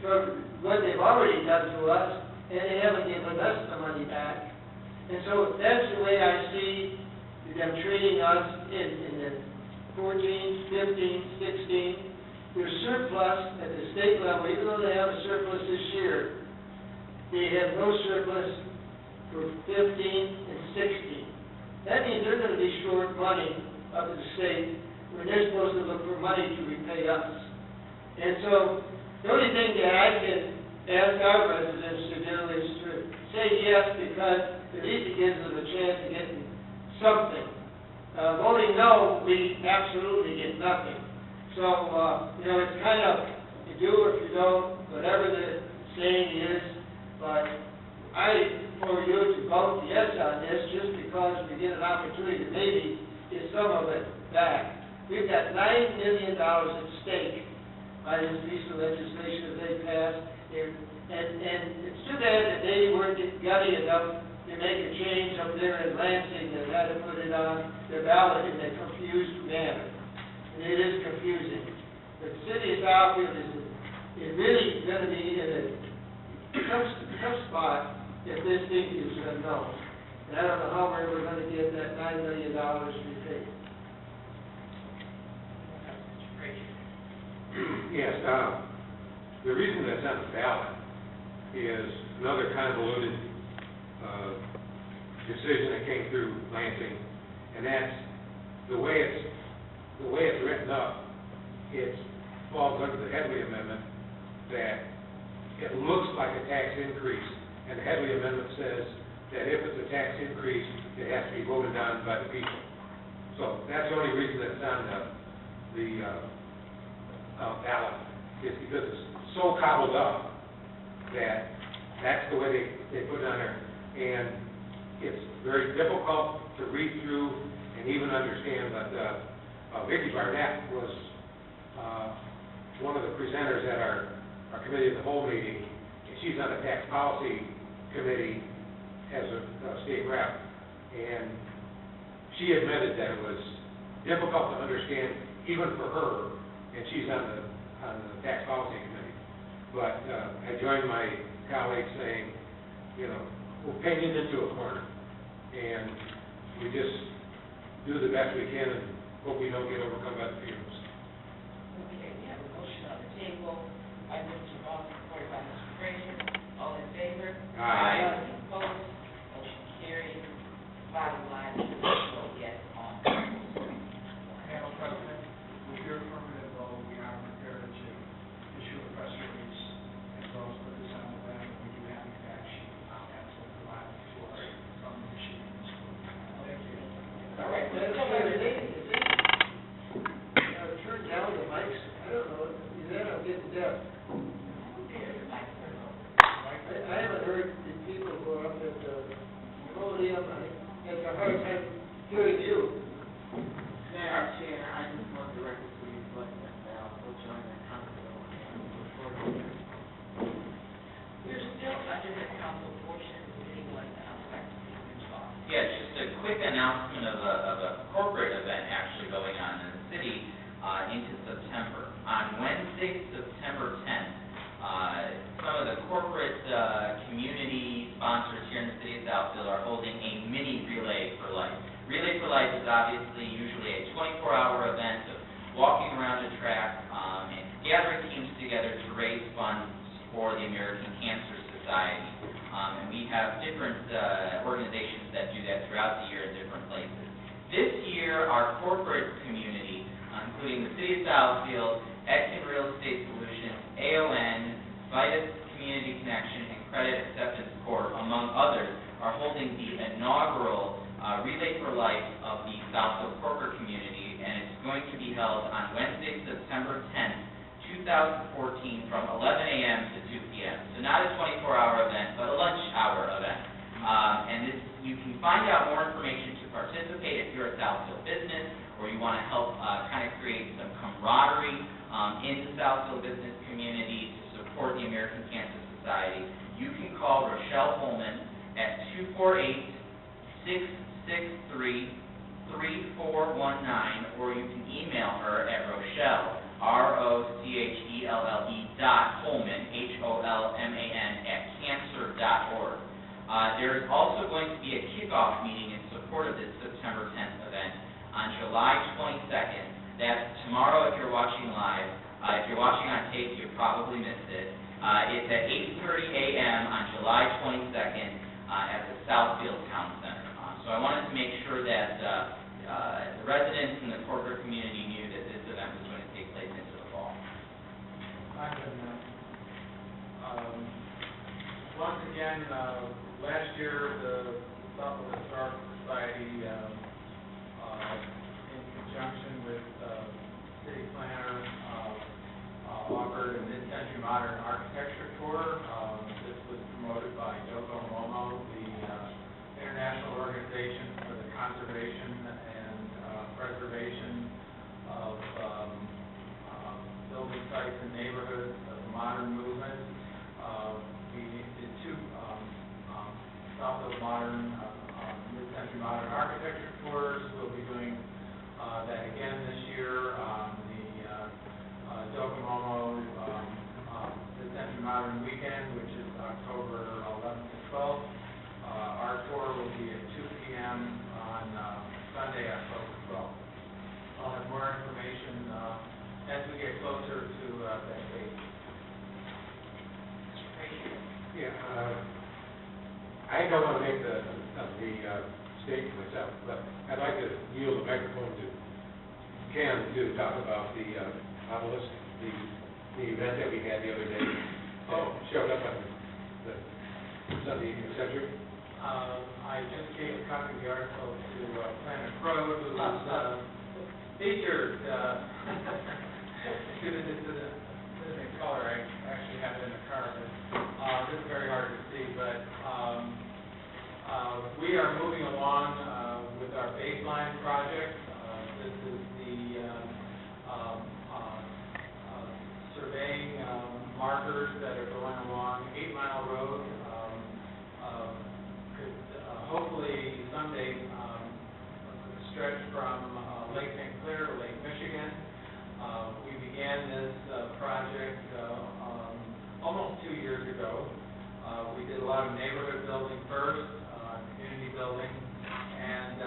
for what they've already done to us, and they haven't given us the money back. And so that's the way I see them treating us in the 14, 15, 16. There's surplus at the state level, even though they have a surplus this year, they have no surplus for 15 and 16. That means they're going to be short money up at the state when they're supposed to look for money to repay us. And so the only thing that I can ask our residents to do is to say yes, because at least it gives them a chance of getting something. Voting no, we absolutely get nothing. So, it's kind of, you do or if you don't, whatever the saying is, but for you to vote yes on this, just because we get an opportunity to maybe get some of it back. We've got $9 million at stake by this piece of legislation that they passed, and it's too bad that they weren't gutty enough to make a change up there in Lansing that had to put it on their ballot in a confused manner. And it is confusing. The city of Southfield is really going to be in a tough spot if this thing is unknown. And I don't know how we're ever going to get that $9 million repaid. Yes, the reason that's on the ballot is another convoluted decision that came through Lansing, and that's the way it's written up. It falls under the Headley Amendment that it looks like a tax increase, and the Headley Amendment says that if it's a tax increase, it has to be voted on by the people. So that's the only reason that it's on the ballot, is because it's so cobbled up that that's the way they put it on there. And it's very difficult to read through and even understand, but Vicki Barnett was one of the presenters at our committee of the whole meeting, and she's on the tax policy committee as a state rep, and she admitted that it was difficult to understand even for her, and she's on the tax policy committee. But I joined my colleagues saying, we're painted into a corner, and we just do the best we can and hope we don't get overcome by the fumes. Okay, we have a motion on the table by Mr. Ross, supported by Mr. Frazier. All in favor? Aye. Opposed? Motion carries. Bottom line, we vote yes on council. Madam President, with your affirmative vote, we are prepared to issue a press release as well as put this on the web. We do have a fact sheet on that to provide for from the machine. Thank you. All right, turn down the mics. I don't know, then I'm getting deaf. I haven't heard the people go up at the podium. I have a hard time hearing you. Madam Chair, I just want the record to reflect that I will join the council We're still under the council portion. Does anyone like to speak in response? Yeah, just a quick announcement of a corporate event actually going on in the city into September. On Wednesday, September 10th, some of the corporate community sponsors here in the city of Southfield are holding a mini Relay for Life. Relay for Life is obviously usually a 24-hour event of walking around a track and gathering teams together to raise funds for the American Cancer Society. And we have different organizations that do that throughout the year in different places. This year, our corporate community, including the City of Southfield, Exton Real Estate Solutions, AON, Vitus Community Connection, and Credit Acceptance Corp., among others, are holding the inaugural Relay for Life of the Southfield corporate community, and it's going to be held on Wednesday, September 10th, 2014, from 11 a.m. to 2 p.m. So not a 24-hour event, but a lunch hour event. And this, you can find out more information to participate if you're a Southfield business or you want to help kind of create some camaraderie in the Southfield business community to support the American Cancer Society. You can call Rochelle Holman at 248-663-4666. 3419, or you can email her at Rochelle, ROCHELLE.Holman, HOLMAN, @cancer.org. There is also going to be a kickoff meeting in support of this September 10th event on July 22nd. That's tomorrow if you're watching live. If you're watching on tape, you probably missed it. It's at 8:30 a.m. on July 22nd at the Southfield Town Center. So I wanted to make sure that the residents and the corporate community knew that this event was going to take place into the fall. I can, once again, last year, the Southfield Historical Society, in conjunction with city planner, offered a mid-century modern architecture tour. This was promoted by Docomomo, the International Organization for the Conservation and Preservation of Building Sites and Neighborhoods of the Modern Movement. We did two Southfield modern, mid-century modern architecture tours. We'll be doing that again this year on the Docomomo Mid-Century Modern Weekend, which is October 11th to 12th. Our tour will be at 2 p.m. on Sunday, October 12th. I'll have more information as we get closer to that date. Yeah, I don't want to make the statement myself, but I'd like to yield the microphone to Ken to talk about the obelisk, the event that we had the other day. Showed up on the Sunday evening century. I just gave a copy of the article to Planner Crowe, who was featured. This is in color. I actually have it in the car, but this is very hard to see. But we are moving along with our baseline project. This is the surveying markers that are going along 8 Mile Road. Could hopefully someday stretch from Lake St. Clair to Lake Michigan. We began this project almost 2 years ago. We did a lot of neighborhood building first, community building, and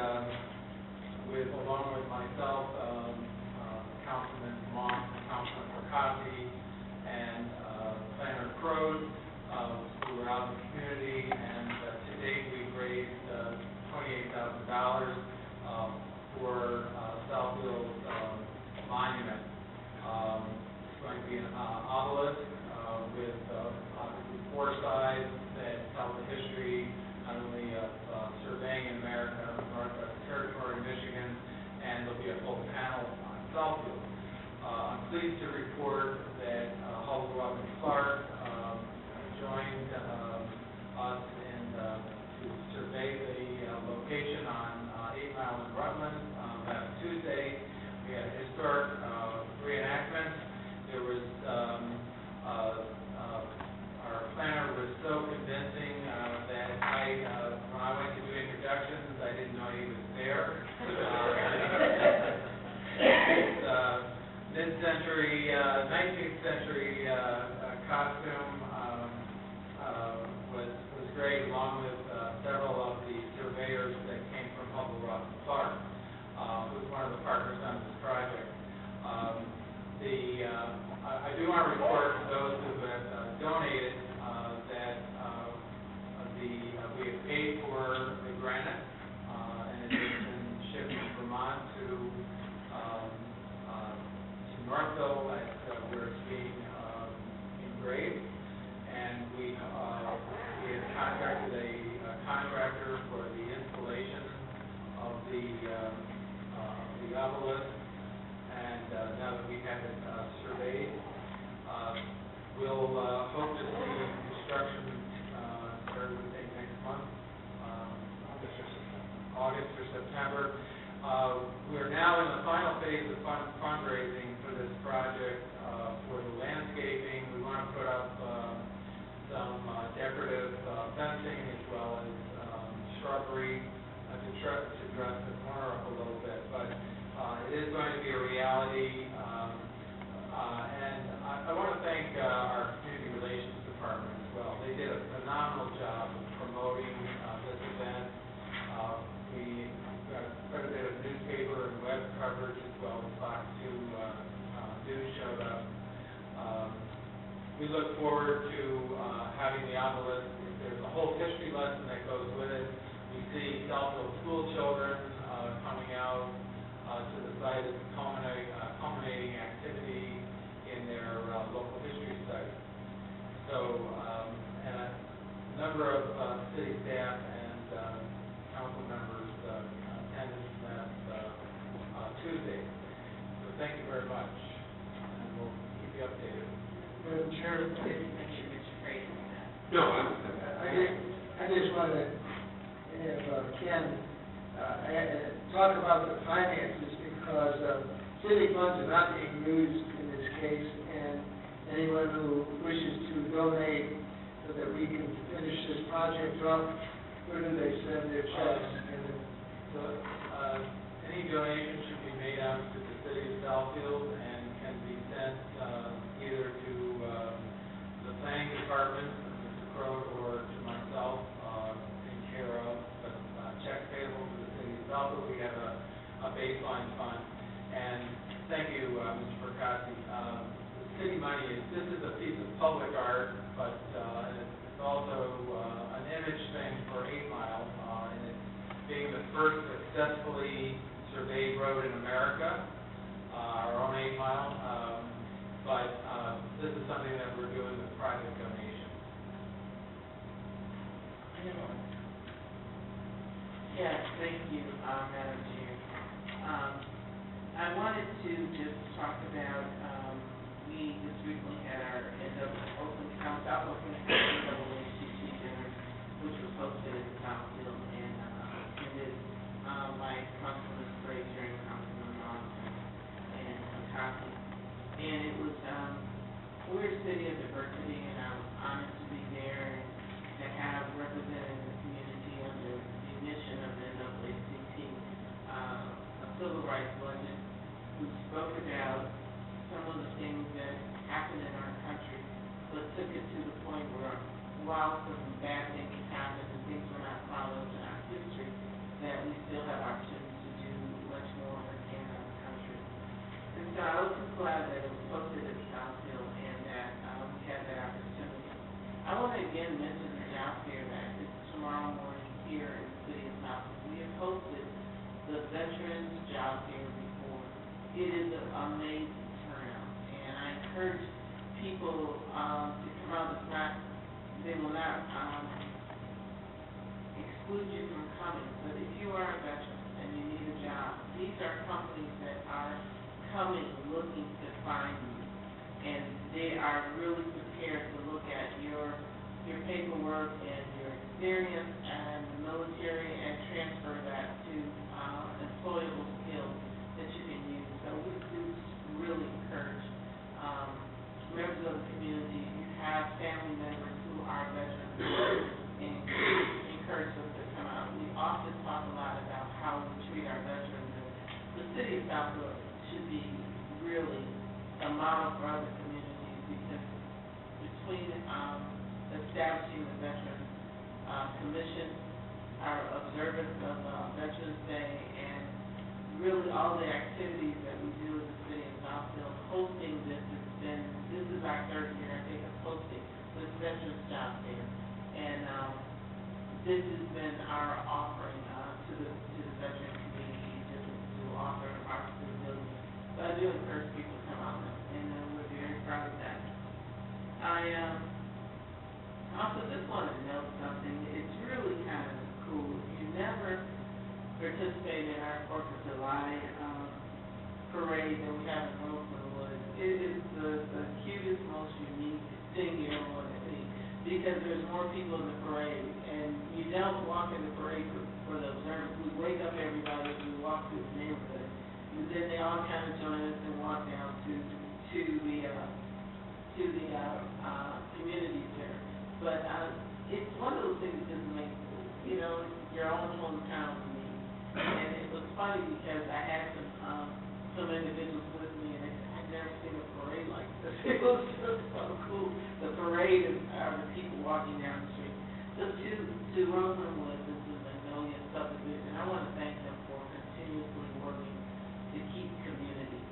along with myself, Councilman Moss, Councilman Percassi, and Planner Crowe, who were out in the community, and to date we've raised $28,000 for Southfield's monument. It's going to be an obelisk with obviously 4 sides that tell the history not only of surveying in America, Northwest Territory, Michigan, and there'll be a full panel on Southfield. I'm pleased to report that Hall Clark joined us to survey the location on 8 Mile in Rutland last Tuesday. We had a historic reenactment. There was our planner was so convincing that when I went to do introductions, I didn't know he was there. Mid-century, 19th century costume was great, along with several of the surveyors that came from Hubble Ross and Clark, who's one of the partners on this project. I do want to report to those who have donated that we have paid for the granite, and it has been shipped from Vermont to Northville, where it's being engraved, and we have contracted a contractor for the installation of the obelisk, and now that we have it surveyed, We look forward to having the obelisk. There's a whole history lesson that goes with it. We see Southfield school children coming out to the site as a culminating activity in their local history study. So, and a number of city staff and council members attended that Tuesday. So thank you very much, and we'll keep you updated. Madam Chair, No, I just want to have Ken talk about the finances, because city funds are not being used in this case, and anyone who wishes to donate so that we can finish this project off, where do they send their checks? Any donation should be made out to the city of Southfield and can be sent either to the planning department, Mr. Crowe, or to myself, in care of checks payable to the city of Southfield. We have a baseline fund. And thank you, Mr. Percassi. The city money this is a piece of public art, but it's also an image thing for 8 Mile, and it's being the first successfully surveyed road in America, our own 8 Mile, but this is something that we're doing with private donation. Yes, thank you, Madam Chair. I wanted to just talk about, we just recently had our Oakland County NAACP dinner, which was hosted in Southfield, and attended by Councilman Frazier and Councilman Lawson and Percassi. And it was, we're a city of diversity, and I was honored to be there and to have represented the community under the mission of the NAACP, a civil rights budget, who spoke about some of the things that happened in our country, but took it to the point where, while some bad things happened and things were not followed in our history, that we still have opportunities to do much more in our country. And so I was just glad that it was posted in Southfield and that we had that opportunity. I want to again mention the job fair that is tomorrow morning here in the city of Southfield. We have hosted the Veterans Job Fair before. It is an amazing turnout, and I encourage people to come out. They will not exclude you from coming, but if you are a veteran and you need a job, these are companies that are coming looking to find you, and they are really prepared to look at your paperwork and your experience and the military and transfer that to employable skills that you can use. So we do really encourage members of the community. If you have family members who are veterans, and encourage them to come out. We often talk a lot about how we treat our veterans, and the city of Southfield should be really a model for other communities, because between establishing the Veterans Commission, our observance of Veterans Day, and really all the activities that we do in the city of Southfield, hosting this is our 3rd year, I think, of hosting this Veterans Job Fair. And this has been our offering to the veteran community, just to offer our civility. So I do encourage people to come out, and we're very proud of that. I also just wanted to note something. It's really kind of cool. If you never participated in our 4th of July parade that we have in Rosewood, it is the cutest, most unique thing you ever want to see, because there's more people in the parade, and you don't walk in the parade for the observers. We wake up everybody as we walk through the neighborhood, and then they all kind of join us and walk down to the community center. But it's one of those things that just makes, your own hometown to me. And it was funny because I had some individuals with me, and I'd never seen a parade like this. It was just so cool. The parade of the people walking down the street. So to Roseland Woods, this is Magnolia subdivision, I want to thank them for continuously working to keep community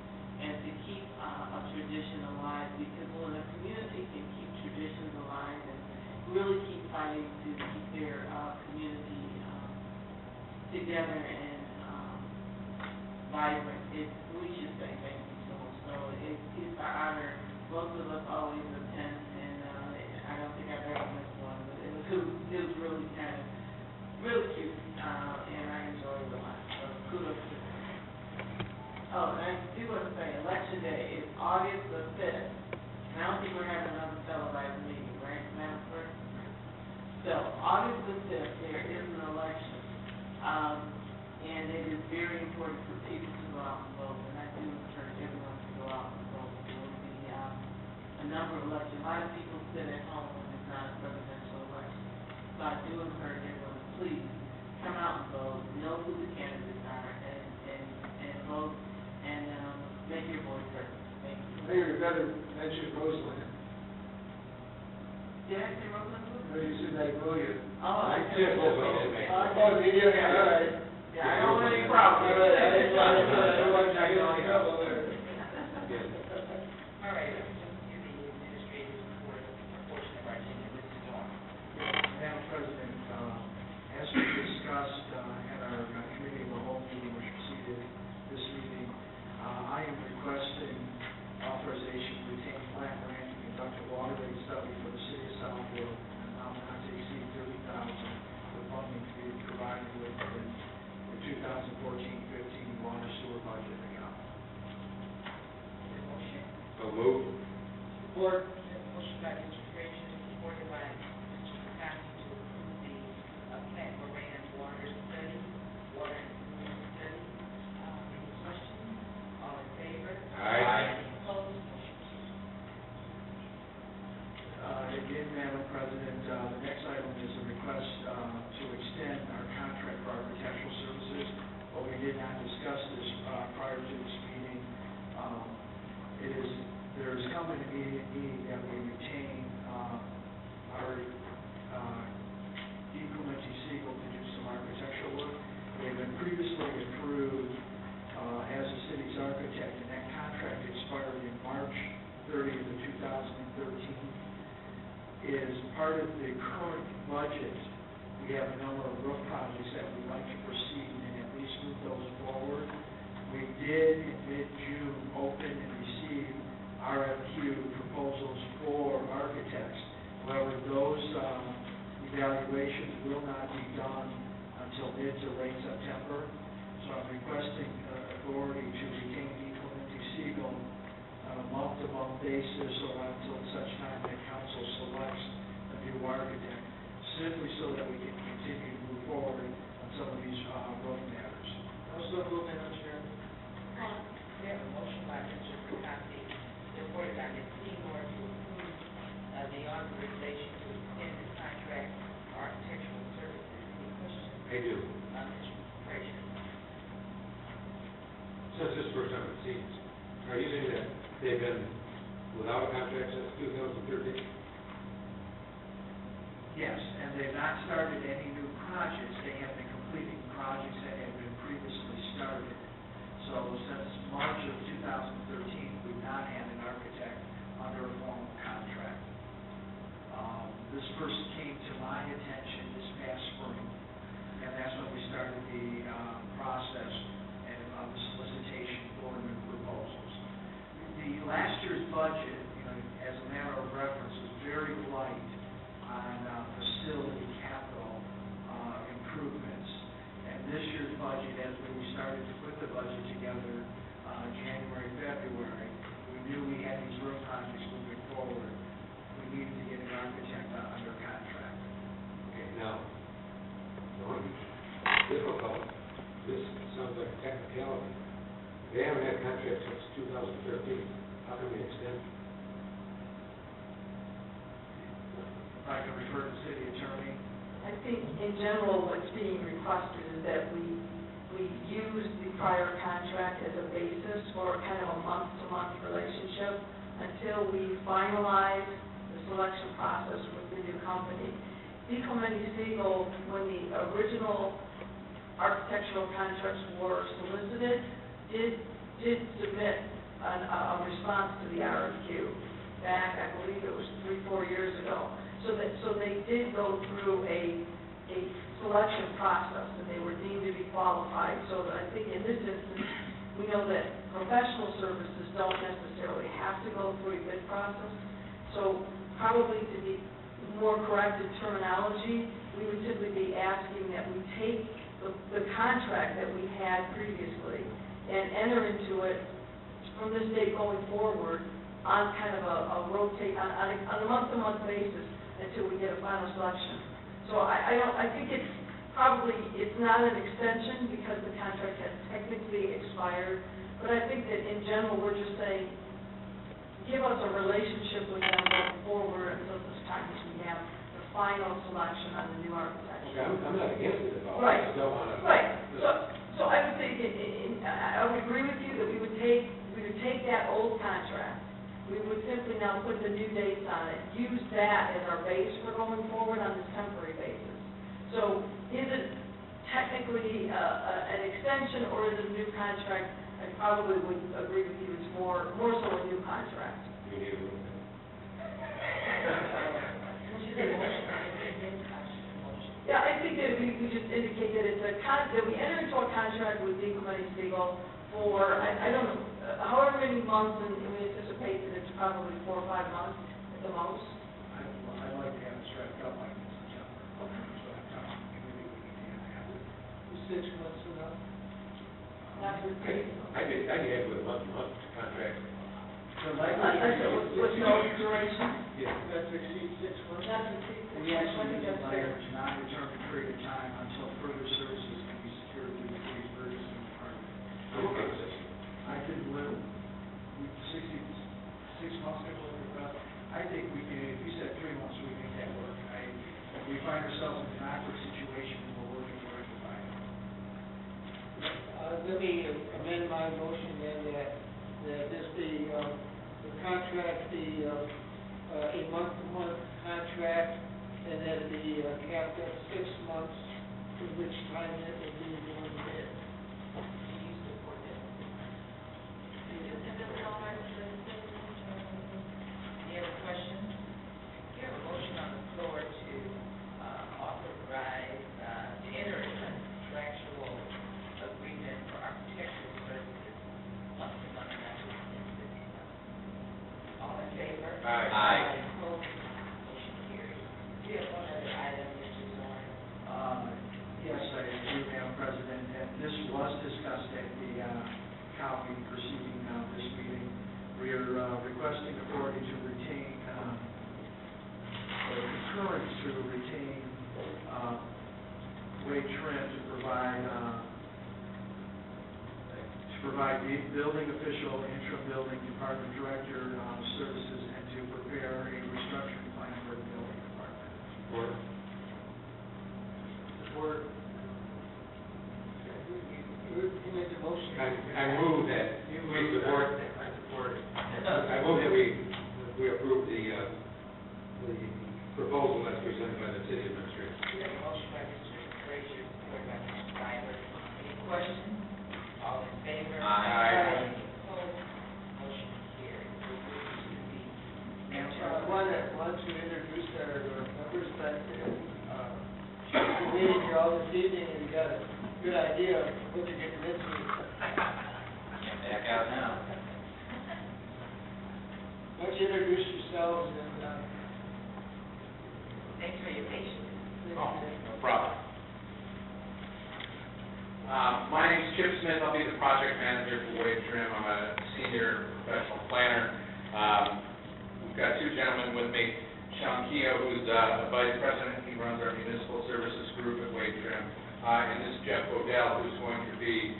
and to keep a tradition alive, because when a community can keep really keep fighting to keep their community together and vibrant. We should say thank you so much. So it's an honor. Most of us always attend, and I don't think I've ever missed one, but it was really kind of really cute, and I enjoyed it a lot. So kudos to them. Oh, and I do want to say, Election Day is August the 5th. And I don't think we're having another televised meeting, right, Madam Clerk? So, August the 5th, there is an election. And it is very important for people to go out and vote. And I do encourage everyone to go out and vote. There will be a number of elections. A lot of people sit at home when it's not a presidential election. So I do encourage everyone to please come out and vote, know who the candidates are, and vote, and make your voice heard. Thank you. Mayor, you better mention Roseland. Did I say Roseland? No, you said Magnolia. Oh, I Yeah, Roseland. Oh, did you? All right. Yeah, I don't want any problems. All right, I didn't want to get in trouble there. All right, let me just give the administrative report, a portion of our agenda. Mrs. Dawn. Madam President, as we discussed at our committee of the whole meeting, which preceded this meeting, I am requesting authorization to retain flat grant to conduct a water rate study for the city of Southfield, an amount not to exceed $30,000, with funding to be provided within the 2014-15 water sewer budget account. Motion. So moved. Support. Motion by Mr. Frazier, supported by Mr. McCarthy to approve the Plant Moran water study, water and sewer study. Any questions? All in favor? Aye. Opposed? Motion carries. Again, Madam President, the next item is a request to extend our contract for architectural services. But we did not discuss this prior to this meeting. There is come an immediate need that we retain our Siegel to do some architectural work. They have been previously approved as the city's architect, and that contract expired in March 30th of 2013. Is part of the current budget. We have a number of roof projects that we'd like to proceed and at least move those forward. We did in mid-June open and receive RFQ proposals for architects. However, those evaluations will not be done until mid to late September. So I'm requesting authority to retain Siegel on a month-to-month basis or until such time that council selects a new architect, simply so that we can continue to move forward on some of these roof matters. Also moving, Mr. Chairman. We have a motion by Mr. McCarthy, supported by Ms. Seymour, to approve the authorization to extend the contract for architectural services. Any questions? I do. Mr. Frazier. Since this is the first time I've seen, are you saying that they've been without a contract since 2013? Yes, and they've not started any new projects. They have been completing projects that have been previously started. So since March of 2013, we've not had an architect under a formal contract. This first came to my attention this past spring, and that's when we started the process of the solicitation for new proposals. The last year's budget, as a matter of reference, was very light on facility capital improvements. And this year's budget, as we started to put the budget together January, February, we knew we had these roof projects moving forward. We needed to get an architect under contract. Okay, now, the one difficult, this sounds like a technicality. They haven't had contracts since 2013. How can we extend? If I can refer to city attorney. I think in general, what's being requested is that we use the prior contract as a basis for kind of a month-to-month relationship until we finalize the selection process with the new company. Siegel, when the original architectural contracts were solicited, did submit a response to the RFQ. back, I believe it was 3-4 years ago. So they did go through a selection process, and they were deemed to be qualified. So that I think in this instance, we know that professional services don't necessarily have to go through a bid process. So probably to be more correct in terminology, we would simply be asking that we take the contract that we had previously and enter into it from this date going forward on kind of a rotate, on a month-to-month basis until we get a final selection. So I think it's not an extension because the contract has technically expired, but I think that in general, we're just saying, give us a relationship with them going forward until such time as we have the final selection on the new architect. Okay, I'm not against it at all. Right. I just don't want to. Right. So I would think, I would agree with you that we would take that old contract. We would simply now put the new dates on it, use that as our base for going forward on this temporary basis. So is it technically an extension or is it a new contract? I probably would agree with you, it's more so a new contract. We need a little bit. Yeah, I think that we just indicate that it's that we enter into a contract with Dean Money Spiegel for, I don't know, however many months, and we anticipate that it's probably 4 or 5 months at the most. I'd like to have it stretched out like this, September. So I'm telling the committee we need to have it. Is 6 months enough? Not for I could have with a month-to-month contract. The language with no duration? Yeah. Not to exceed 6 months? Not to exceed 6 months. we actually use That's fair. language, non-determined period of time until further services can be secured through the city's purchasing department. I'm okay with this. I could live, 6 months could live with that. I think we can, if you said 3 months, we can make that work. If we find ourselves in an awkward situation, we're working to rectify it. Let me amend my motion then that this be, the contract be a month-to-month contract, and that it be capped at 6 months, in which time it will be one bid. Any other questions? We have a motion on the floor to authorize, to enter a contractual agreement for architectural services, month-to-month, not to exceed 6 months. All in favor? Aye. Opposed? Motion carries. We have one other item, Mr. Zorn. Yes, I agree, Madam President, and this was discussed at the county proceeding this meeting. We are requesting authority to retain, or concurrence to retain Wade Trim to provide the building official, interim building department director services, and to prepare a restructuring plan for the building department. Support. Support. Who made the motion? I move that we support. I support it. I move that we approve the proposal as presented by the city administrator. We have a motion by Mr. Frazier, supported by Mr. Fryler. Any questions? All in favor? Aye. Opposed? Motion carries. Why don't you introduce our members back to meeting here all this evening, and you got a good idea of what you're getting into. Back out now. Why don't you introduce yourselves and, Thanks for your patience. Oh, no problem. My name's Chip Smith. I'll be the project manager for Wade Trim. I'm a senior professional planner. We've got 2 gentlemen with me. Sean Keogh, who's a vice president. He runs our municipal services group at Wade Trim. And this is Jeff Odell, who's going to be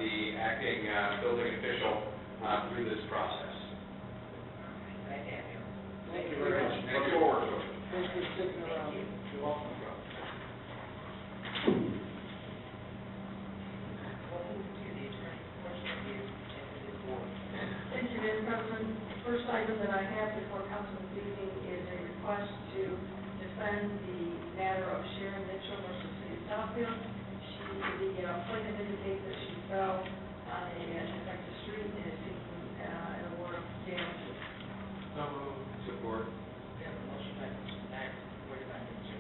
the acting building official through this process. Glad to have you. thank you very much. Look forward to it. Thanks for sticking around. You're welcome. Welcome to the attorney portion of this board. Thank you, Madam President. The first item that I have before council this evening is a request to defend the matter of Sharon Mitchell versus City of Southfield. The plaintiff indicates that she fell on a defective street and is seeking an award of damages. So moved. Support. We have a motion by Mr. Snyder, supported by Mr.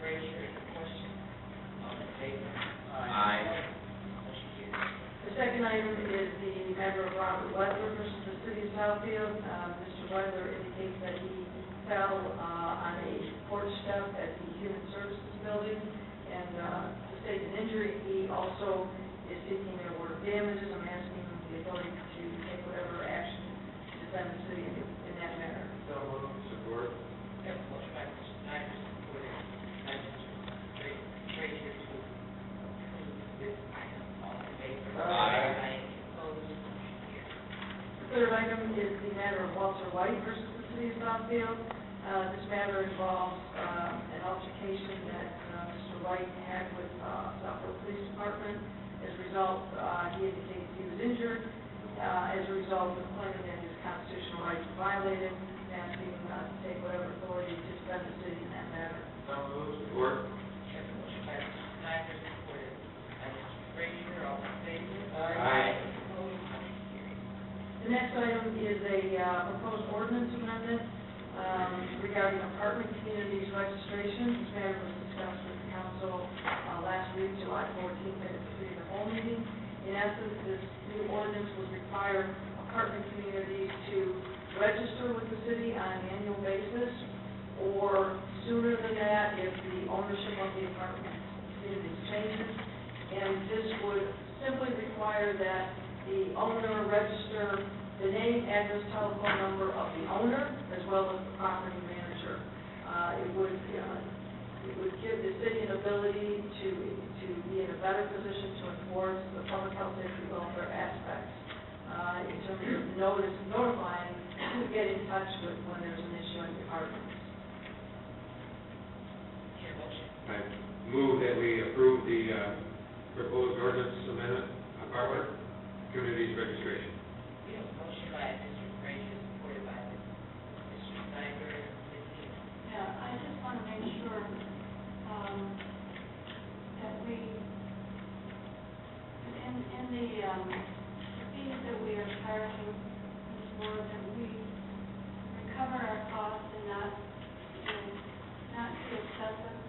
Frazier. Any question? All in favor? Aye. Motion carries. The second item is the matter of Robert Wedler versus the city of Southfield. Mr. Wedler indicates that he fell on a porch step at the Human Services Building and sustained an injury. He also is seeking an award of damages. I'm asking the authority to take whatever action to defend the city in that matter. So moved. Support. We have a motion by Mr. Snyder, supported by Mr. Frazier to approve this item. All in favor? Aye. Opposed? Motion carries. The third item is the matter of Walter White versus the city of Southfield. This matter involves an altercation that Mr. White had with Southfield Police Department. As a result, he indicates he was injured. As a result of claiming that his constitutional rights were violated, I'm asking to take whatever authority to defend the city in that matter. So moved. Support. We have a motion by Mr. Snyder, supported by Mr. Frazier. All in favor? Aye. Opposed? Motion carries. The next item is a proposed ordinance amendment regarding apartment communities registration. This matter was discussed with the council last week, July 14th, at the city of the whole meeting. In essence, this new ordinance would require apartment communities to register with the city on an annual basis, or sooner than that if the ownership of the apartment community changes. And this would simply require that the owner register the name, address, telephone number of the owner, as well as the property manager. It would give the city an ability to be in a better position to enforce the public health safety welfare aspects in terms of notifying who to get in touch with when there's an issue in the apartment. Your motion. I move that we approve the proposed ordinance amendment, apartment communities registration. We have a motion by Mr. Frazier, supported by Mr. Snyder. Ms. Eno. Yeah, I just want to make sure that we, in the fees that we are charging this board, that we recover our costs and not too excessive.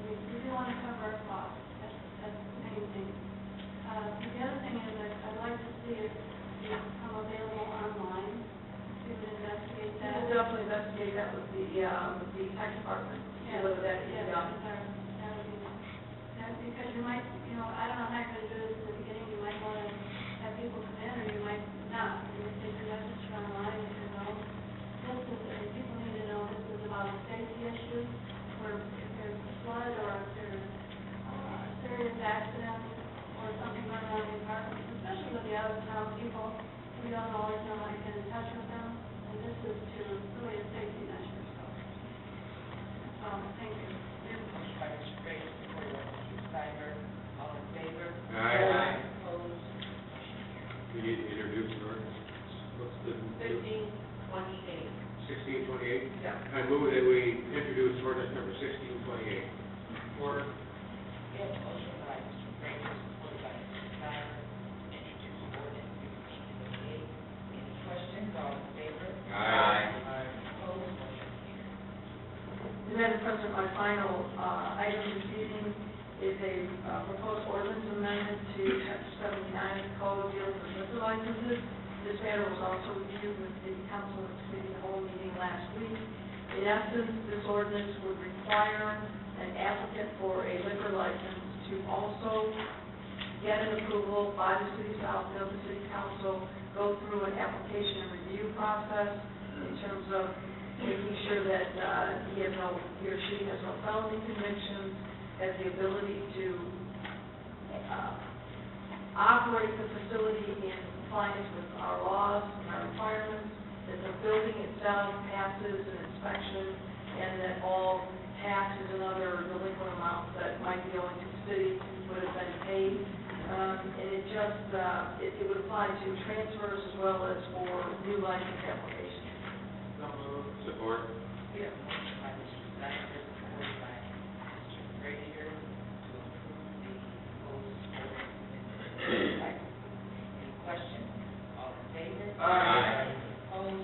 We do want to cover our costs. That's the main thing. The other thing is I'd like to see it become available online. We would investigate We that. will definitely investigate that with the tax department, see whether that can be done. That would be, because you might, I don't know how you're going to do this at the beginning, you might want to have people come in, or you might not. You would take a message online and say, no, people need to know this is about a safety issue, where if there's a flood, or if there's a serious accident, or something going on in the apartment, especially with the out-of-town people, we don't always know how to get in touch with them, and this is really a safety measure, so. Thank you. We have a motion by Mr. Frazier, supported by Mr. Snyder. All in favor? Aye. Opposed? Motion carries. We need to introduce an ordinance. What's the? 1528. 1628? Yeah. I move that we introduce ordinance number 1628. Support. We have a motion by Mr. Frazier, supported by Mr. Snyder, to introduce ordinance 1628. Any questions? All in favor? Aye. Opposed? Motion carries. Madam President, my final item this evening is a proposed ordinance amendment to Chapter 79 of the Code dealing with liquor licenses. This matter was also reviewed with the council at the committee of the whole meeting last week. In essence, this ordinance would require an applicant for a liquor license to also get an approval by the city of Southfield, the city council, go through an application and review process in terms of making sure that he or she has no felony convictions, has the ability to operate the facility in compliance with our laws and our requirements, that the building itself passes an inspection, and that all taxes and other delinquent amounts that might be owing to the city would have been paid. And it would apply to transfers as well as for new license applications. So moved. Support. We have a motion by Mr. Snyder, supported by Mr. Frazier, to approve the proposed ordinance amendment. Any questions? All in favor? Aye. Opposed?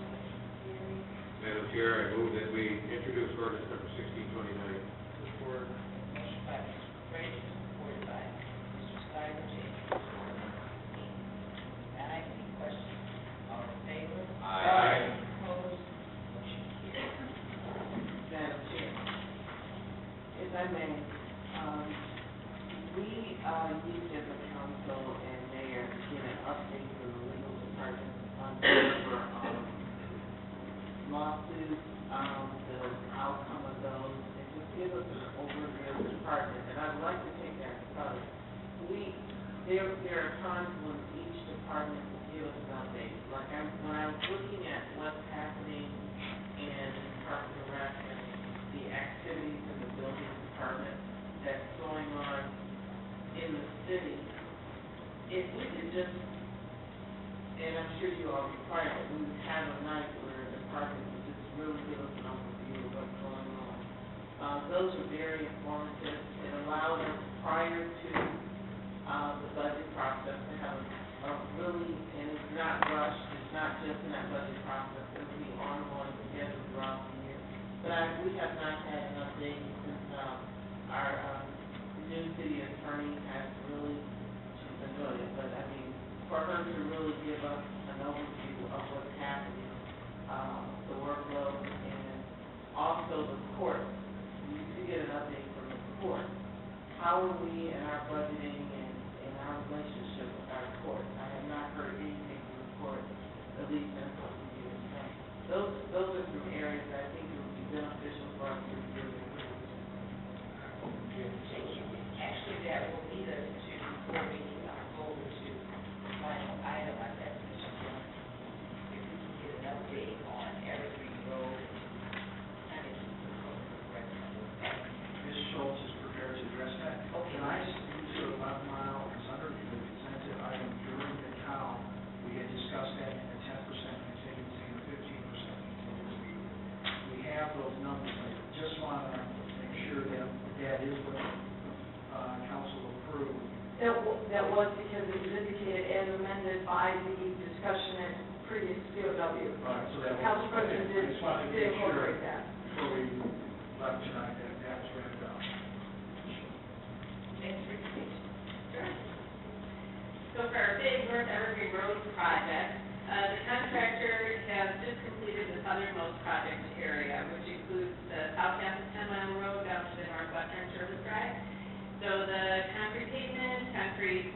Chair, I move that we introduce ordinance number 1629. Support. Motion by Mr. Frazier, supported by Mr. Stiver to introduce ordinance 1629. Any questions? All in favor? Aye. Opposed? Motion carries. Madam Chair, if I may, we used as a council and mayor to get an update from the legal department on the lawsuits, the outcome of those, and just give us an overview of the department. And I'd like to take that because there are times when each department will give us an update. Like when I was looking at what's happening in Parks and Rec and the activities in the building department that's going on in the city, if we could just, and I'm sure you all require it, we would have a night where the department would just really give us an overview of what's going on. Those are very informative. It allowed us prior to the budget process to have a really, and it's not rushed, it's not just in that budget process, it will be ongoing together throughout the year. But we have not had an update since our new city attorney has really, she's been doing it, but I mean, for her to really give us an overview of what's happening, the workload, and also the court. We used to get an update from the court. How are we in our budgeting and our relationship with our court? I have not heard anything from the court, at least since what we do in May. Those are some areas that I think it would be beneficial for us to review. Actually, that will lead us to, before we go over to the final item on that mission, if we can get an update on Evergreen Road, I mean, Ms. Schultz is prepared to address that. Okay. Tonight's use of 11 Mile is under the consent item during the town. We had discussed that in a 10% contingency and a 15% contingency. We have those numbers. I just want to make sure that that is what council approved. That was because it was indicated as amended by the discussion at previous COW. Right, so that was. Council President I just wanted to did make sure incorporate that. before we left tonight that was written down. Next presentation. Sure. So for our big North Evergreen Road project, the contractor has just completed the southernmost project area, which includes the south half of 10 Mile Road down to the northwestern service drive. So the concrete pavement, concrete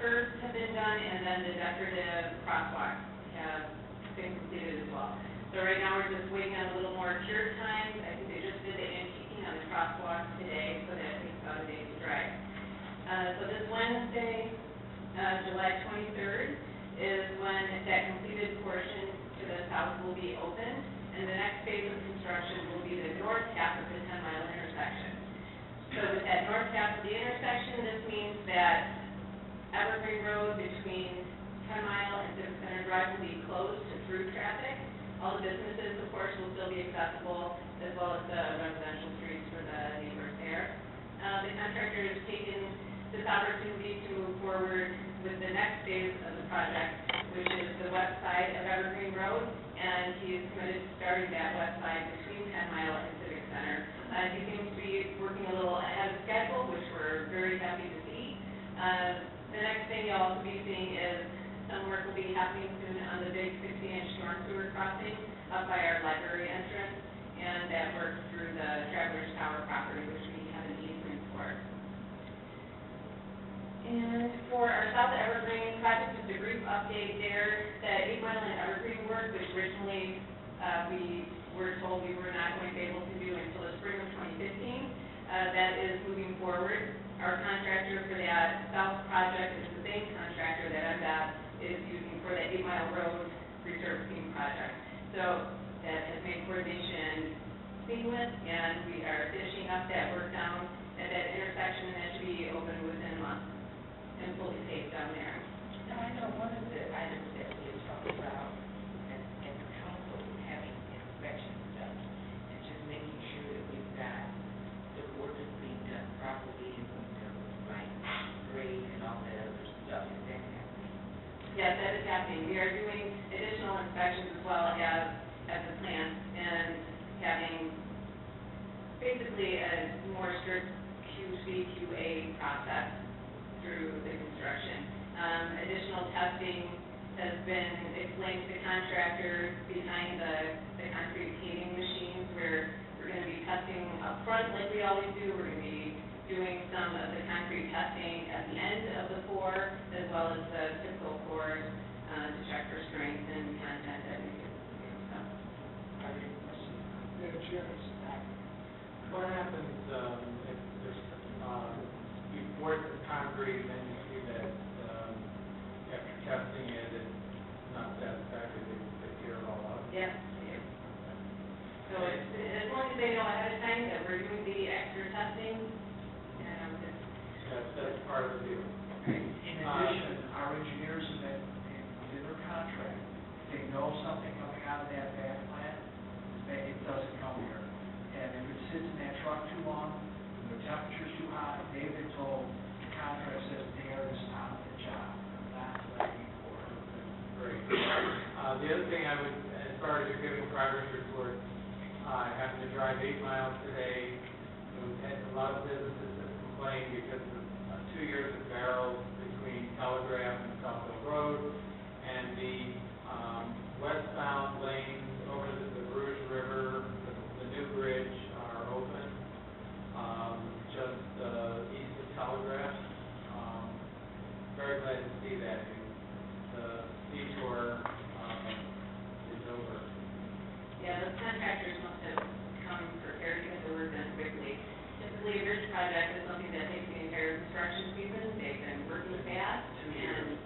curbs have been done, and then the decorative crosswalks have been completed as well. So right now, we're just waiting on a little more cure time. I think they just did the antiquing on the crosswalk today, so that takes about a day to dry. So this Wednesday, July 23rd, is when that completed portion to the south will be opened, and the next phase of construction will be the north half of the 10 Mile intersection. So at north half of the intersection, this means that Evergreen Road between 10 Mile and Civic Center Drive will be closed to through traffic. All the businesses, of course, will still be accessible, as well as the residential streets for the neighbors there. The contractor has taken this opportunity to move forward with the next phase of the project, which is the west side of Evergreen Road, and he is committed to starting that west side between 10 Mile and Civic Center. He seems to be working a little ahead of schedule, which we're very happy to see. The next thing you'll also be seeing is some work will be happening soon on the big 60-inch storm sewer crossing up by our library entrance, and that works through the Travelers Tower property, which we have an easement for. And for our South Evergreen project, just a brief update there, that 8 Mile and Evergreen work, which originally we were told we were not going to be able to do until the spring of 2015, that is moving forward. Our contractor for that south project is the same contractor that MDOT is using for the 8 Mile Road resurfacing project. So that has made coordination seamless, and we are finishing up that work down at that intersection, and that should be open within a month and fully paved down there. Now, I know one of the items that we had talked about at the council having inspections done, and just making sure that we've got the work is being done properly in terms of like grade and all that other stuff. Is that happening? Yes, that is happening. We are doing additional inspections as well as the plant, and basically a more strict QA process through the construction. Additional testing has been explained to the contractor behind the concrete paving machines, where we're going to be testing up front like we always do. We're going to be doing some of the concrete testing at the end of the pour, as well as the typical pours to check for strength and content that we do. So. What happens if there's, you pour the concrete and you see that after testing it, it's not satisfactory, they tear it all up? Yes, they do. So it's, as long as they know ahead of time that we're doing the extra testing, That's part of the deal. In addition, our engineers have been, within their contract, if they know something coming out of that back plant, it doesn't come here. And if it sits in that truck too long, the temperature's too hot, they've been told, the contract says they are to stop the job, not to let you pour it. Great. The other thing I would, as far as you're giving progress reports, I happened to drive 8 miles today. We've had a lot of businesses that complain because of 2 years of barrels between Telegraph and Southfield Road, and the westbound lanes over the Rouge River, the new bridge are open, just east of Telegraph. Very glad to see that. The detour is over. yeah, the contractors must have come prepared because they were done quickly. Typically, a bridge project is something that takes the entire construction season. They've been working fast, and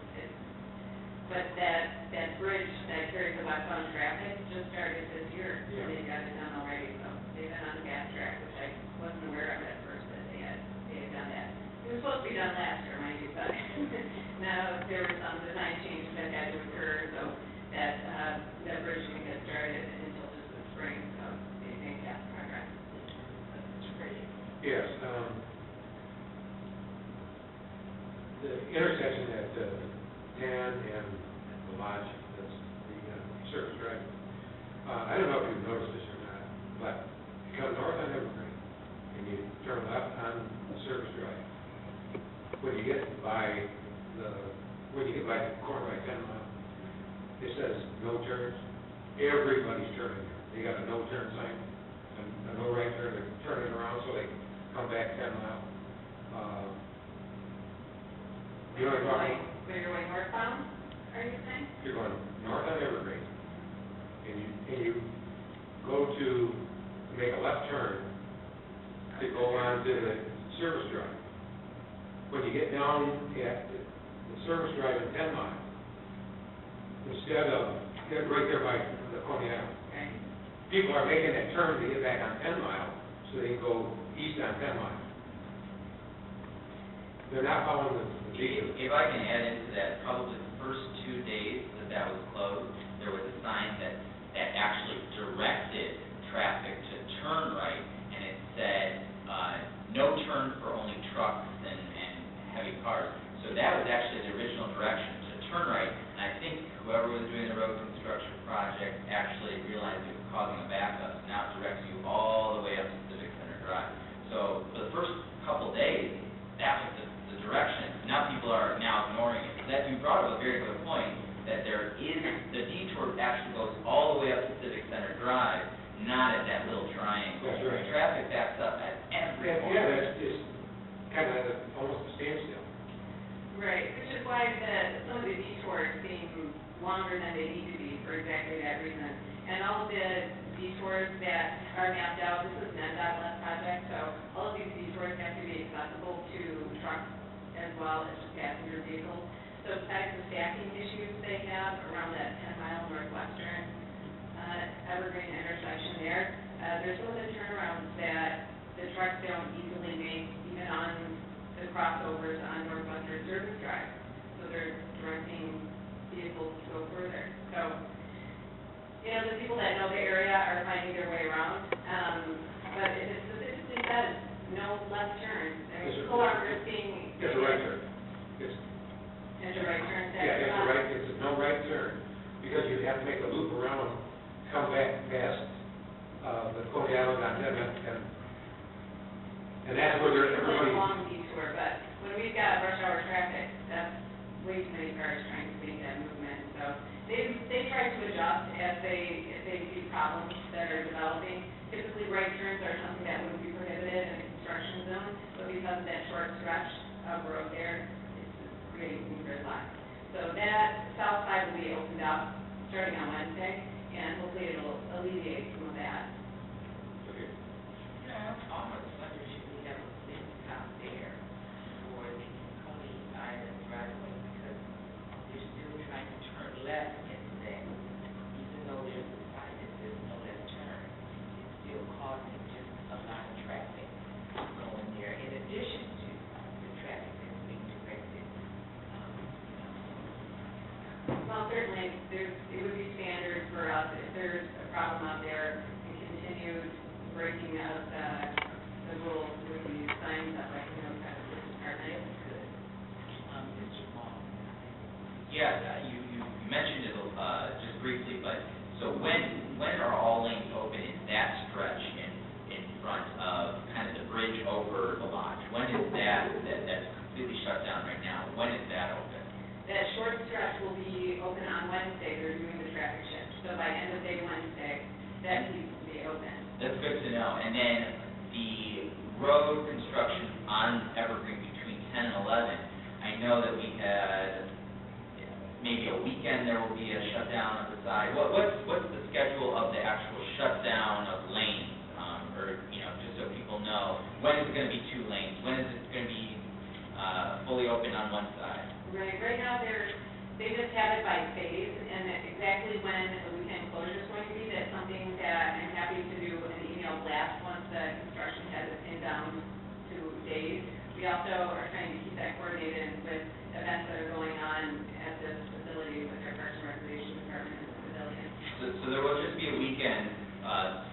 but that bridge that carries the westbound traffic just started this year, and they got it done already. So they've been on the fast track, which I wasn't aware of at first that they had done that. It was supposed to be done last year, mind you, but now there were some design changes that had to occur, so that bridge didn't get started until just the spring. So they make that progress. That's great. Yes, the intersection at 10 and the Lodge, that's the service drive. I don't know if you've noticed this or not, but you come north on Evergreen and you turn left on the service drive. When you get by the corner by 10 Mile, it says no turns. Everybody's turning there. They got a no turn sign, a no right turn. They're turning around so they come back 10 Mile. You know what I'm talking about? When you're going northbound, are you saying? You're going north on Evergreen, and you go to make a left turn to go onto the service drive. When you get down at the service drive at 10 Mile, instead of right there by the Coney Island, people are making that turn to get back on 10 Mile so they can go east on 10 Mile. They're not following the detour. If I can add into that, probably the first 2 days that was closed, there was a sign that actually directed traffic to turn right, and it said, no turn for only trucks and heavy cars. So that was actually the original direction, to turn right, and I think whoever was doing the road construction project actually realized it was causing a backup. Now it directs you all the way up to Civic Center Drive. So for the first couple days, that was the direction. Now people are now ignoring it. That you brought up a very good point, that there is, the detour actually goes all the way up to Civic Center Drive, not at that little triangle. That's right. Traffic backs up at every point. Yeah, that's just kind of almost a standstill. Right, which is why some of the detours seem longer than they need to be for exactly that reason. And all of the detours that are mapped out, this is an NDOT project, so all of these detours have to be accessible to trucks as well as just passenger vehicles. So besides the stacking issues they have around that 10 Mile northwestern Evergreen intersection there, there's some of the turnarounds that the trucks don't easily make, even on the crossovers on Northwestern Service Drive. So they're directing vehicles to go further. So, the people that know the area are finding their way around. But it specifically says no left turn. People aren't risking. It's a right turn. It's a right turn. It's a no right turn, because you have to make a loop around, come back past the Coney Island on 10 and And that's where they're, It's like a long detour, but when we've got rush hour traffic, that's way too many cars trying to make that movement. So they try to adjust if they see problems that are developing. Typically, right turns are something that would be prohibited in a construction zone, but because of that short stretch of road there, it's creating gridlock. So that south side will be opened up starting on Wednesday, and hopefully it'll alleviate some of that. Almost wonder should we have a big stop there for the Coney Island driveway, because they're still trying to turn left into that, even though there's a sign that says no left turn, it's still causing just a lot of traffic going there, in addition to the traffic that's being directed. Well, certainly, it would be standard for us if there's a problem out there and continued breaking of the rules with these signs up, like, kind of this department. Mr. Long. Yeah, you mentioned it just briefly, but so when are all lanes open in that stretch in front of kind of the bridge over the lodge? When is that's completely shut down right now? When is that open? That short stretch will be open on Wednesday. They're doing the traffic shift. So by end of day Wednesday, that needs to be open. That's good to know. And then the road construction on Evergreen between 10 and 11, I know that we had maybe a weekend there will be a shutdown of the side. What's the schedule of the actual shutdown of lanes? Or, just so people know, when is it going to be 2 lanes? When is it going to be fully open on one side? Right now, they just have it by phase, and exactly when the weekend closure is going to be, that's something that I'm happy to do an email blast once the construction has it pinned down to days. We also are trying to keep that coordinated with events that are going on at this facility with our Parks and Recreation Department and the pavilion. So there will just be a weekend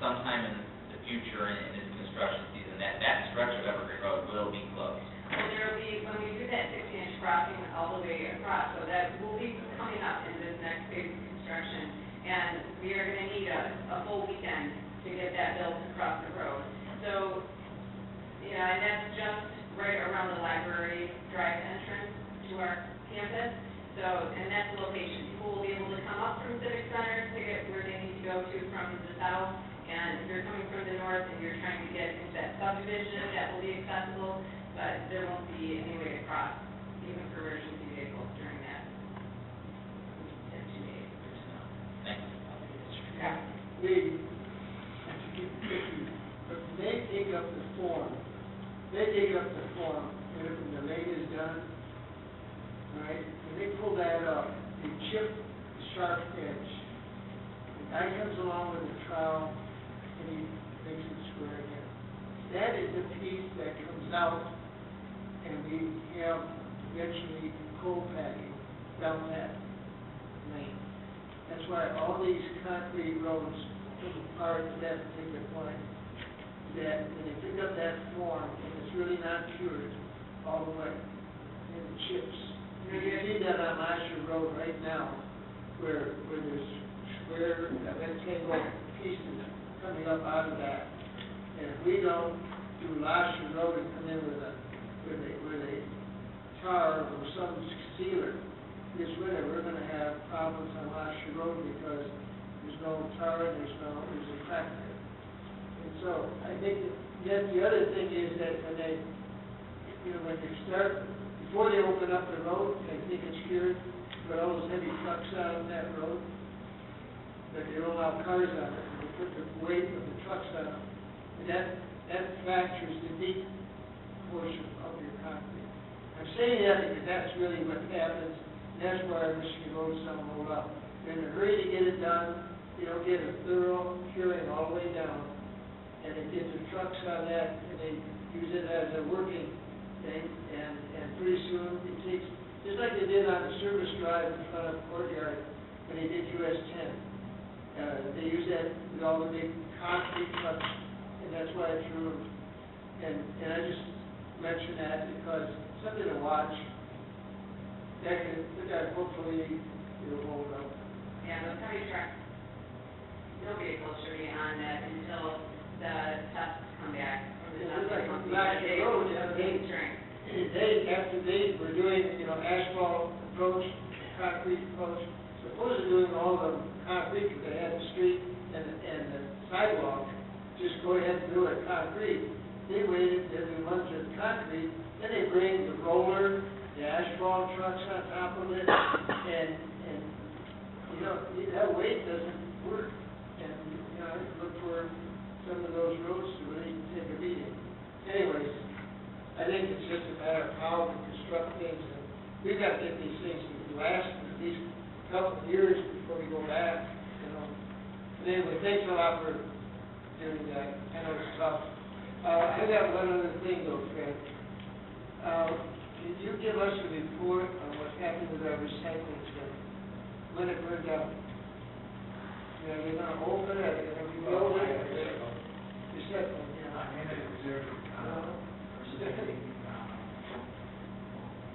sometime in the future in this construction season that stretch of Evergreen Road will be closed. Well, there will be, when we do that 60-inch crossing all the way across, so that will be coming up in this next phase of construction, and we are going to need a full weekend to get that built across the road. So, and that's just right around the library drive entrance to our campus. So, and that's the location. People will be able to come up from Civic Center to get where they need to go to from the south, and if you're coming from the north and you're trying to get into that subdivision, that will be accessible. But there won't be any way across, even for emergency vehicles during that 2 days. Thanks. They take up the form, and when the lane is done, right, when they pull that up, they chip the sharp edge. The guy comes along with a trowel, and he makes it square again. That is the piece that comes out, and we have eventually coal packing down that lane. That's why all these concrete roads come apart at that particular point, that when they pick up that form, and it's really not cured all the way, and it chips. You can see that on Lasher Road right now, where there's square, rectangle pieces coming up out of that. And if we don't do Lasher Road and come in with a tar or some sealer this winter, we're going to have problems on Lasher Road because there's no tar and there's a crack there. And so I think that the other thing is that when they start, before they open up the road, they think it's cured, but all those heavy trucks out on that road, that they don't allow cars on it, and they put the weight of the trucks on it, and that fractures the deep portion of your concrete. I'm saying that because that's really what happens, and that's why our Michigan roads don't hold up. They're in a hurry to get it done, they don't get a thorough curing all the way down, and they get the trucks on that, and they use it as a working thing, and pretty soon it takes, just like they did on the service drive in front of Courtyard when they did US 10. They use that with all the big concrete trucks, and that's why it's ruined. And I just mention that because something to watch. That hopefully it'll hold up. Yeah, those heavy trucks, no vehicles should be on that until the tests come back from the testing. asphalt approach, concrete approach. Opposed to doing all the concrete that they had the street and the sidewalk, just go ahead and do it concrete. They waited, then we went to concrete, then they bring the roller, the asphalt trucks on top of it, and that weight doesn't work. And, I look for some of those roads to really take a beating. Anyways, I think it's just a matter of how we construct things, and we've got to get these things to last at least a couple of years before we go back, But anyway, thanks a lot for doing that. I know it's tough. I got one other thing though, Fred. Can you give us a report on what's happening with our recycling center? When it burned out? You're gonna open it, you're gonna rebuild it? Recycling, yeah. I'm in it, reserve,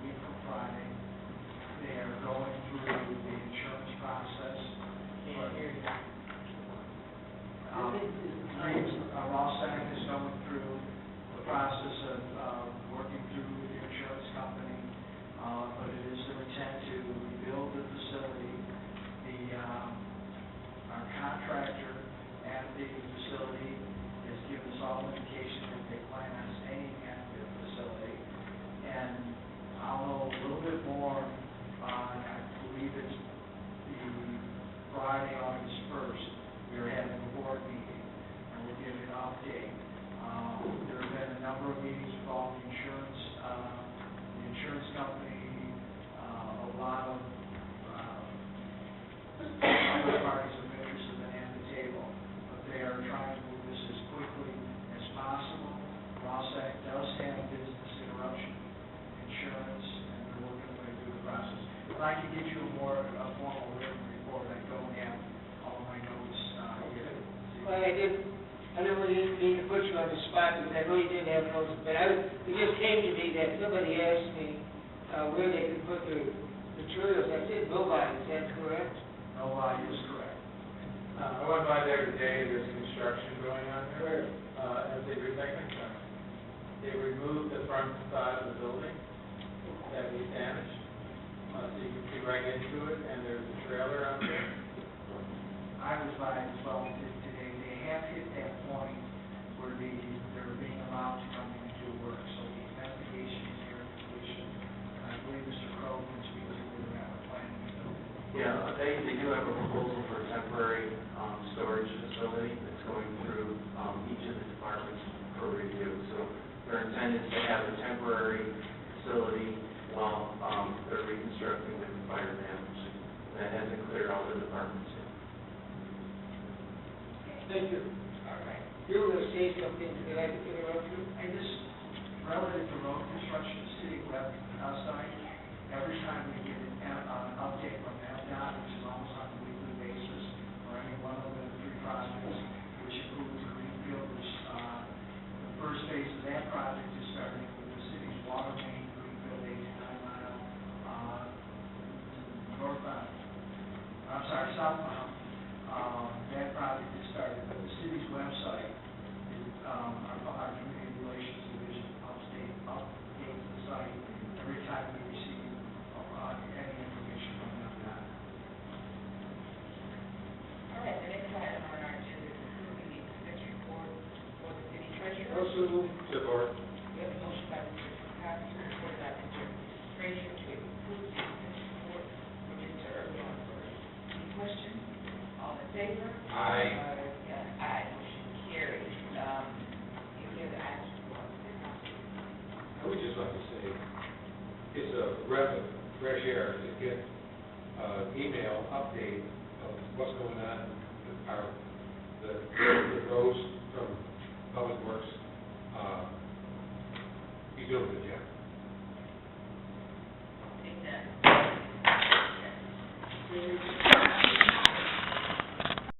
week from Friday. They are going through the insurance process. Can't hear you. Rossang is going through the process of working through the insurance company, but it is their intent to rebuild the facility. Our contractor at the facility has given us all indication that they plan on staying at the facility. And I'll know a little bit more, I believe it's the Friday, August 1st, we're having a board meeting, and we'll give an update. There have been a number of meetings involving the insurance company, a lot of other parties of interest have been at the table, but they are trying to move this as quickly as possible. Rossang does have business interruption insurance, and they're working their way through the process. If I can get you a formal written report, I don't have all of my notes here. Well, I didn't really mean to put you on the spot, because I know you didn't have notes, but it just came to me that somebody asked me where they could put their materials. I said nobody, is that correct? Nobody is correct. I went by there today, there's construction going on there. Where? At the recycling center. They removed the front facade of the building that was damaged, so you can see right into it, and there's a trailer out there. I was by as well today. They have hit that point where they're being allowed to come in and do work, so the investigation is near completion. I believe Mr. Crowe can speak to whether that we're planning to do. Yeah, they do have a proposal for a temporary storage facility that's going through each of the departments for review. So their intent is to have a temporary facility while they're reconstructing the fire damage. That hasn't cleared all the departments yet. Thank you. All right. You were going to say something, did I interrupt you? I just, relative to road construction, city website, every time we get an update from MDOT, which is almost on a weekly basis, or any one of the three projects, which includes Greenfield, which the first phase of that project is starting with the city's water main, Greenfield 89 mile, southbound. That project is started, but the city's website is, our community relations division updates the site every time we receive any information from MDOT. All right, the next item on our agenda is approving the expense report for the city treasurer. Also move. Support. We have a motion by Mr. Cosby, supported by Mr. Frazier, to approve the expense report for Mr. Irvin first. Any questions? All in favor? Aye. Yes, aye, motion carries. Any other items you want to discuss? I would just like to say, it's a breath of fresh air to get email update of what's going on with the roads from Public Works. He's doing a good job.